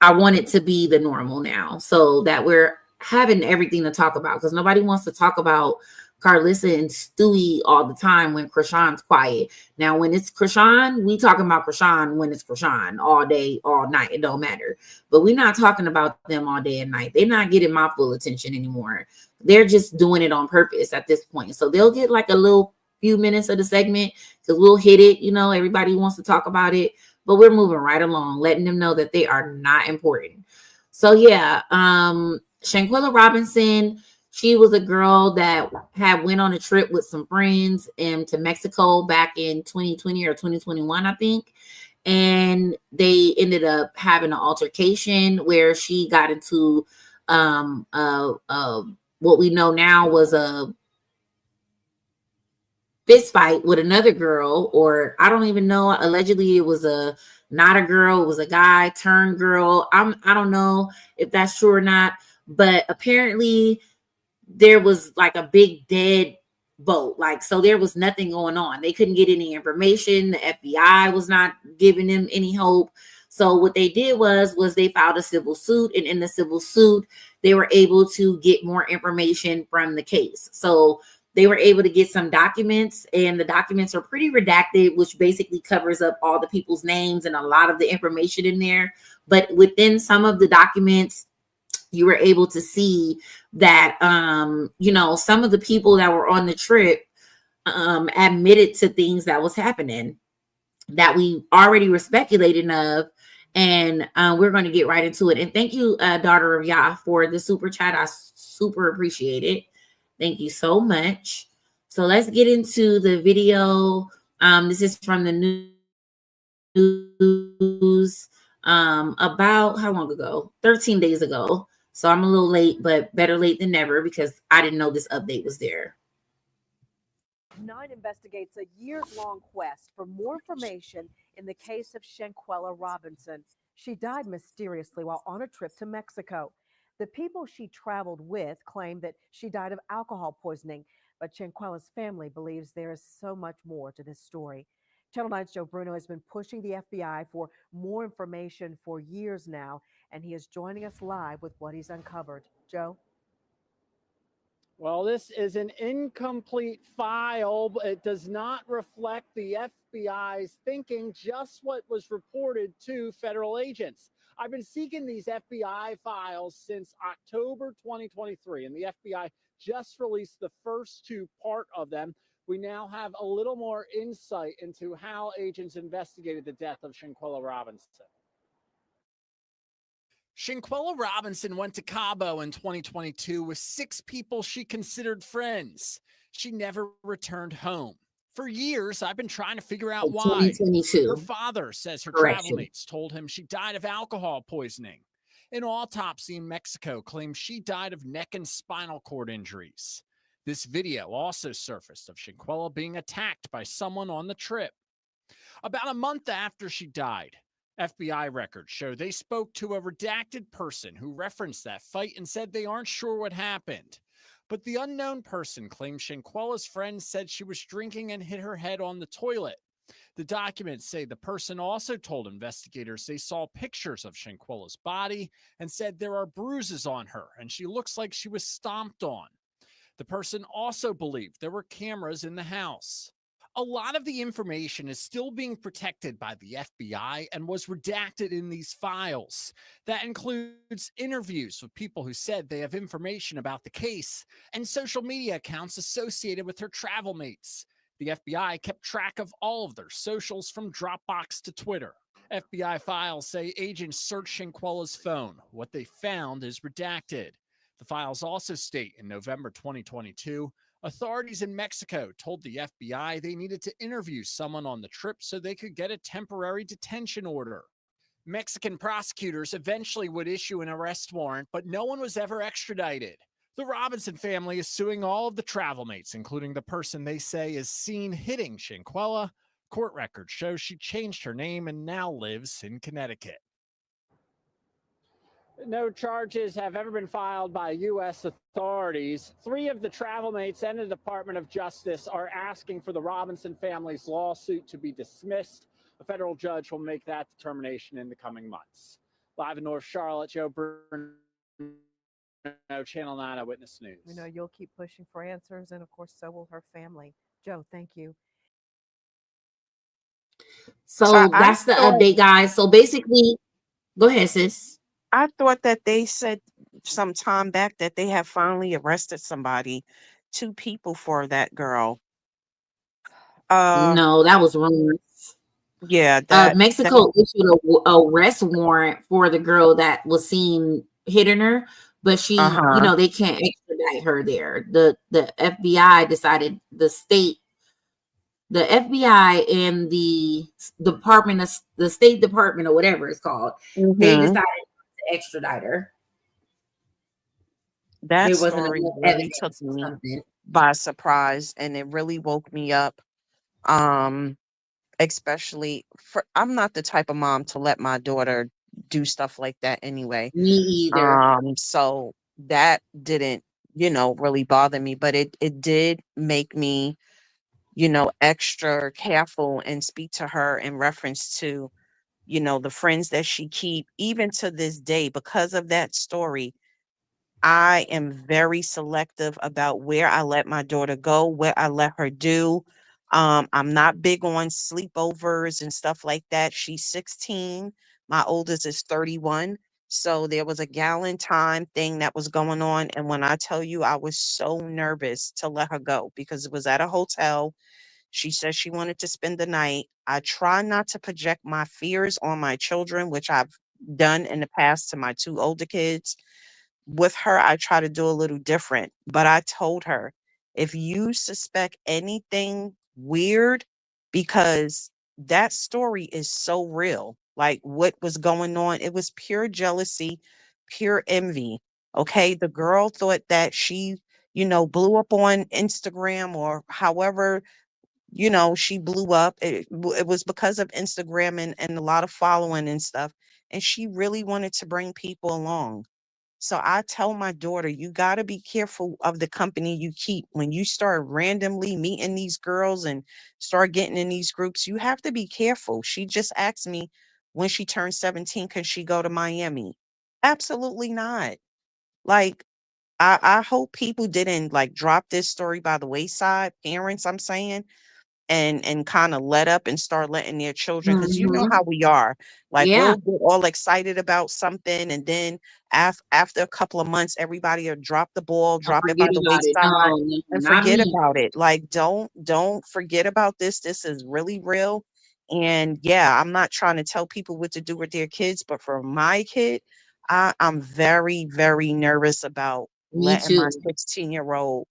I want it to be the normal now, so that we're having everything to talk about, because nobody wants to talk about Karlissa and Stewie all the time when Krishan's quiet. Now, when it's Krishan, we talking about Krishan when it's Krishan all day, all night. It don't matter. But we're not talking about them all day and night. They're not getting my full attention anymore. They're just doing it on purpose at this point. So they'll get like a little few minutes of the segment, because we'll hit it. Everybody wants to talk about it, but we're moving right along, letting them know that they are not important. So yeah, Shanquilla Robinson, she was a girl that had went on a trip with some friends to Mexico back in 2020 or 2021, I think. And they ended up having an altercation where she got into what we know now was a fist fight with another girl, or I don't even know. Allegedly, it was not a girl, it was a guy turned girl. I don't know if that's true or not, but apparently there was like a big dead vote. Like, so there was nothing going on. They couldn't get any information. The FBI was not giving them any hope. So what they did was they filed a civil suit, and in the civil suit, they were able to get more information from the case. So they were able to get some documents, and the documents are pretty redacted, which basically covers up all the people's names and a lot of the information in there. But within some of the documents, you were able to see that, some of the people that were on the trip admitted to things that was happening that we already were speculating of. And we're going to get right into it. And thank you, Daughter of Yah, for the super chat. I super appreciate it. Thank you so much. So let's get into the video. This is from the news about how long ago? 13 days ago. So I'm a little late, but better late than never, because I didn't know this update was there. 9 investigates a years-long quest for more information in the case of Shanquella Robinson. She died mysteriously while on a trip to Mexico. The people she traveled with claim that she died of alcohol poisoning, but Shanquella's family believes there is so much more to this story. Channel 9's Joe Bruno has been pushing the FBI for more information for years now, and he is joining us live with what he's uncovered. Joe? Well, this is an incomplete file. It does not reflect the FBI's thinking, just what was reported to federal agents. I've been seeking these FBI files since October 2023, and the FBI just released the first 2 part of them. We now have a little more insight into how agents investigated the death of Shanquella Robinson. Shanquella Robinson went to Cabo in 2022 with 6 people she considered friends. She never returned home. For years, I've been trying to figure out why. 2022. Her father says her Correction. travel mates told him she died of alcohol poisoning. An autopsy in Mexico claims she died of neck and spinal cord injuries. This video also surfaced of Shanquella being attacked by someone on the trip. About a month after she died, FBI records show they spoke to a redacted person who referenced that fight and said they aren't sure what happened. But the unknown person claims Shanquella's friend said she was drinking and hit her head on the toilet. The documents say the person also told investigators they saw pictures of Shanquella's body and said there are bruises on her and she looks like she was stomped on. The person also believed there were cameras in the house. A lot of the information is still being protected by the FBI and was redacted in these files. That includes interviews with people who said they have information about the case and social media accounts associated with her travel mates. The FBI kept track of all of their socials from Dropbox to Twitter. FBI files say agents searched Shanquella's phone. What they found is redacted. The files also state in November 2022, authorities in Mexico told the FBI they needed to interview someone on the trip so they could get a temporary detention order. Mexican prosecutors eventually would issue an arrest warrant, but no one was ever extradited. The Robinson family is suing all of the travel mates, including the person they say is seen hitting Shanquella. Court records show she changed her name and now lives in Connecticut. No charges have ever been filed by U.S. authorities. 3 of the travel mates and the Department of Justice are asking for the Robinson family's lawsuit to be dismissed. A federal judge will make that determination in the coming months. Live in North Charlotte, Joe Bruno, Channel 9 Eyewitness News. We know you'll keep pushing for answers, and of course, so will her family. Joe, thank you. So that's the update, guys. So basically, go ahead, sis. I thought that they said some time back that they have finally arrested somebody, 2 people for that girl. No, that was rumors. Yeah, Mexico issued a arrest warrant for the girl that was seen hitting her, but she, they can't extradite her there. The FBI decided the FBI and the State Department or whatever it's called, they decided to extradite her. That there wasn't story enough really evidence took or me. something. by surprise, and it really woke me up. Um, especially for I'm not the type of mom to let my daughter do stuff like that anyway. Me either. So that didn't, really bother me, but it did make me, extra careful and speak to her in reference to, the friends that she keep, even to this day, because of that story. I am very selective about where I let my daughter go, what I let her do. I'm not big on sleepovers and stuff like that. She's 16. My oldest is 31. So there was a gallon time thing that was going on. And when I tell you, I was so nervous to let her go because it was at a hotel. She said she wanted to spend the night. I try not to project my fears on my children, which I've done in the past to my two older kids. With her, I try to do a little different, but I told her, if you suspect anything weird, because that story is so real, like what was going on, it was pure jealousy, pure envy. Okay. The girl thought that she, blew up on Instagram or however, she blew up. It was because of Instagram and a lot of following and stuff. And she really wanted to bring people along. So I tell my daughter, you got to be careful of the company you keep. When you start randomly meeting these girls and start getting in these groups, you have to be careful. She just asked me when she turned 17, can she go to Miami? Absolutely not. Like, I hope people didn't like drop this story by the wayside. Parents, I'm saying, and kind of let up and start letting their children, because you know Hmm. how we are, like Yeah. we'll get all excited about something, and then after a couple of months everybody will drop the ball, Don't drop it forget by the about it. wayside, No, no, and not forget me. about it. Like, don't forget about this is really real. And yeah, I'm not trying to tell people what to do with their kids, but for my kid, I'm very, very nervous about Me letting my too. 16-year-old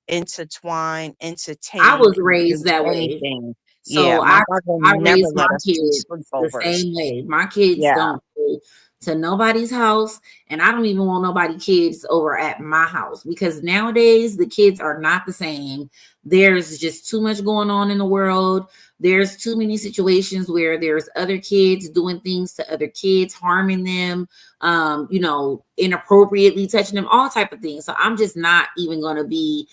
intertwine, I entertain, was and do raised that way. anything. Yeah, So my I mother I never raised my let us do kids the sleepovers. same way. My kids Yeah. don't go to nobody's house, and I don't even want nobody kids over at my house because nowadays the kids are not the same. There's just too much going on in the world. There's too many situations where there's other kids doing things to other kids, harming them, inappropriately touching them, all type of things. So I'm just not even going to be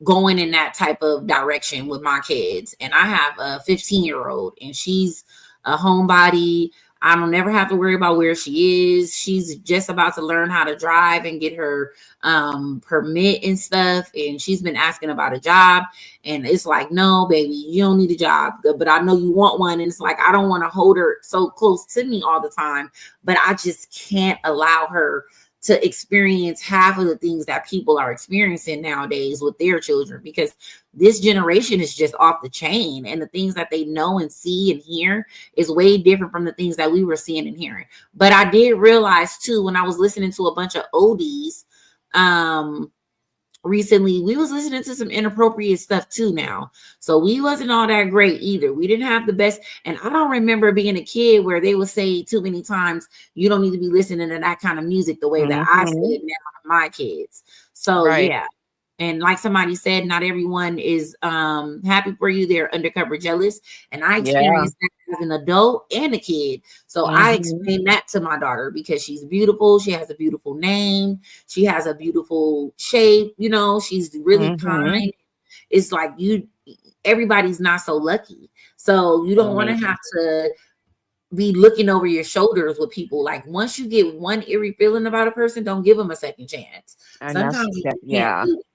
going in that type of direction with my kids. And I have a 15-year-old and she's a homebody. I don't never have to worry about where she is. She's just about to learn how to drive and get her permit and stuff. And she's been asking about a job. And it's like, no, baby, you don't need a job. But I know you want one. And it's like, I don't want to hold her so close to me all the time. But I just can't allow her to experience half of the things that people are experiencing nowadays with their children, because this generation is just off the chain, and the things that they know and see and hear is way different from the things that we were seeing and hearing. But I did realize too, when I was listening to a bunch of oldies recently, we was listening to some inappropriate stuff too now. So we wasn't all that great either. We didn't have the best. And I don't remember being a kid where they would say too many times, you don't need to be listening to that kind of music the way that I Hmm. said now to my kids. So Right. yeah. And like somebody said, not everyone is happy for you. They're undercover jealous. And I Yeah. experienced that as an adult and a kid. So I Hmm. explained that to my daughter because she's beautiful. She has a beautiful name. She has a beautiful shape. She's really Hmm. kind. It's like everybody's not so lucky. So you don't want to Right. have to be looking over your shoulders with people. Like once you get one eerie feeling about a person, don't give them a second chance. And that's Sometimes you that. just can't Yeah. do it.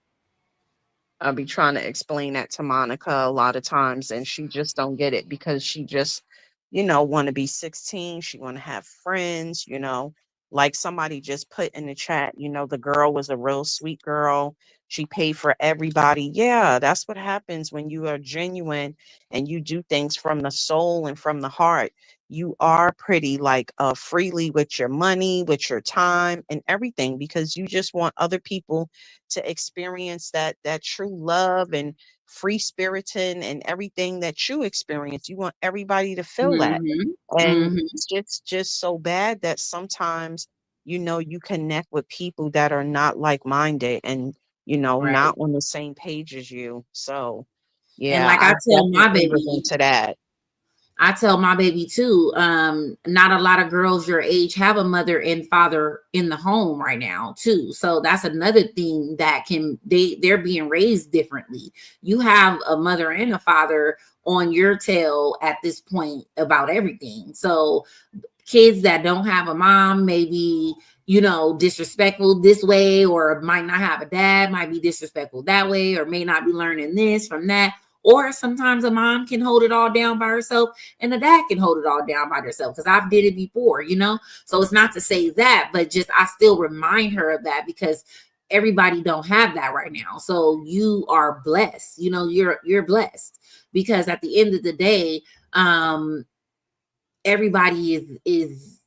I'll be trying to explain that to Monica a lot of times, and she just don't get it because she just, want to be 16. She want to have friends. Like somebody just put in the chat, the girl was a real sweet girl. She paid for everybody. Yeah, that's what happens when you are genuine and you do things from the soul and from the heart. You are pretty like freely with your money, with your time and everything, because you just want other people to experience that true love and free spiriting and everything that you experience. You want everybody to feel that. Mhm. And Mhm. it's just so bad that sometimes, you connect with people that are not like minded, and Right. not on the same page as you. So, And yeah, like I I tell my definitely was baby, into that. I tell my baby too, not a lot of girls your age have a mother and father in the home right now too. So that's another thing that they're being raised differently. You have a mother and a father on your tail at this point about everything. So kids that don't have a mom maybe disrespectful this way, or might not have a dad, might be disrespectful that way, or may not be learning this from that. Or sometimes a mom can hold it all down by herself and a dad can hold it all down by herself, because I've did it before. So it's not to say that, but just I still remind her of that, because everybody don't have that right now. So you are blessed. You're blessed, because at the end of the day, everybody is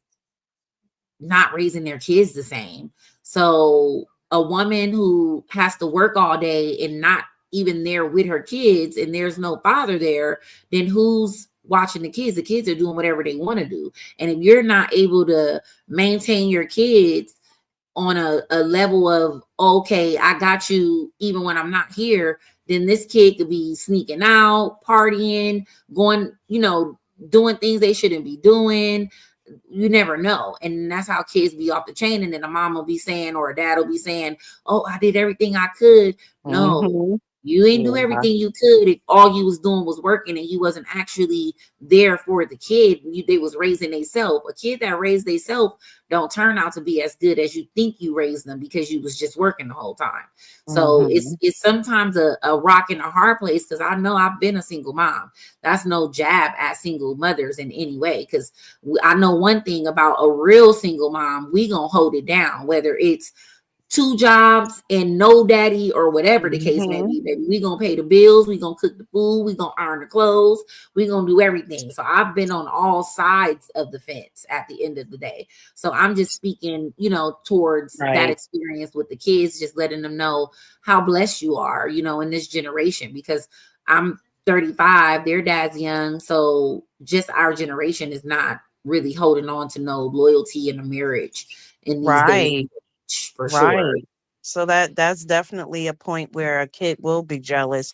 not raising their kids the same. So a woman who has to work all day and not even there with her kids, and there's no father there, then who's watching the kids? The kids are doing whatever they want to do. And if you're not able to maintain your kids on a level of, okay, I got you even when I'm not here, then this kid could be sneaking out, partying, going, doing things they shouldn't be doing. You never know. And that's how kids be off the chain. And then a mom will be saying, or a dad will be saying, oh, I did everything I could. No, Hmm. you ain't do Yeah. everything you could if all you was doing was working and you wasn't actually there for the kid. They was raising themselves. A kid that raised themselves don't turn out to be as good as you think you raised them, because you was just working the whole time. So Hmm. it's sometimes a rock and a hard place, because I know I've been a single mom. That's no jab at single mothers in any way, because I know one thing about a real single mom: we gonna hold it down, whether it's 2 jobs and no daddy, or whatever the case may Hmm. be, baby. We gonna pay the bills, we gonna cook the food, we gonna iron the clothes, we gonna do everything. So I've been on all sides of the fence at the end of the day. So I'm just speaking, towards that Right. experience with the kids, just letting them know how blessed you are, in this generation, because I'm 35, their dad's young. So just our generation is not really holding on to no loyalty in a marriage in these days, Right. for sure. Right. So that's definitely a point where a kid will be jealous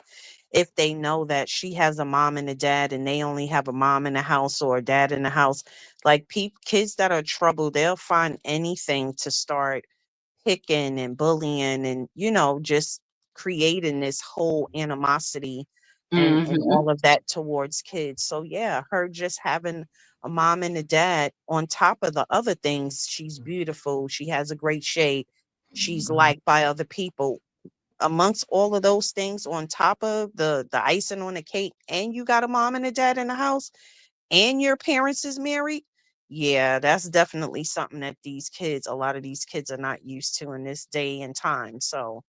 if they know that she has a mom and a dad and they only have a mom in the house or a dad in the house. Like kids that are troubled, they'll find anything to start picking and bullying and just creating this whole animosity and Mhm. all of that towards kids. So yeah, her just having a mom and a dad, on top of the other things, she's beautiful, she has a great shape, she's liked by other people. Amongst all of those things, on top of the icing on the cake, and you got a mom and a dad in the house, and your parents is married, yeah, that's definitely something that a lot of these kids are not used to in this day and time. So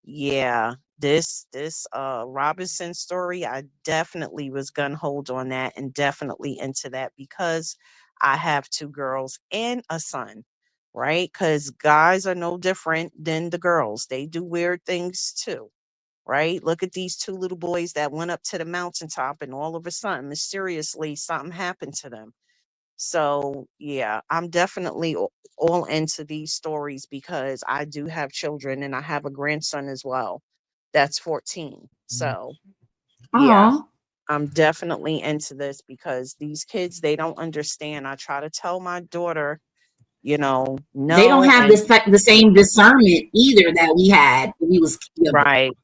yeah, this Robinson story, I definitely was gun hold on that and definitely into that, because I have 2 girls and a son, right? Because guys are no different than the girls. They do weird things too, right? Look at these 2 little boys that went up to the mountaintop and all of a sudden, mysteriously, something happened to them. So, yeah, I'm definitely all into these stories because I do have children and I have a grandson as well that's 14. So, yeah, Oh, I'm definitely into this because these kids, they don't understand. I try to tell my daughter, they don't no, have and the same discernment either that we had when we was younger. right.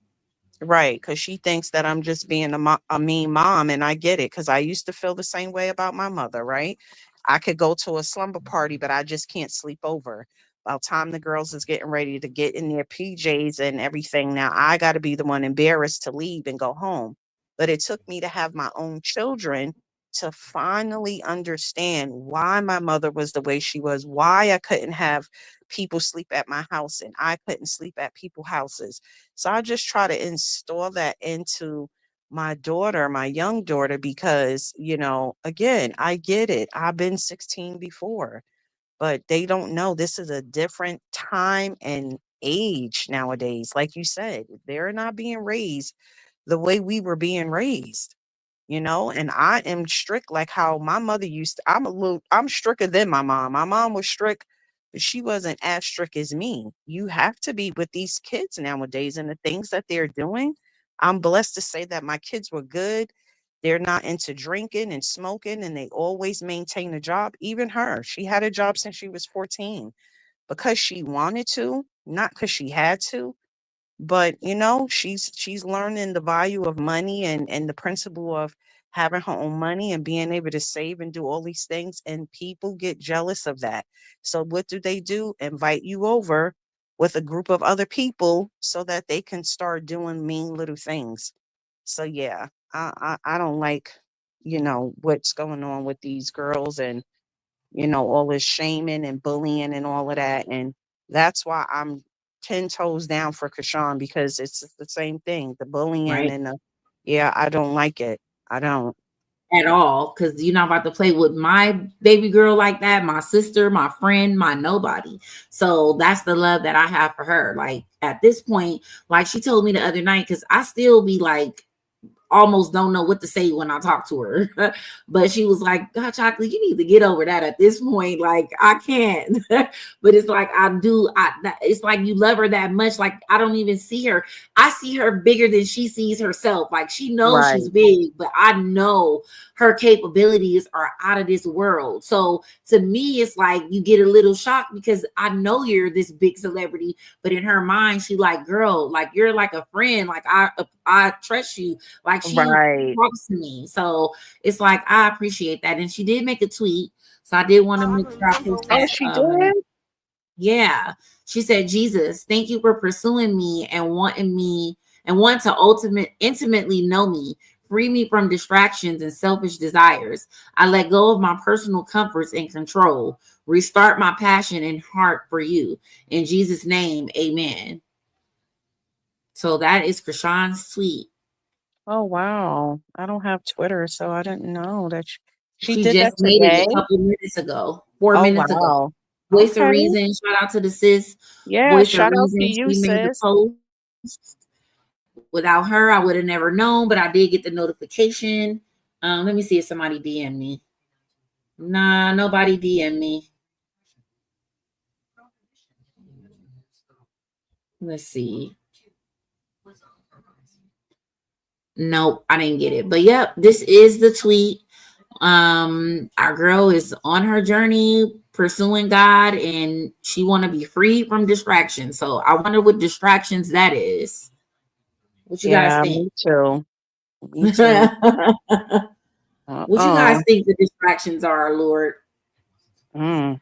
Right, because she thinks that I'm just being a mean mom, and I get it, because I used to feel the same way about my mother, right? I could go to a slumber party, but I just can't sleep over. By the time the girls is getting ready to get in their PJs and everything, now I got to be the one embarrassed to leave and go home. But it took me to have my own children to finally understand why my mother was the way she was, why I couldn't have people sleep at my house and I couldn't sleep at people's houses. So I just try to install that into my daughter, my young daughter, because, again, I get it. I've been 16 before, but they don't know this is a different time and age nowadays. Like you said, they're not being raised the way we were being raised. And I am strict like how my mother used to. I'm stricter than my mom. My mom was strict, but she wasn't as strict as me. You have to be with these kids nowadays and the things that they're doing. I'm blessed to say that my kids were good. They're not into drinking and smoking, and they always maintain a job. Even her, she had a job since she was 14 because she wanted to, not because she had to. But she's learning the value of money and the principle of having her own money and being able to save and do all these things, and people get jealous of that. So what do? Invite you over with a group of other people so that they can start doing mean little things. So yeah, I don't like what's going on with these girls, and all this shaming and bullying and all of that. And that's why I'm 10 toes down for Chrisean, because it's the same thing, the bullying Right. and yeah, I don't like it. I don't. At all, because you're not about to play with my baby girl like that, my sister, my friend, my nobody. So that's the love that I have for her. Like at this point, like she told me the other night, because I still be like, almost don't know what to say when I talk to her. But she was like, God, Chocolate, you need to get over that at this point. Like, I can't. But it's like, it's like you love her that much. Like, I don't even see her. I see her bigger than she sees herself. Like, she knows Right. she's big, but I know her capabilities are out of this world. So to me, it's like you get a little shocked because I know you're this big celebrity, but in her mind, she like, girl, like you're like a friend. Like I trust you. Like she Right. talks to me. So it's like I appreciate that. And she did make a tweet. So I did want to make sure I post Oh, that. she did? Yeah. She said, Jesus, thank you for pursuing me and want to intimately know me. Free me from distractions and selfish desires. I let go of my personal comforts and control. Restart my passion and heart for you. In Jesus' name, amen. So that is Chrisean's tweet. Oh, wow. I don't have Twitter, so I didn't know that she She did just that made it today. a couple minutes ago, 4 Oh, minutes ago. wow. Voice of Okay. Reason. Shout out to the sis. Yeah, Voice of shout out to Reason. you, She made the sis. post. Without her, I would have never known, but I did get the notification. Let me see if somebody DM me. Nah, nobody DM me. Let's see. Nope, I didn't get it. But yep, this is the tweet. Our girl is on her journey pursuing God, and she want to be free from distractions. So I wonder what distractions that is. What you guys Yeah, think? me too. Me too. What you guys think the distractions are, Lord? I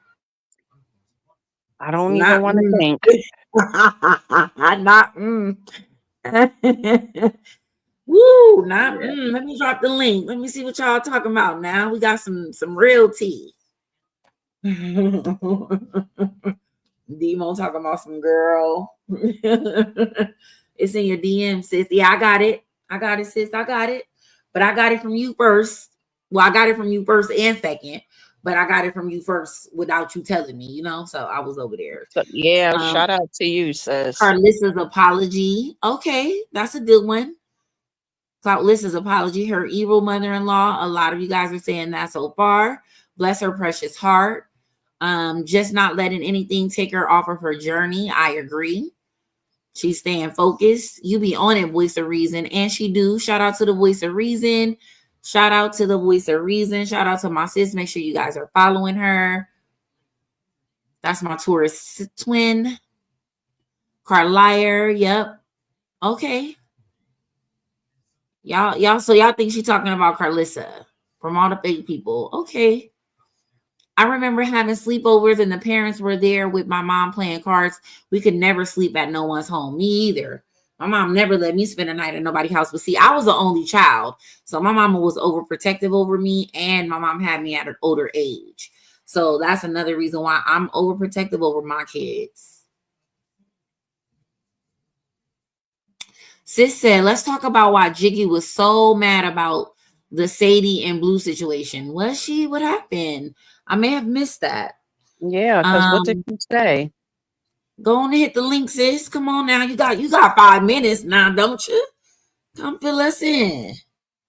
don't even Not want to think. not Woo, not Let me drop the link. Let me see what y'all talking about now. We got some real tea. Demo talking about some girl. It's in your DM, sis. Yeah, I got it, sis. I got it. But I got it from you first. Well, I got it from you first and second, but I got it from you first without you telling me, So I was over there. So, yeah, shout out to you, sis. Karlissa's apology. Okay, that's a good one. Karlissa's apology. Her evil mother-in-law. A lot of you guys are saying that so far. Bless her precious heart. Just not letting anything take her off of her journey. I agree. She's staying focused. You be on it, Voice of Reason. And she do. Shout out to the Voice of Reason. Shout out to the Voice of Reason. Shout out to my sis. Make sure you guys are following her. That's my Taurus twin. Carlier. Yep. Okay. So y'all think she's talking about Karlissa from all the fake people. Okay. I remember having sleepovers and the parents were there with my mom playing cards. We could never sleep at no one's home. Me either. My mom never let me spend a night at nobody's house. But see, I was the only child. So my mama was overprotective over me, and my mom had me at an older age. So that's another reason why I'm overprotective over my kids. Sis said, let's talk about why Jiggy was so mad about the Sadie and Blue situation. Was she? What happened? I may have missed that. Yeah, because what did you say? Go on and hit the link, sis. Come on now. You got 5 minutes now, don't you? Come fill us in.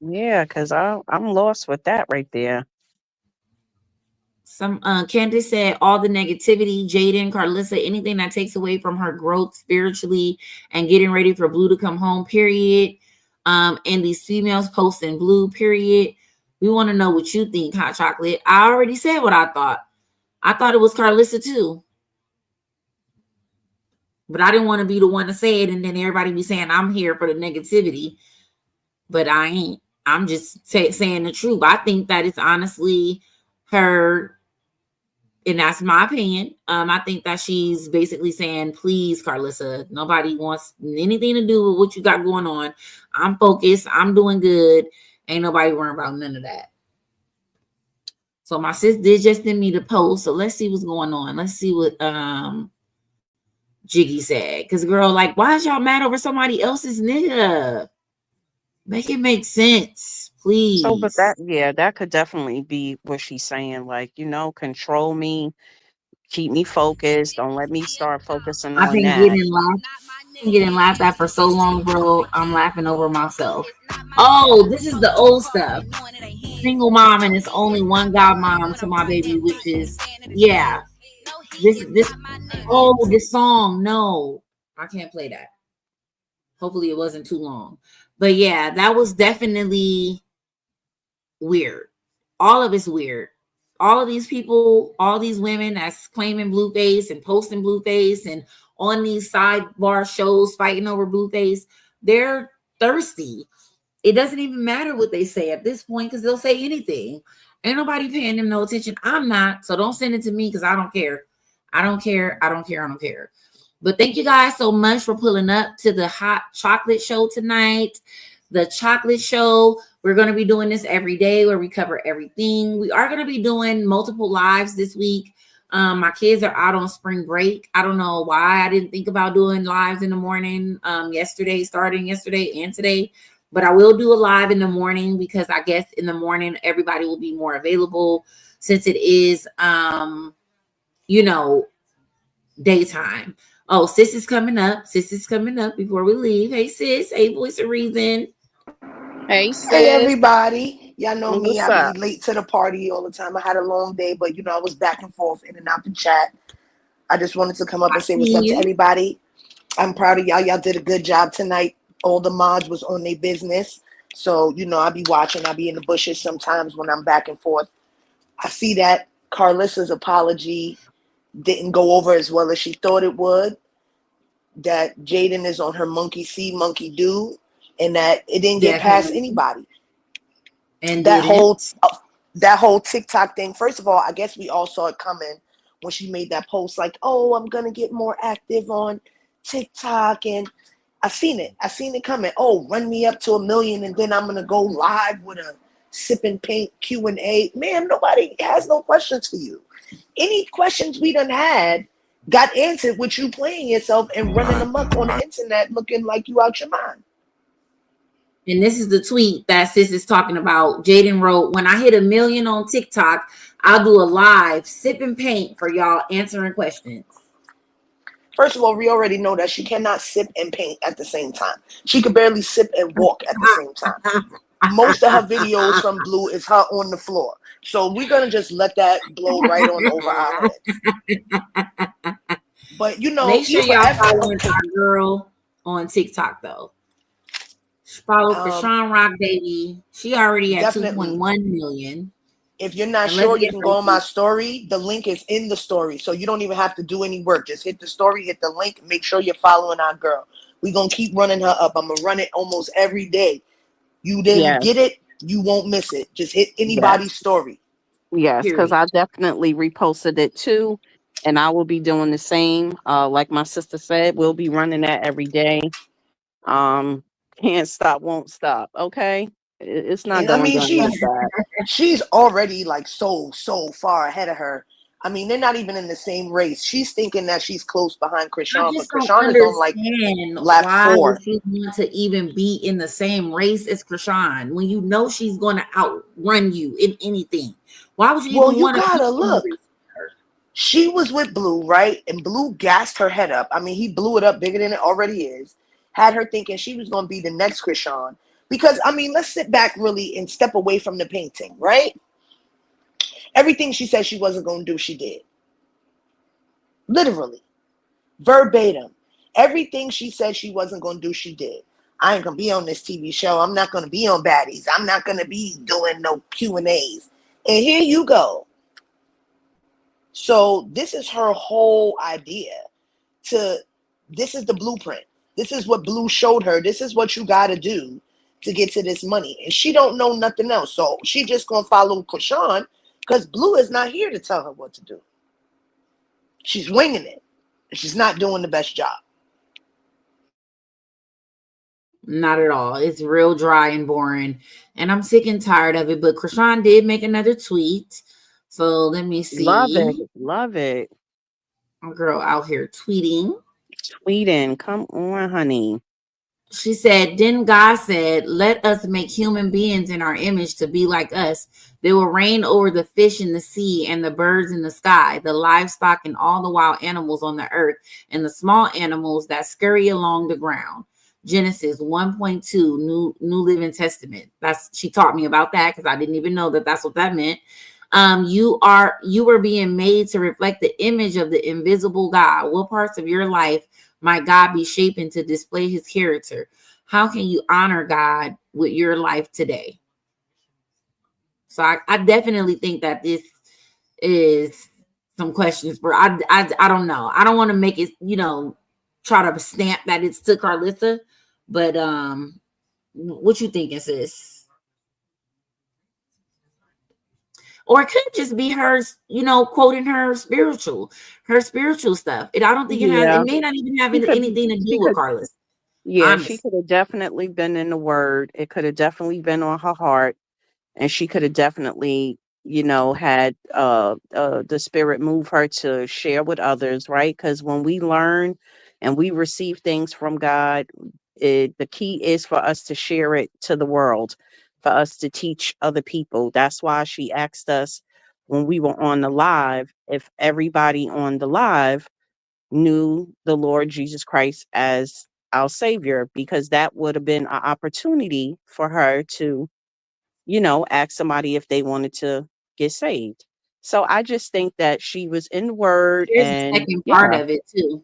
Yeah, because I'm lost with that right there. Some Candace said all the negativity, Jaden, Karlissa, anything that takes away from her growth spiritually and getting ready for Blue to come home, period. And these females posting Blue, period. We want to know what you think, Hot Chocolate. I already said what I thought. I thought it was Karlissa too. But I didn't want to be the one to say it and then everybody be saying I'm here for the negativity. But I ain't. I'm just saying the truth. I think that it's honestly her, and that's my opinion. I think that she's basically saying, please, Karlissa, nobody wants anything to do with what you got going on. I'm focused. I'm doing good. Ain't nobody worrying about none of that. So my sis did just send me the post. So let's see what's going on. Let's see what Jiggy said. Because girl, like, why is y'all mad over somebody else's nigga? Make it make sense, please. So, but that could definitely be what she's saying. Like, control me, keep me focused. Don't let me start focusing I've on been that. getting laughed at for so long, bro. I'm laughing over myself. Oh, this is the old stuff. Single mom, and it's only one godmom to my baby, which is this song. No, I can't play that. Hopefully it wasn't too long. But yeah, that was definitely weird. All of it's weird. All of these people, all these women that's claiming Blueface and posting Blueface and on these sidebar shows fighting over Blueface, they're thirsty. It doesn't even matter what they say at this point because they'll say anything. Ain't nobody paying them no attention. I'm not. So don't send it to me because I don't care. I don't care. I don't care. I don't care. But thank you guys so much for pulling up to the Hot Chocolate Show tonight. The Chocolate Show. We're going to be doing this every day where we cover everything. We are going to be doing multiple lives this week. My kids are out on spring break. I don't know why I didn't think about doing lives in the morning starting yesterday and today. But I will do a live in the morning because I guess in the morning everybody will be more available since it is, daytime. Oh, sis is coming up. Sis is coming up before we leave. Hey, sis. Hey, Voice of Reason. Hey, sis. Hey, everybody. Y'all know me. What's I up? be late to the party all the time. I had a long day, but, I was back and forth in and out the chat. I just wanted to come up and say what's up to everybody. I'm proud of y'all. Y'all did a good job tonight. All the mods was on their business. So, I be watching. I be in the bushes sometimes when I'm back and forth. I see that Karlissa's apology didn't go over as well as she thought it would. That Jaden is on her monkey see, monkey do, and that it didn't get past anybody. And that whole TikTok thing. First of all, I guess we all saw it coming when she made that post like, oh, I'm going to get more active on TikTok. And I seen it coming. Oh, run me up to 1 million and then I'm going to go live with a sip and paint Q&A. Man, nobody has no questions for you. Any questions we done had got answered with you playing yourself and running amok on the internet looking like you out your mind. And this is the tweet that sis is talking about. Jaden wrote, when I hit 1 million on TikTok, I'll do a live sip and paint for y'all answering questions. First of all, we already know that she cannot sip and paint at the same time. She could barely sip and walk at the same time. Most of her videos from Blue is her on the floor. So we're going to just let that blow right on over our heads. But, make sure y'all follow our girl on TikTok, though. Follow Chrisean Rock Baby. She already at 2.1 million. If you're not sure, you can go on my story. The link is in the story. So you don't even have to do any work. Just hit the story, hit the link. Make sure you're following our girl. We're going to keep running her up. I'm going to run it almost every day. You didn't get it, you won't miss it. Just hit anybody's story. Yes, because I definitely reposted it too. And I will be doing the same. Like my sister said, we'll be running that every day. Can't stop, won't stop. Okay. It's not going down like that. She's already like so far ahead of her. I mean, they're not even in the same race. She's thinking that she's close behind Chrisean, but Chrisean is on like lap 4. Why would she want to even be in the same race as Chrisean when you know she's going to outrun you in anything? Why would you even want to? Well, you gotta look. She was with Blue, right? And Blue gassed her head up. I mean, he blew it up bigger than it already is. Had her thinking she was going to be the next Chrisean. Because, I mean, let's sit back really and step away from the painting, right? Everything she said she wasn't going to do, she did. Literally. Verbatim. Everything she said she wasn't going to do, she did. I ain't going to be on this TV show. I'm not going to be on Baddies. I'm not going to be doing no Q&As. And here you go. So this is her whole idea. This is the blueprint. This is what Blue showed her. This is what you got to do to get to this money. And she don't know nothing else. So she just going to follow Chrisean because Blue is not here to tell her what to do. She's winging it. She's not doing the best job. Not at all. It's real dry and boring. And I'm sick and tired of it. But Chrisean did make another tweet. So let me see. Love it. Love it. A girl out here tweeting. Come on, honey. She said, then God said, let us make human beings in our image to be like us. They will reign over the fish in the sea and the birds in the sky, the livestock and all the wild animals on the earth, and the small animals that scurry along the ground. Genesis 1.2, New Living Testament. She taught me about that because I didn't even know that that's what that meant. You were being made to reflect the image of the invisible God. What parts of your life might God be shaping to display his character? How can you honor God with your life today? So I definitely think that this is some questions, but I don't know. I don't want to make it, try to stamp that it's to Karlissa, but what you thinking, sis? Or it could just be her, quoting her spiritual stuff. I don't think it may not even have anything to do with Karlissa. Yeah, honestly. she could have definitely been in the word. It could have definitely been on her heart. And she could have definitely, had the spirit move her to share with others, right? Because when we learn and we receive things from God, the key is for us to share it to the world, for us to teach other people. That's why she asked us when we were on the live if everybody on the live knew the Lord Jesus Christ as our Savior, because that would have been an opportunity for her to ask somebody if they wanted to get saved. So I just think that she was in the word. Here's And the second part of it too.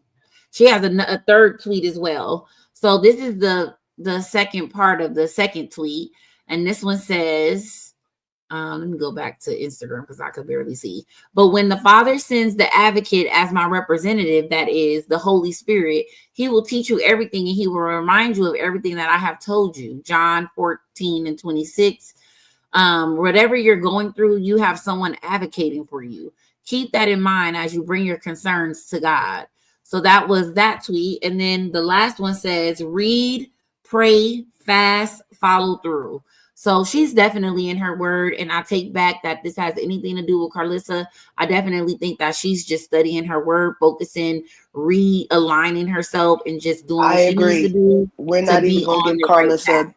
She has a third tweet as well. So this is the second part of the second tweet. And this one says, let me go back to Instagram because I could barely see. But when the Father sends the advocate as my representative, that is the Holy Spirit, he will teach you everything and he will remind you of everything that I have told you. John 14:26. Whatever you're going through, you have someone advocating for you. Keep that in mind as you bring your concerns to God. So that was that tweet. And then the last one says, read, pray, fast, follow through. So she's definitely in her word. And I take back that this has anything to do with Karlissa. I definitely think that she's just studying her word, focusing, realigning herself, and just doing what she needs to do. We're not even going to give Karlissa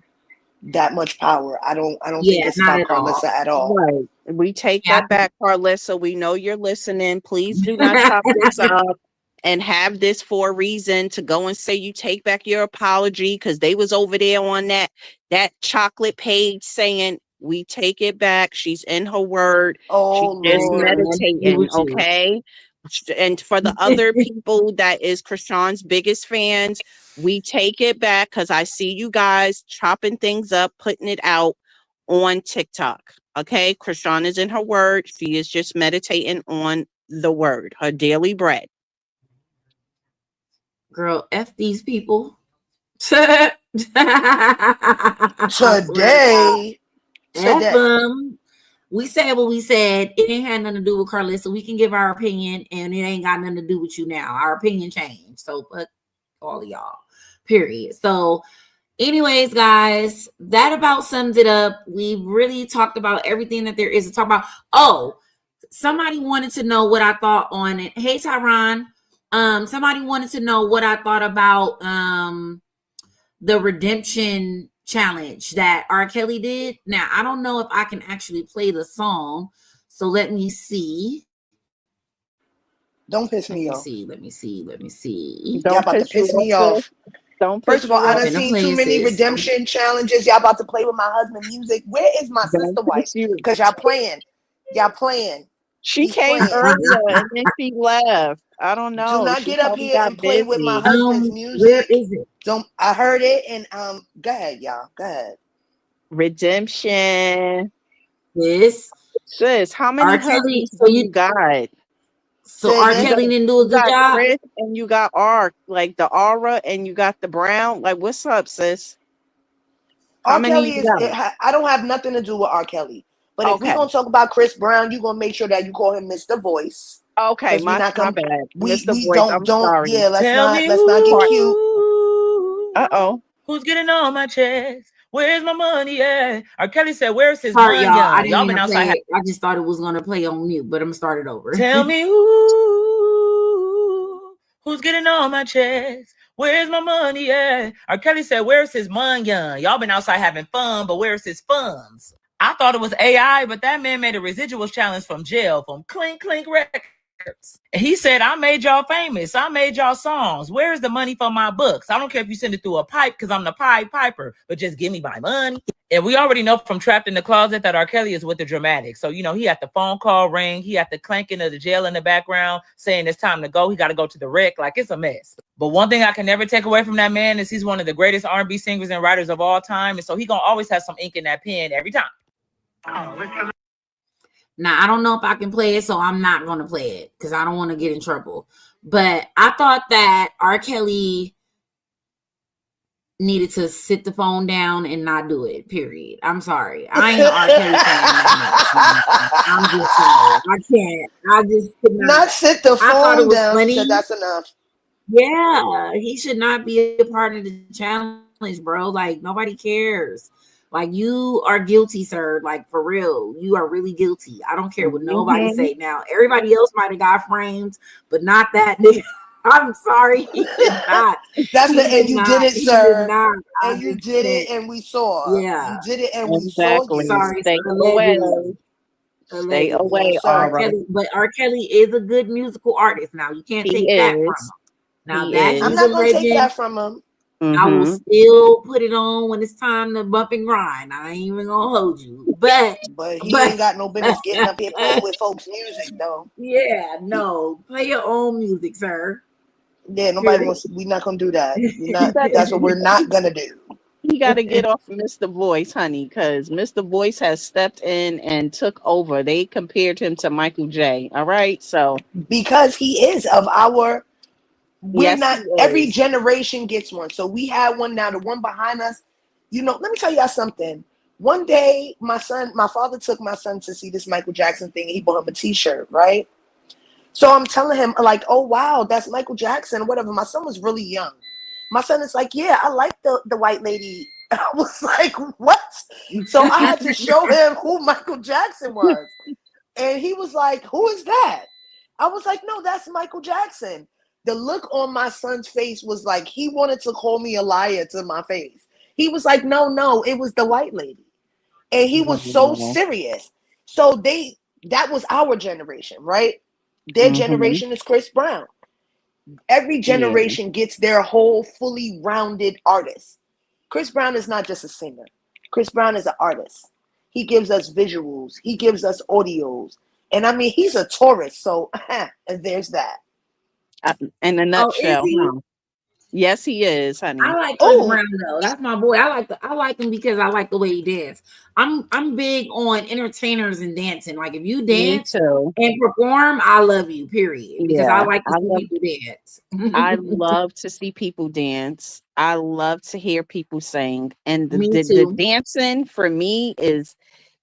that much power. I don't think it's about Karlissa at all. Right. We take that back, Karlissa. We know you're listening. Please do not chop this up and have this for a reason to go and say you take back your apology, because they was over there on that chocolate page saying we take it back. She's in her word. Oh, she's just Lord. meditating, okay? And for the other people that is Chrisean's biggest fans, we take it back, because I see you guys chopping things up, putting it out on TikTok. Okay, Chrisean is in her word. She is just meditating on the word, her daily bread. Girl, F these people. Today. F them. We said what we said. It ain't had nothing to do with Karlissa. We can give our opinion, and it ain't got nothing to do with you now. Our opinion changed. So fuck all of y'all. Period. So anyways, guys, that about sums it up. We really talked about everything that there is to talk about. Oh, somebody wanted to know what I thought on it. Hey, Tyron. Somebody wanted to know what I thought about the redemption challenge that R. Kelly did. Now, I don't know if I can actually play the song. So let me see. Don't piss me off. Let me see. Y'all about to piss me off. First of all, I done seen too many redemption challenges. Y'all about to play with my husband's music. Where is my sister wife? Because y'all playing. Y'all playing. She He's came playing. earlier and then she left. I don't Do know. not She get up probably here got and play with my busy. husband's Where music. is it? Don't I heard it and go ahead, y'all. Go ahead. Redemption. This Sis, how many R. Kelly. husbands do you got? So Say R. again? Kelly didn't do a You good got job. Chris and you got R, like the Aura, and you got the Brown. Like, what's up, sis? How R. many Kelly you is. got? I don't have nothing to do with R. Kelly. But if we're Okay. gonna talk about Chris Brown, you're gonna make sure that you call him Mr. Voice. Okay, Because we not my gonna bad. we Mr. Voice, don't I'm sorry. yeah, Tell me let's not get cute. Uh-oh. who's getting on my chest? Where's my money at? R. Kelly said, where's his Sorry, money? y'all. I didn't Y'all mean been to outside. play it. I just thought it was gonna play on mute, but I'm gonna start it over. Tell me who's getting on my chest? Where's my money at? R. Kelly said, where's his money? Y'all been outside having fun, but where's his funds? I thought it was AI, but that man made a residuals challenge from jail, from Clink Clink Records. He said, I made y'all famous. I made y'all songs. Where's the money for my books? I don't care if you send it through a pipe because I'm the Pied Piper, but just give me my money. And we already know from Trapped in the Closet that R. Kelly is with the dramatics. So, he had the phone call ring. He had the clanking of the jail in the background saying it's time to go. He got to go to the wreck. Like, it's a mess. But one thing I can never take away from that man is he's one of the greatest R&B singers and writers of all time. And so he going to always have some ink in that pen every time. Now, I don't know if I can play it, so I'm not going to play it because I don't want to get in trouble. But I thought that R. Kelly needed to sit the phone down and not do it, period. I'm sorry. I ain't an R. Kelly fan that much. I'm just sorry. I can't. I just could Not sit the I thought it phone was down. funny. She said that's enough. Yeah, he should not be a part of the challenge, bro. Like, nobody cares. Like, you are guilty, sir. Like, for real, you are really guilty. I don't care what nobody say. Now, everybody else might have got framed, but not that nigga. I'm sorry, he did not. That's He the and did you not. did it, He did sir. not. I And you just did can't. it and we saw. Yeah, You did it and we saw Exactly. you. sorry, Stay allegedly. away. Stay Allegedly. away, Yes, sir. R. Aura. Kelly, but R. Kelly is a good musical artist. Now, you can't He take that from him. is. Now, He that is. I'm he's not a gonna take legend. that from him. I will Mm-hmm. still put it on when it's time to bump and grind. I ain't even gonna hold you, but he ain't got no business getting up here playing with folks' music though. Yeah, no, play your own music, sir. Yeah, nobody wants. We're not gonna do that. We're not. gotta- That's what we're not gonna do. He got to get off Mr. Voice, honey, because Mr. Voice has stepped in and took over. They compared him to Michael J. All right, so Because he is of our. We're yes, not. he Every is. generation gets one. So we had one now. The one behind us. Let me tell y'all something. One day, my father took my son to see this Michael Jackson thing. He bought him a T-shirt, right? So I'm telling him, like, oh, wow, that's Michael Jackson, whatever. My son was really young. My son is like, yeah, I like the white lady. I was like, what? So I had to show him who Michael Jackson was. And he was like, who is that? I was like, no, that's Michael Jackson. The look on my son's face was like, he wanted to call me a liar to my face. He was like, no, it was the white lady. And he was so Wow. serious. So that was our generation, right? Their generation is Chris Brown. Every Yeah. generation gets their whole fully rounded artist. Chris Brown is not just a singer. Chris Brown is an artist. He gives us visuals. He gives us audios. And I mean, he's a tourist. So and there's that. In a Oh, is nutshell, he? huh? Yes, he is, honey. I like Chris Oh, Brown though. That's my boy. I like him because I like the way he dance. I'm big on entertainers and dancing. Like, if you Me dance too. and perform, I love you. Period. Because I Yeah, like to I see love. people dance. I love to see people dance. I love to hear people sing, and Me the too. dancing for me is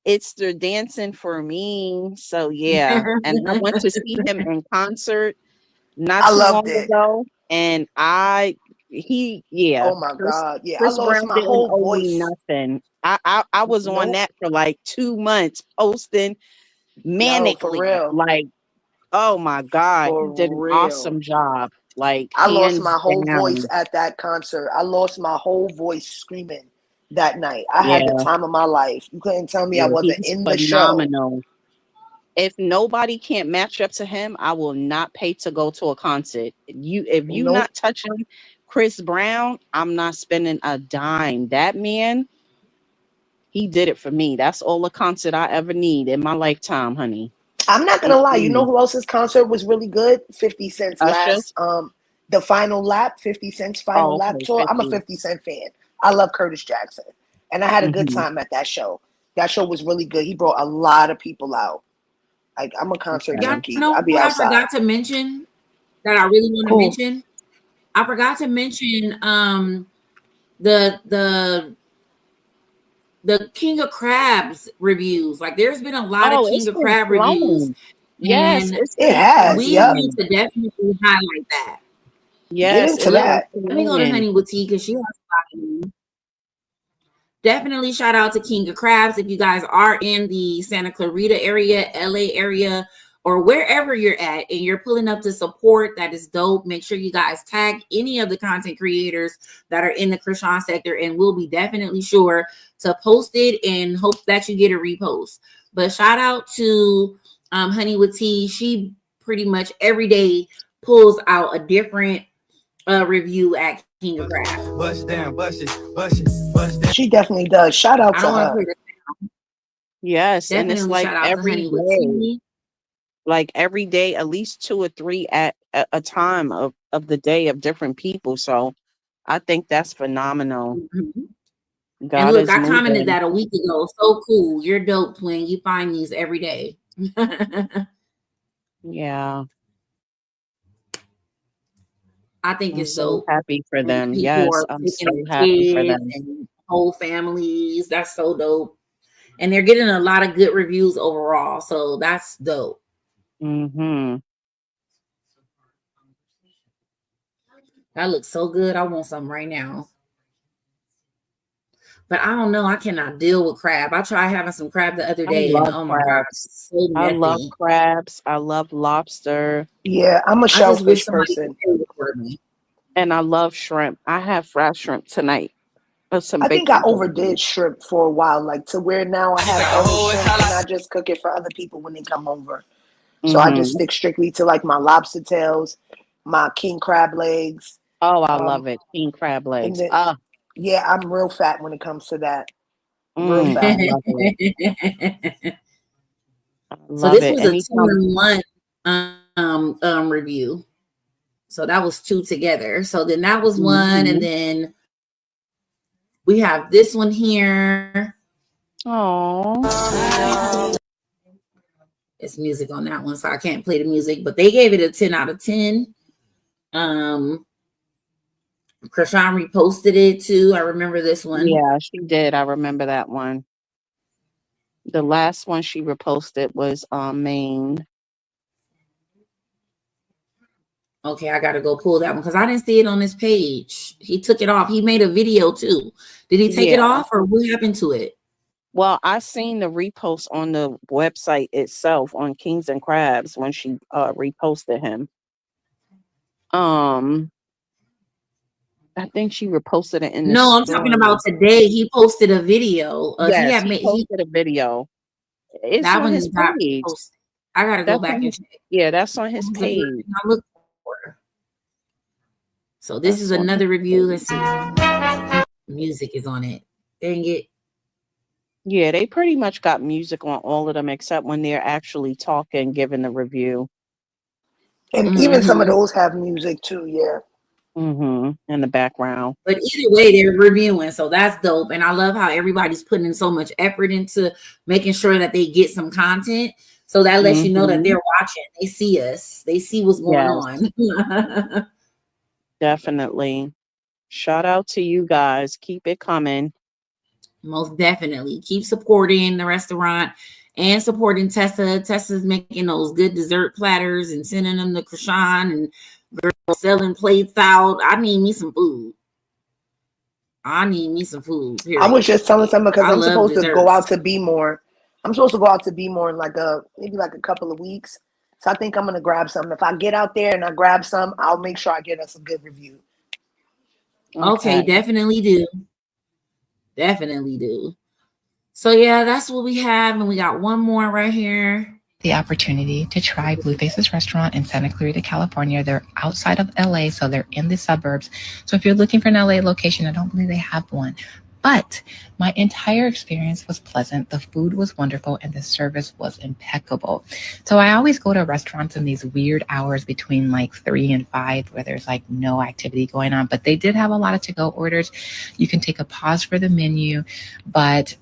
it's the dancing for me. So yeah, and I went to see him in concert not I too long loved it. ago, and yeah, Oh my God. Yeah, I Chris lost Brown my didn't whole owe me voice. nothing. I was on Nope. that for like 2 months posting Yo, for manically, real. like, oh my God, he For did an real. awesome job, like I lost hands my whole voice down. at that concert. I lost my whole voice screaming that night. I had the Yeah, time of my life. You couldn't tell me I yeah, wasn't he's in the show. phenomenal. If nobody can't match up to him, I will not pay to go to a concert. If you Nope. not touching Chris Brown, I'm not spending a dime. That man, He did it for me. That's all the concert I ever need in my lifetime, honey. I'm not gonna lie. You know who else's concert was really good? 50 Cent's Usher? last, the final lap, 50 Cent's final Oh, lap okay, tour. I'm a 50. 50 Cent fan. I love Curtis Jackson, and I had a good Mm-hmm. time at that show. That show was really good. He brought a lot of people out. Like, I'm a concert Okay. Y'all junkie. know I'll be what I outside. forgot to mention that I really want to Who? mention? I forgot to mention the King of Crabs reviews. Like, there's been a lot of Oh, King it's of been Crab reviews, flowing. Yes, and it's It been has. we Yep. need flowing. to definitely highlight that. Get Yes, into it's been that. Let me go to flowing. Honey with Tea because she has a lot of them. Definitely shout out to King of Crabs if you guys are in the Santa Clarita area, LA area, or wherever you're at and you're pulling up to support. That is dope. Make sure you guys tag any of the content creators that are in the Chrisean sector, and we'll be definitely sure to post it and hope that you get a repost. But shout out to Honey with Tea. She pretty much every day pulls out a different review at King of Crabs. Bust down, bust it, bust it, bust down. She definitely does. Shout out I to don't want to her. play this. Yes, and it's Definitely like shout out to every Honey with day. Tea. Like every day, at least 2 or 3 at a time of the day of different people. So I think that's phenomenal. Mhm. And God look, is I commented moving. that a week ago. So cool. You're dope, twin. You find these every day. Yeah, I think I'm it's so dope. happy for When them. people Yes, are I'm taking so their happy for kids them. and whole families. That's so dope. And they're getting a lot of good reviews overall. So that's dope. Mm-hmm. That looks so good. I want some right now. But I don't know. I cannot deal with crab. I tried having some crab the other I day, and love oh my god, crabs. it's so I love messy. crabs. I love lobster. Yeah, I'm a I just wish shellfish somebody could person. pay it for me. And I love shrimp. I have fried shrimp tonight with some I think I bacon overdid grease. shrimp for a while, like to where now I have other shrimp and I just cook it for other people when they come over. So I just Mm-hmm. stick strictly to like my lobster tails, my king crab legs, Oh, I love it. King crab and legs. then Ah, yeah, I'm real fat when it comes to that. Real I fat. love it. I So love this it. was a Anytime. 2-in-1 review. So that was 2 together. So then that was 1, and Mm-hmm. then we have this one here. Oh, It's music on that one, so I can't play the music, but they gave it a 10 out of 10. Chrisean reposted it too. I remember this one. yeah, she did. I remember that one. The last one she reposted was Maine. Okay, I gotta go pull that one because I didn't see it on his page. He took it off. He made a video too. Did he take it Yeah. off, or what happened to it? Well, I seen the repost on the website itself on Kings and Crabs when she reposted him. I think she reposted it in the No, I'm talking about story. today. He posted a video. He Yes, had he made posted a video. It's that on one his got page. posted. I gotta go That's back on and his, check. yeah, that's on What his was the first page. thing I looked for? So this is That's on his another review. page. Let's see. Music is on it. Dang it. Yeah, they pretty much got music on all of them except when they're actually talking, giving the review. And even some of those have music too, yeah. In the background. But either way, they're reviewing, so that's dope. And I love how everybody's putting in so much effort into making sure that they get some content. So that lets you know that they're watching. They see us. They see what's going Yes, on. definitely. Shout out to you guys. Keep it coming. Most definitely. Keep supporting the restaurant and supporting Tessa. Tessa's making those good dessert platters and sending them to Chrisean and girls selling plates out. I need me some food. Period. I was just telling someone because I I'm love supposed to go out desserts. to Be More. I'm supposed to go out to Be More in like maybe like a couple of weeks. So I think I'm gonna grab some. If I get out there and I grab some, I'll make sure I get us a good review. Okay, definitely do. Definitely do. So yeah, that's what we have. And we got one more right here. The opportunity to try Blueface's restaurant in Santa Clarita, California. They're outside of LA, so they're in the suburbs. So if you're looking for an LA location, I don't believe they have one, But my entire experience was pleasant. The food was wonderful and the service was impeccable. So I always go to restaurants in these weird hours between like 3 and 5 where there's like no activity going on. But they did have a lot of to-go orders. You can take a pause for the menu, but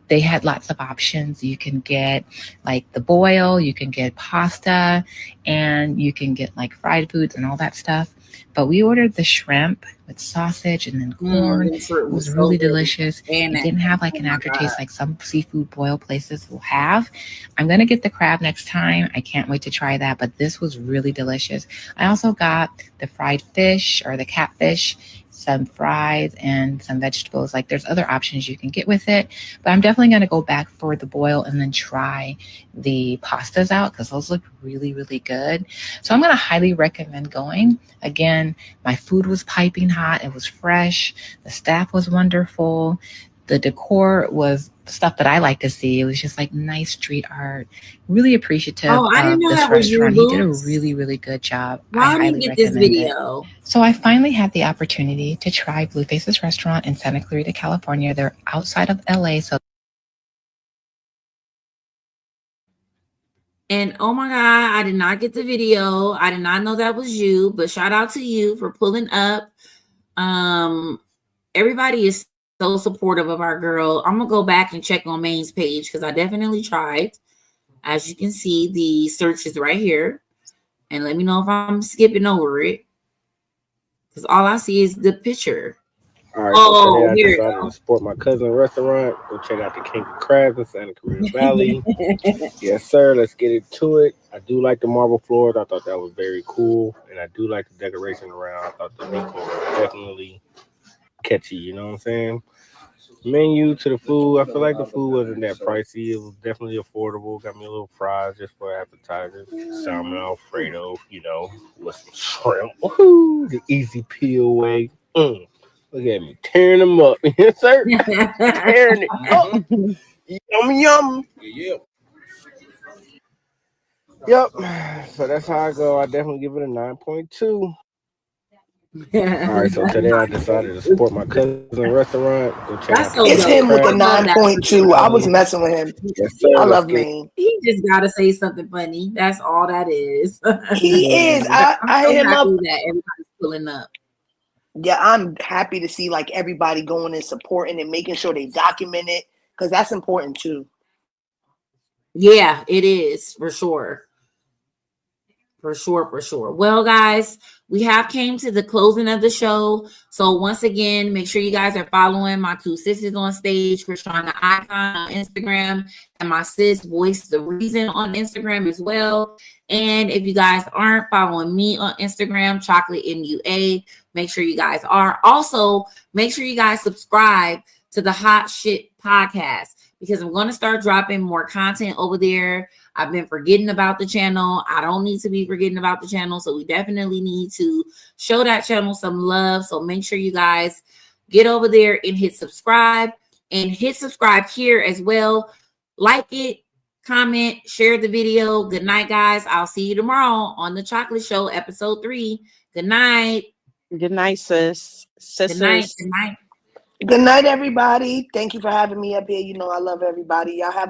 they had lots of options. You can get like the boil, you can get pasta, and you can get like fried foods and all that stuff. But we ordered the shrimp with sausage and then corn. It was really delicious. It didn't have like an aftertaste like some seafood boil places will have. I'm going to get the crab next time. I can't wait to try that, but this was really delicious. I also got the fried fish or the catfish, some fries and some vegetables. Like there's other options you can get with it, but I'm definitely going to go back for the boil and then try the pastas out because those look really, really good. So I'm going to highly recommend going. Again, my food was piping hot. It was fresh. The staff was wonderful. The decor was stuff that I like to see. It was just like nice street art. Really appreciative I didn't of know this that was you, restaurant. He did a Luce. really, really good job. Well, I highly didn't get this recommend it. video. So I finally had the opportunity to try Blueface's restaurant in Santa Clarita, California. They're outside of LA. And oh my God, I did not get the video. I did not know that was you, but shout out to you for pulling up. Everybody is so supportive of our girl. I'm gonna go back and check on Main's page because I definitely tried. As you can see, the search is right here. And let me know if I'm skipping over it. Because all I see is the picture. All right, so today I decided to support my cousin's restaurant. Go check out the King of Crabs in Santa Clarita Valley. Yes, sir. Let's get into it. I do like the marble floors. I thought that was very cool. And I do like the decoration around. I thought the decor was definitely catchy. You know what I'm saying? Menu to the food. I feel like the food wasn't that pricey. It was definitely affordable. Got me a little fries just for appetizers. Salmon Alfredo, you know, with some shrimp. Woohoo! The easy peel way. Look at me tearing them up. Yes, sir. Tearing it up. Yum, yum. Yep. So that's how I go. I definitely give it a 9.2. All right, so today I decided to support my cousin's restaurant. Go check out the It's him with the 9.2. I was messing with him. Yes, sir. I love Maine. He just got to say something funny. That's all that is. He is. I so hit him up. that everybody's pulling up. Yeah, I'm happy to see like everybody going and supporting and making sure they document it because that's important too. Yeah, it is for sure. For sure. Well, guys, we have came to the closing of the show. So once again, make sure you guys are following my two sisters on stage, Chrisean the Icon on Instagram, and my sis Voice the Reason on Instagram as well. And if you guys aren't following me on Instagram, Chocolate MUA, make sure you guys are. Also, make sure you guys subscribe to the Hot Shit Podcast because I'm going to start dropping more content over there. I've been forgetting about the channel. I don't need to be forgetting about the channel. So we definitely need to show that channel some love. So make sure you guys get over there and hit subscribe and hit subscribe here as well. Like it, comment, share the video. Good night, guys. I'll see you tomorrow on The Chocolate Show, episode 3. Good night. Good night, sis. Good night. Good night. Good night, everybody. Thank you for having me up here. You know I love everybody. Y'all have a